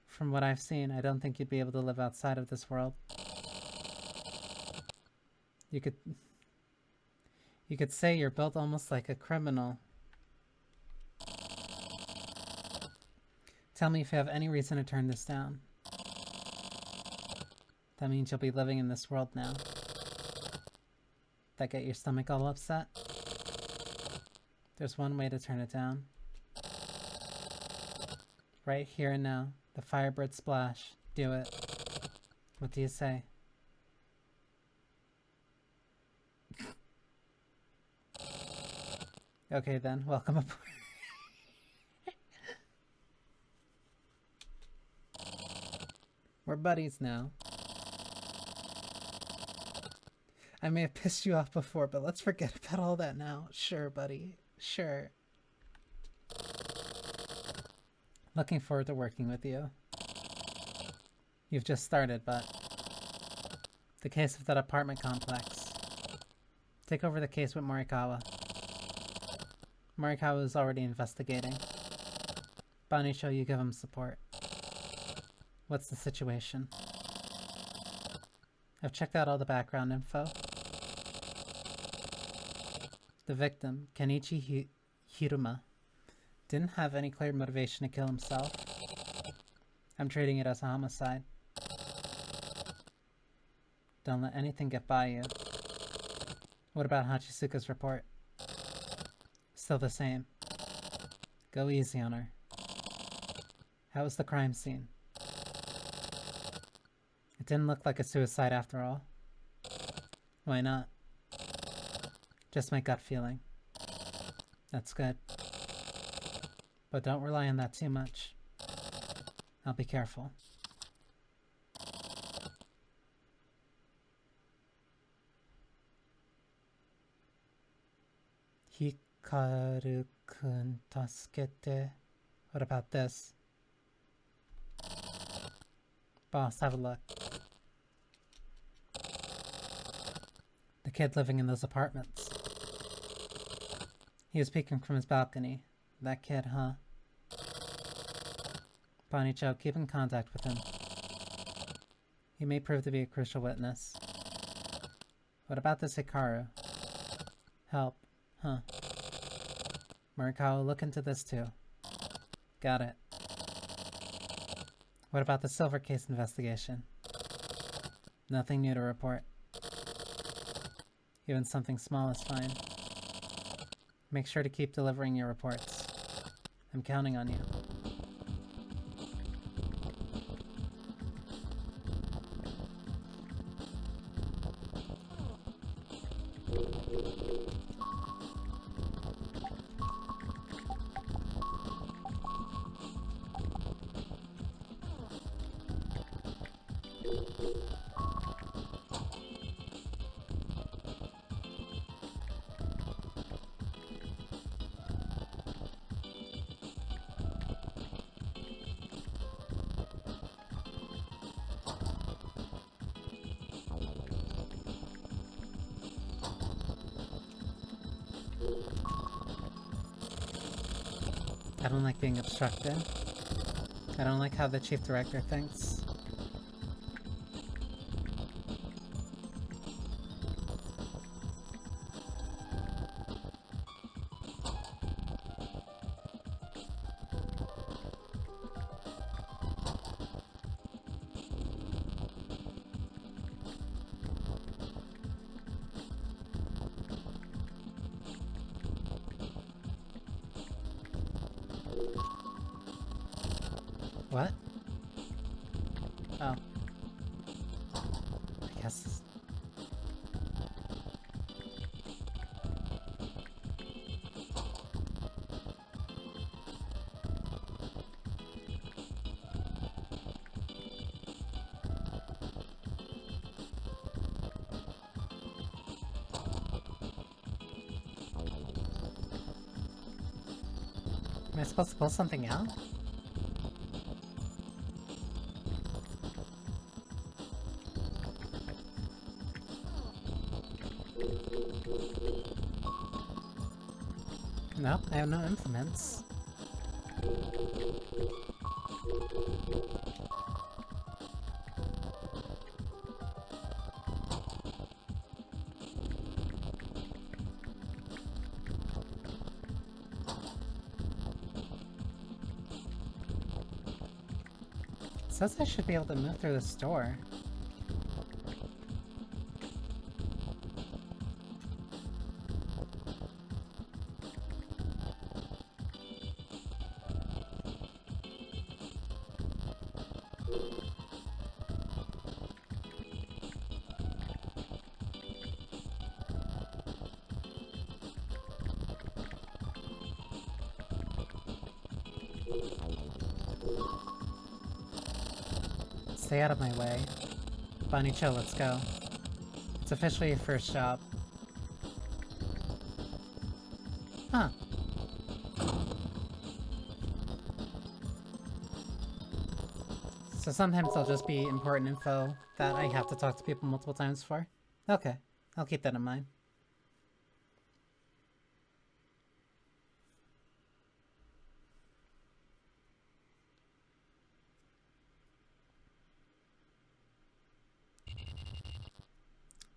From what I've seen, I don't think you'd be able to live outside of this world. You could say you're built almost like a criminal. Tell me if you have any reason to turn this down. That means you'll be living in this world now. That get your stomach all upset? There's one way to turn it down. Right here and now. The Firebird Splash. Do it. What do you say? Okay then, welcome aboard. We're buddies now. I may have pissed you off before, but let's forget about all that now. Sure, buddy. Sure. Looking forward to working with you. You've just started, but... The case of that apartment complex. Take over the case with Morikawa. Morikawa is already investigating. Banii show you give him support. What's the situation? I've checked out all the background info. The victim, Kenichi Hiruma, didn't have any clear motivation to kill himself. I'm treating it as a homicide. Don't let anything get by you. What about Hachisuka's report? Still the same. Go easy on her. How was the crime scene? It didn't look like a suicide after all. Why not? Just my gut feeling. That's good. But don't rely on that too much. I'll be careful. Hikaru-kun tasukete. What about this? Boss, have a look. The kid living in those apartments. He was peeking from his balcony. That kid, huh? Banii-cho, keep in contact with him. He may prove to be a crucial witness. What about this Hikaru? Help, huh? Morikawa, look into this too. Got it. What about the silver case investigation? Nothing new to report. Even something small is fine. Make sure to keep delivering your reports. I'm counting on you. I don't like being obstructed. I don't like how the chief director thinks. What? Oh. I guess. Am I supposed to pull something out? No, I have no implements. It says I should be able to move through this door. Stay out of my way. Banii, chill, let's go. It's officially your first job. Huh. So sometimes there'll just be important info that I have to talk to people multiple times for. Okay, I'll keep that in mind.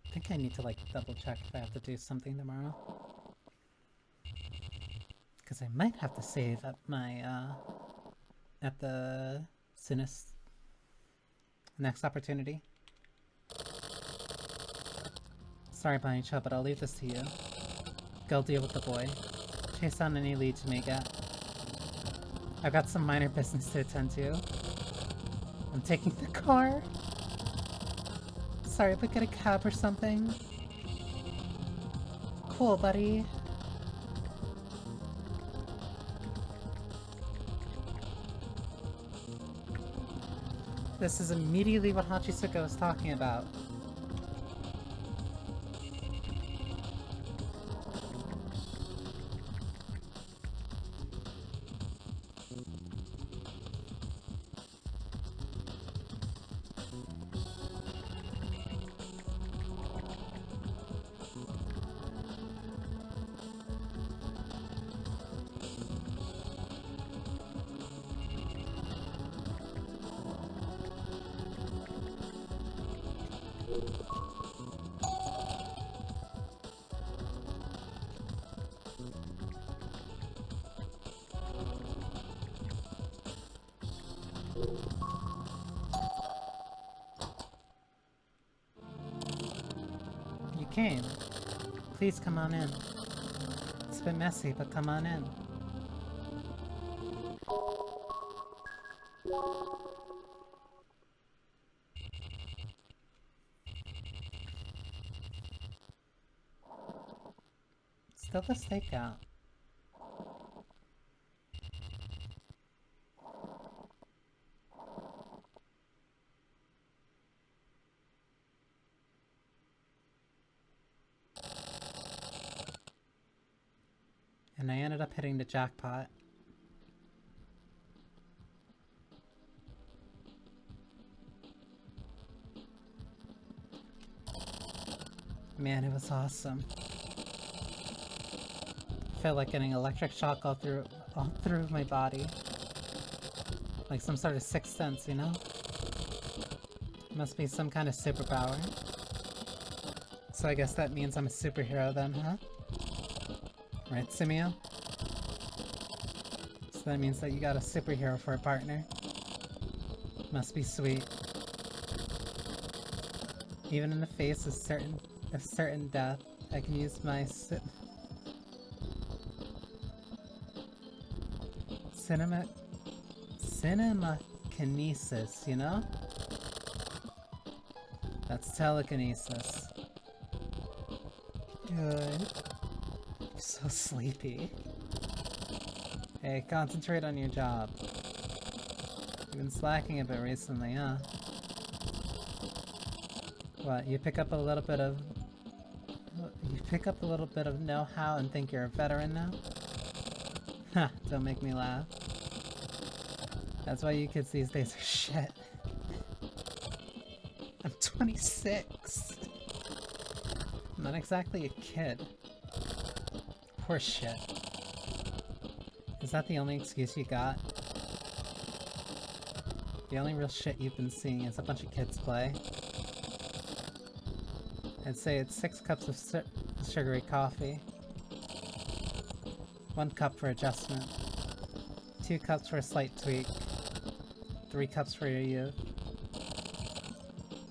I think I need to, like, double check if I have to do something tomorrow. Because I might have to save at my, at the soonest next opportunity. Sorry, Banii, but I'll leave this to you. Go deal with the boy. Chase down any leads you may get. I've got some minor business to attend to. I'm taking the car. Sorry, but get a cab or something. Cool, buddy. This is immediately what Hachisuka was talking about. You came. Please come on in. It's a bit messy, but come on in. Still the stakeout. And I ended up hitting the jackpot. Man, it was awesome. Felt like getting electric shock all through my body. Like some sort of sixth sense, you know? Must be some kind of superpower. So I guess that means I'm a superhero then, huh? Right, Simio? So that means that you got a superhero for a partner. Must be sweet. Even in the face of certain death, I can use my cinemakinesis, you know? That's telekinesis. Good. I'm so sleepy. Hey, concentrate on your job. You've been slacking a bit recently, huh? What, you pick up a little bit of know-how and think you're a veteran now? Ha, don't make me laugh. That's why you kids these days are shit. I'm 26. I'm not exactly a kid. Horse shit. Is that the only excuse you got? The only real shit you've been seeing is a bunch of kids play. I'd say it's 6 cups of sugary coffee. 1 cup for adjustment. 2 cups for a slight tweak. 3 cups for your youth.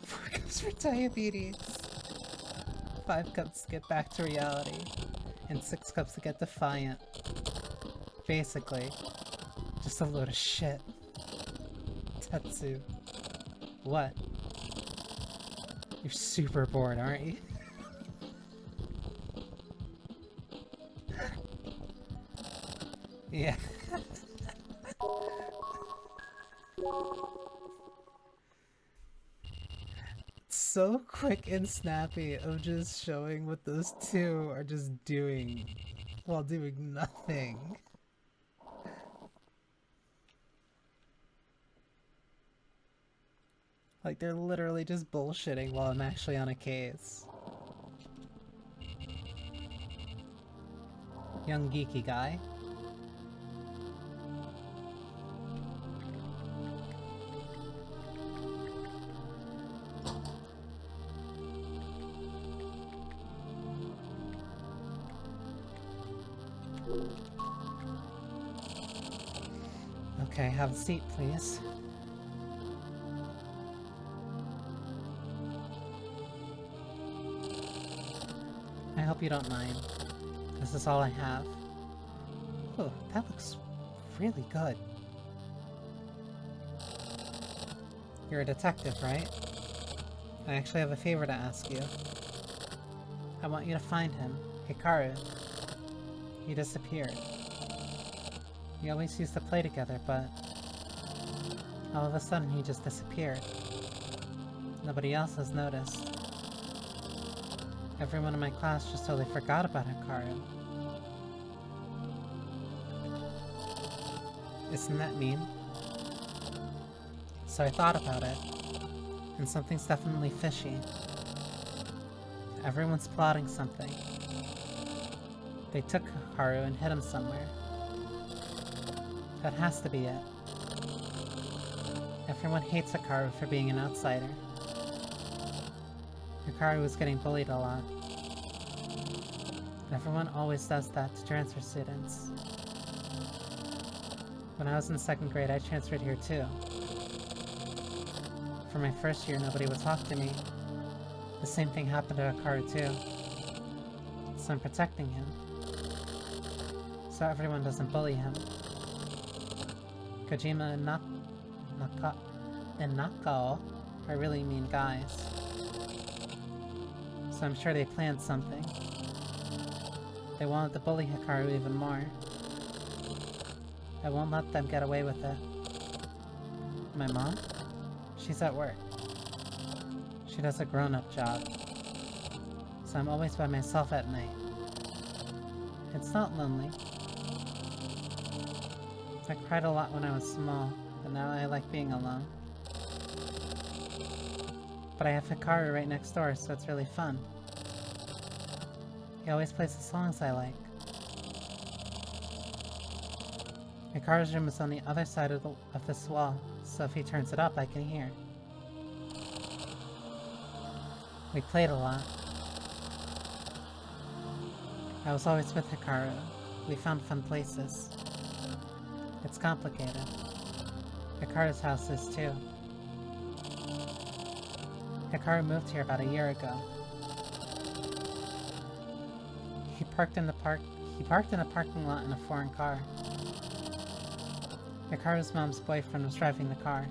4 cups for diabetes. 5 cups to get back to reality. And 6 cups to get defiant. Basically, just a load of shit. Tetsu. What? You're super bored, aren't you? Yeah. So quick and snappy of just showing what those two are just doing while doing nothing. Like, they're literally just bullshitting while I'm actually on a case. Young geeky guy. Okay, have a seat, please. I hope you don't mind. This is all I have. Oh, that looks really good. You're a detective, right? I actually have a favor to ask you. I want you to find him, Hikaru. He disappeared. We always used to play together, but all of a sudden he just disappeared. Nobody else has noticed. Everyone in my class just totally forgot about Hikaru. Isn't that mean? So I thought about it, and something's definitely fishy. Everyone's plotting something. They took Hikaru and hid him somewhere. That has to be it. Everyone hates Hikaru for being an outsider. Hikaru was getting bullied a lot. Everyone always does that to transfer students. When I was in 2nd grade, I transferred here too. For my first year, nobody would talk to me. The same thing happened to Hikaru too. So I'm protecting him. So everyone doesn't bully him. Kojima and Nakao are really mean guys. So I'm sure they planned something. They wanted to bully Hikaru even more. I won't let them get away with it. My mom? She's at work. She does a grown-up job. So I'm always by myself at night. It's not lonely. I cried a lot when I was small, but now I like being alone. But I have Hikaru right next door, so it's really fun. He always plays the songs I like. Hikaru's room is on the other side of this wall, so if he turns it up, I can hear. We played a lot. I was always with Hikaru. We found fun places. It's complicated. Hikaru's house is too. Hikaru moved here about a year ago. He parked in a parking lot in a foreign car. Hikaru's mom's boyfriend was driving the car.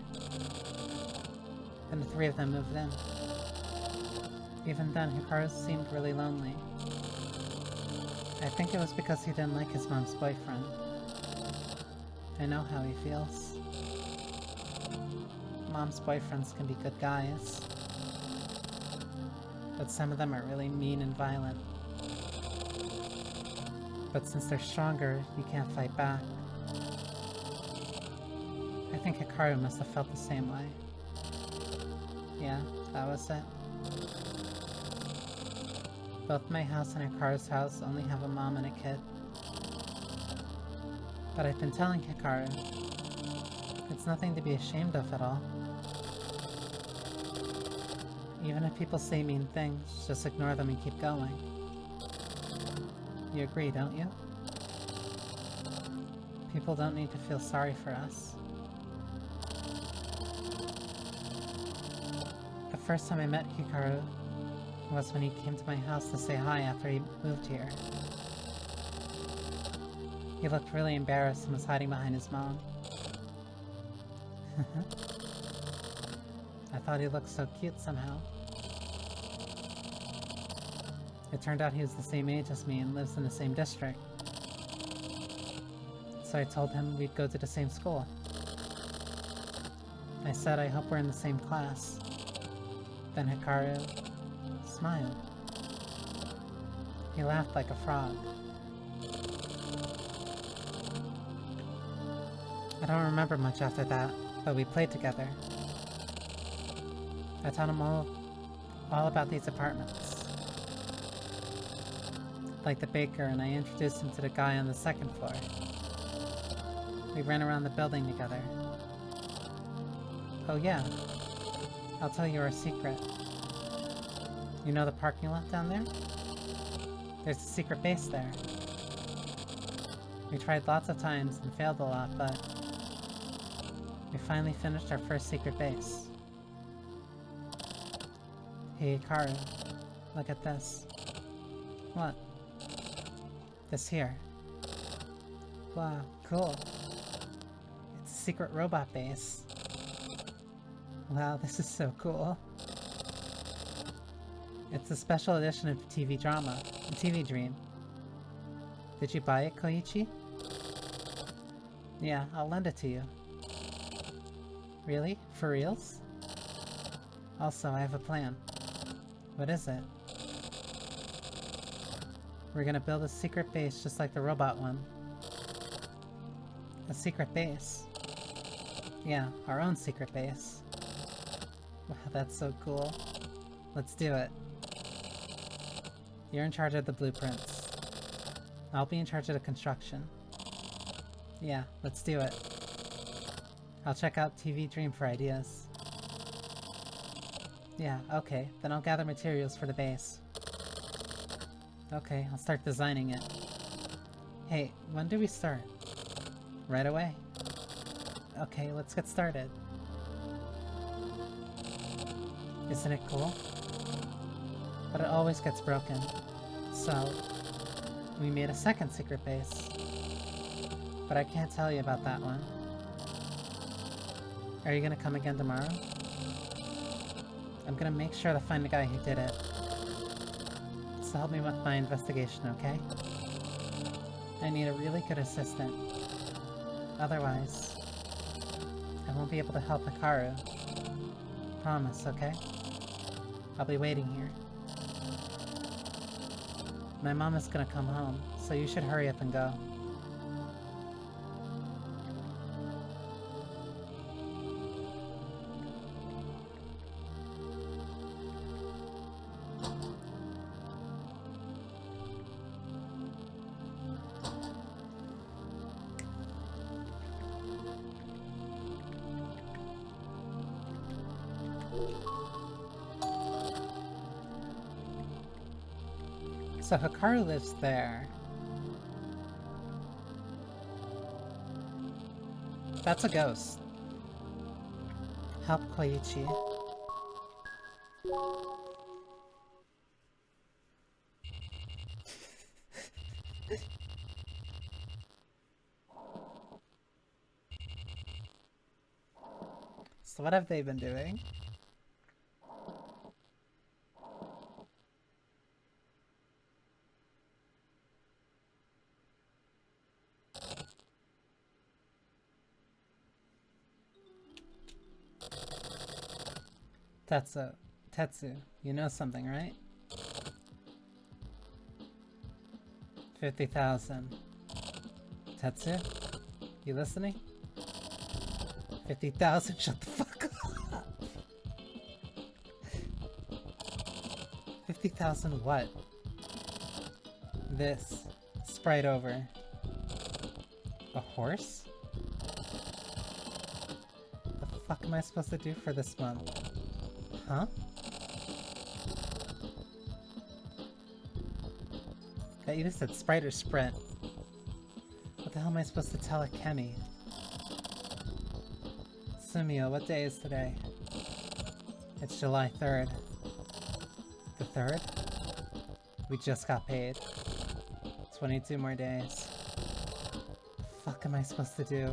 And the 3 of them moved in. Even then, Hikaru seemed really lonely. I think it was because he didn't like his mom's boyfriend. I know how he feels. Mom's boyfriends can be good guys. But some of them are really mean and violent. But since they're stronger, you can't fight back. I think Hikaru must have felt the same way. Yeah, that was it. Both my house and Hikaru's house only have a mom and a kid. But I've been telling Hikaru. It's nothing to be ashamed of at all. Even if people say mean things, just ignore them and keep going. You agree, don't you? People don't need to feel sorry for us. The first time I met Hikaru was when he came to my house to say hi after he moved here. He looked really embarrassed and was hiding behind his mom. I thought he looked so cute somehow. It turned out he was the same age as me and lives in the same district. So I told him we'd go to the same school. I said I hope we're in the same class. Then Hikaru smiled. He laughed like a frog. I don't remember much after that, but we played together. I taught him all about these apartments. Like the baker, and I introduced him to the guy on the second floor. We ran around the building together. Oh yeah, I'll tell you our secret. You know the parking lot down there? There's a secret base there. We tried lots of times and failed a lot, but we finally finished our first secret base. Hey Hikaru, look at this. What? This here. Wow, cool. It's a secret robot base. Wow, this is so cool. It's a special edition of TV drama, a TV Dream. Did you buy it, Koichi? Yeah, I'll lend it to you. Really? For reals? Also, I have a plan. What is it? We're gonna build a secret base just like the robot one. A secret base? Yeah, our own secret base. Wow, that's so cool. Let's do it. You're in charge of the blueprints. I'll be in charge of the construction. Yeah, let's do it. I'll check out TV Dream for ideas. Yeah, okay, then I'll gather materials for the base. Okay, I'll start designing it. Hey, when do we start? Right away? Okay, let's get started. Isn't it cool? But it always gets broken. So, we made a second secret base. But I can't tell you about that one. Are you gonna come again tomorrow? I'm gonna make sure to find the guy who did it. So help me with my investigation, okay? I need a really good assistant. Otherwise, I won't be able to help Hikaru. Promise, okay? I'll be waiting here. My mom is gonna come home, so you should hurry up and go. So Hikaru lives there. That's a ghost. Help Koichi. So what have they been doing? Tetsu, you know something, right? 50,000. Tetsu? You listening? 50,000, shut the fuck up! 50,000 what? This. Sprite over. A horse? The fuck am I supposed to do for this month? Huh? I either said Sprite or Sprint. What the hell am I supposed to tell a Kemi? Sumio, what day is today? It's July 3rd. The 3rd? We just got paid. 22 more days. The fuck am I supposed to do?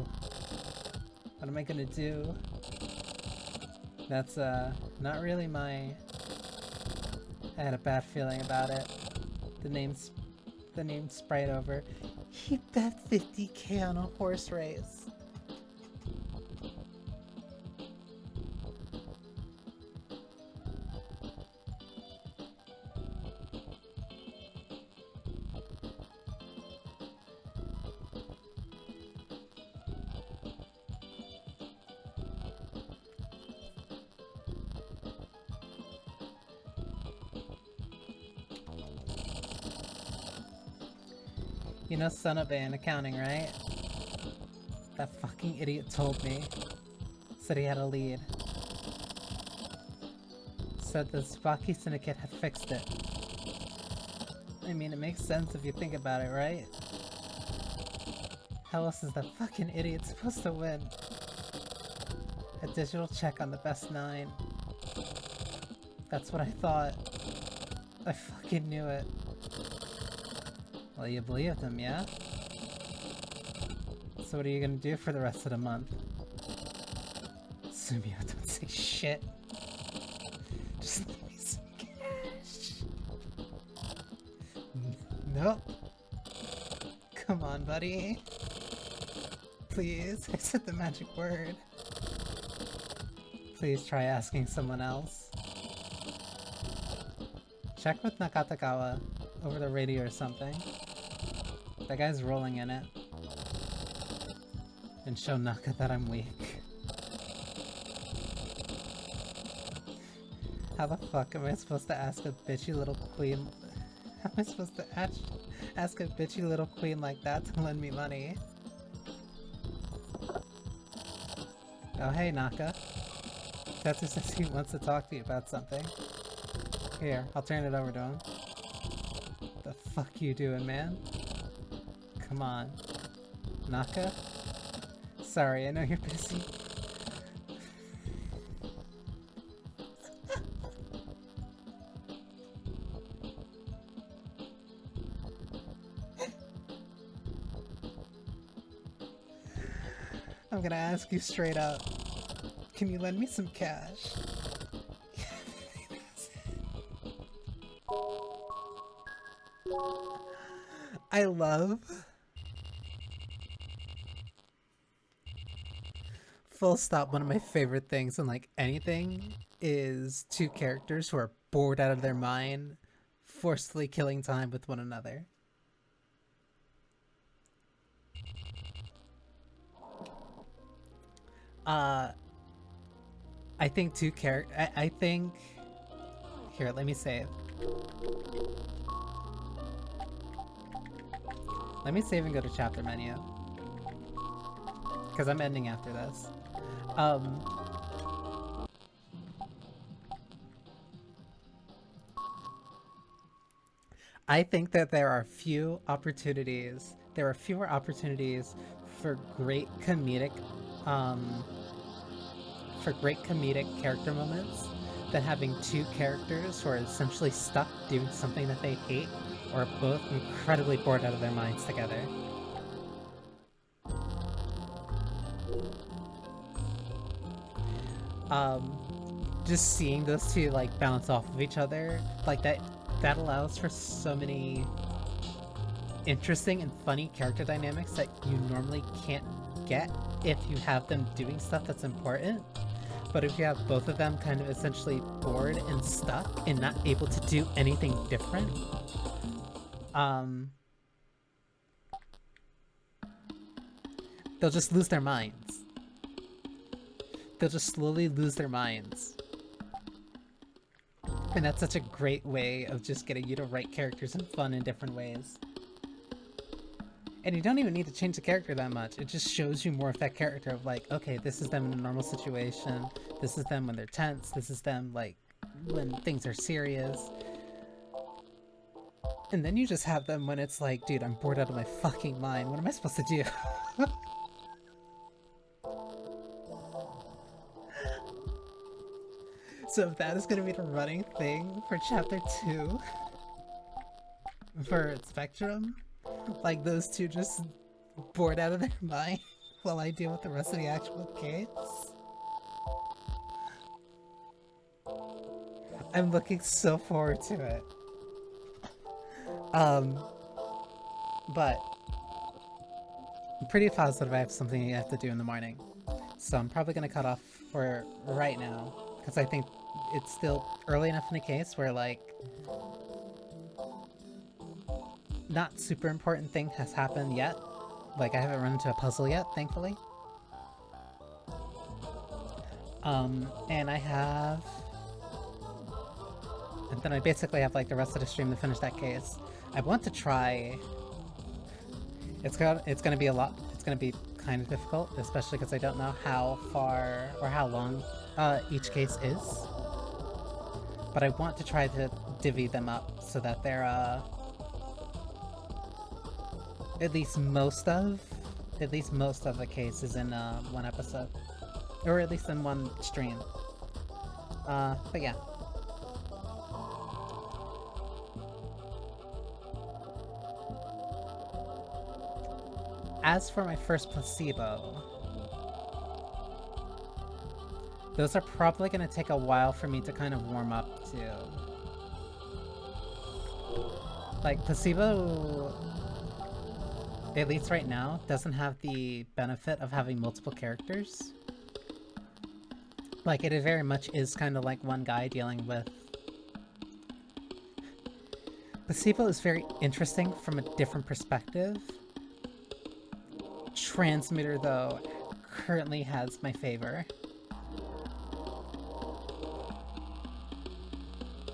What am I gonna do? That's, not really my... I had a bad feeling about it. The name Sprite over. He bet 50k on a horse race. You know Sonobe in accounting, right? That fucking idiot told me. Said he had a lead. Said the Tsubaki Syndicate had fixed it. I mean, it makes sense if you think about it, right? How else is that fucking idiot supposed to win? A digital check on the best 9. That's what I thought. I fucking knew it. Well, you believed him, yeah? So what are you gonna do for the rest of the month? Sumio, don't say shit. Just leave me some cash. Nope. Come on, buddy. Please, I said the magic word. Please try asking someone else. Check with Nakatagawa over the radio or something. That guy's rolling in it. And show Naka that I'm weak. How the fuck am I supposed to ask a bitchy little queen? How am I supposed to ask a bitchy little queen like that to lend me money? Oh hey Naka. Tetsu says he wants to talk to you about something. Here, I'll turn it over to him. The fuck you doing, man? Come on. Naka? Sorry, I know you're busy. I'm gonna ask you straight up. Can you lend me some cash? I love... Full stop, one of my favorite things in like anything is two characters who are bored out of their mind, forcefully killing time with one another. I think I think... Here, let me save. Let me save and go to chapter menu. Because I'm ending after this. I think that there are fewer opportunities for great comedic character moments than having two characters who are essentially stuck doing something that they hate or are both incredibly bored out of their minds together. Just seeing those two like bounce off of each other, like that allows for so many interesting and funny character dynamics that you normally can't get if you have them doing stuff that's important. But if you have both of them kind of essentially bored and stuck and not able to do anything different, they'll just lose their minds. They'll just slowly lose their minds. And that's such a great way of just getting you to write characters in fun in different ways. And you don't even need to change the character that much. It just shows you more of that character of like, okay, this is them in a normal situation. This is them when they're tense. This is them like when things are serious. And then you just have them when it's like, dude, I'm bored out of my fucking mind. What am I supposed to do? So if that is going to be the running thing for chapter 2 for Spectrum, like those two just bored out of their mind while I deal with the rest of the actual case. I'm looking so forward to it. But I'm pretty positive I have something I have to do in the morning. So I'm probably going to cut off for right now, because I think it's still early enough in the case where, like, not super important thing has happened yet. Like, I haven't run into a puzzle yet, thankfully. And I have... And then I basically have, like, the rest of the stream to finish that case. I want to try... It's gonna be a lot... It's gonna be kind of difficult, especially because I don't know how far or how long each case is. But I want to try to divvy them up so that they're, at least most of the case is in one episode, or at least in one stream. But yeah. As for my first placebo, those are probably going to take a while for me to kind of warm up to. Like, placebo, at least right now, doesn't have the benefit of having multiple characters. Like, it very much is kind of like one guy dealing with... Placebo is very interesting from a different perspective. Transmitter, though, currently has my favor.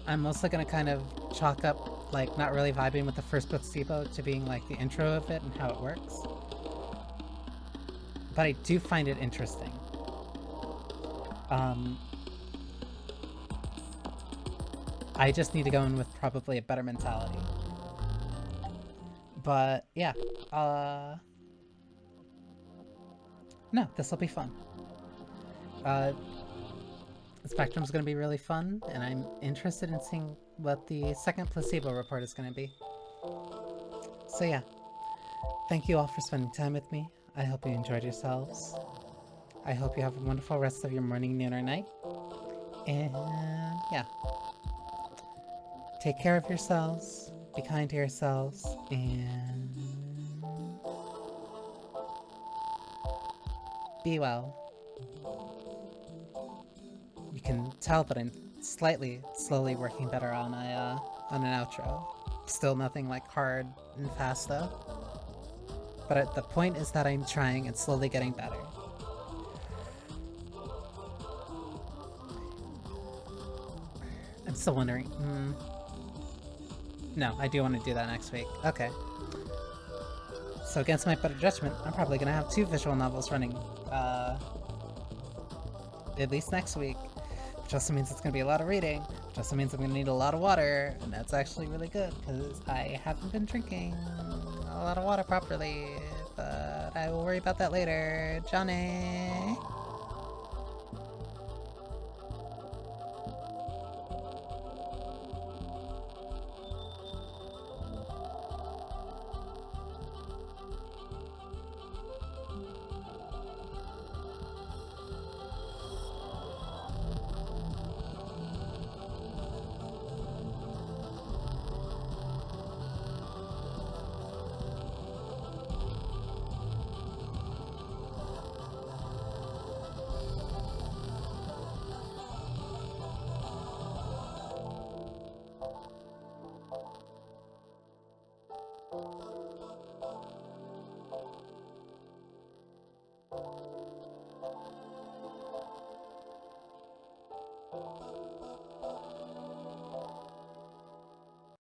I'm mostly gonna kind of chalk up, like, not really vibing with the first placebo to being, like, the intro of it and how it works. But I do find it interesting. I just need to go in with probably a better mentality. But, yeah. No, this'll be fun. Spectrum's gonna be really fun, and I'm interested in seeing what the second placebo report is gonna be. So yeah, thank you all for spending time with me. I hope you enjoyed yourselves. I hope you have a wonderful rest of your morning, noon, or night. And yeah, take care of yourselves, be kind to yourselves, and be well. You can tell that I'm slowly working better on an outro. Still nothing like hard and fast though. But the point is that I'm trying and slowly getting better. I'm still wondering. No, I do want to do that next week. Okay. So against my better judgment, I'm probably gonna have 2 visual novels running, at least next week. Which also means it's gonna be a lot of reading, which also means I'm gonna need a lot of water, and that's actually really good, because I haven't been drinking a lot of water properly, but I will worry about that later. Johnny!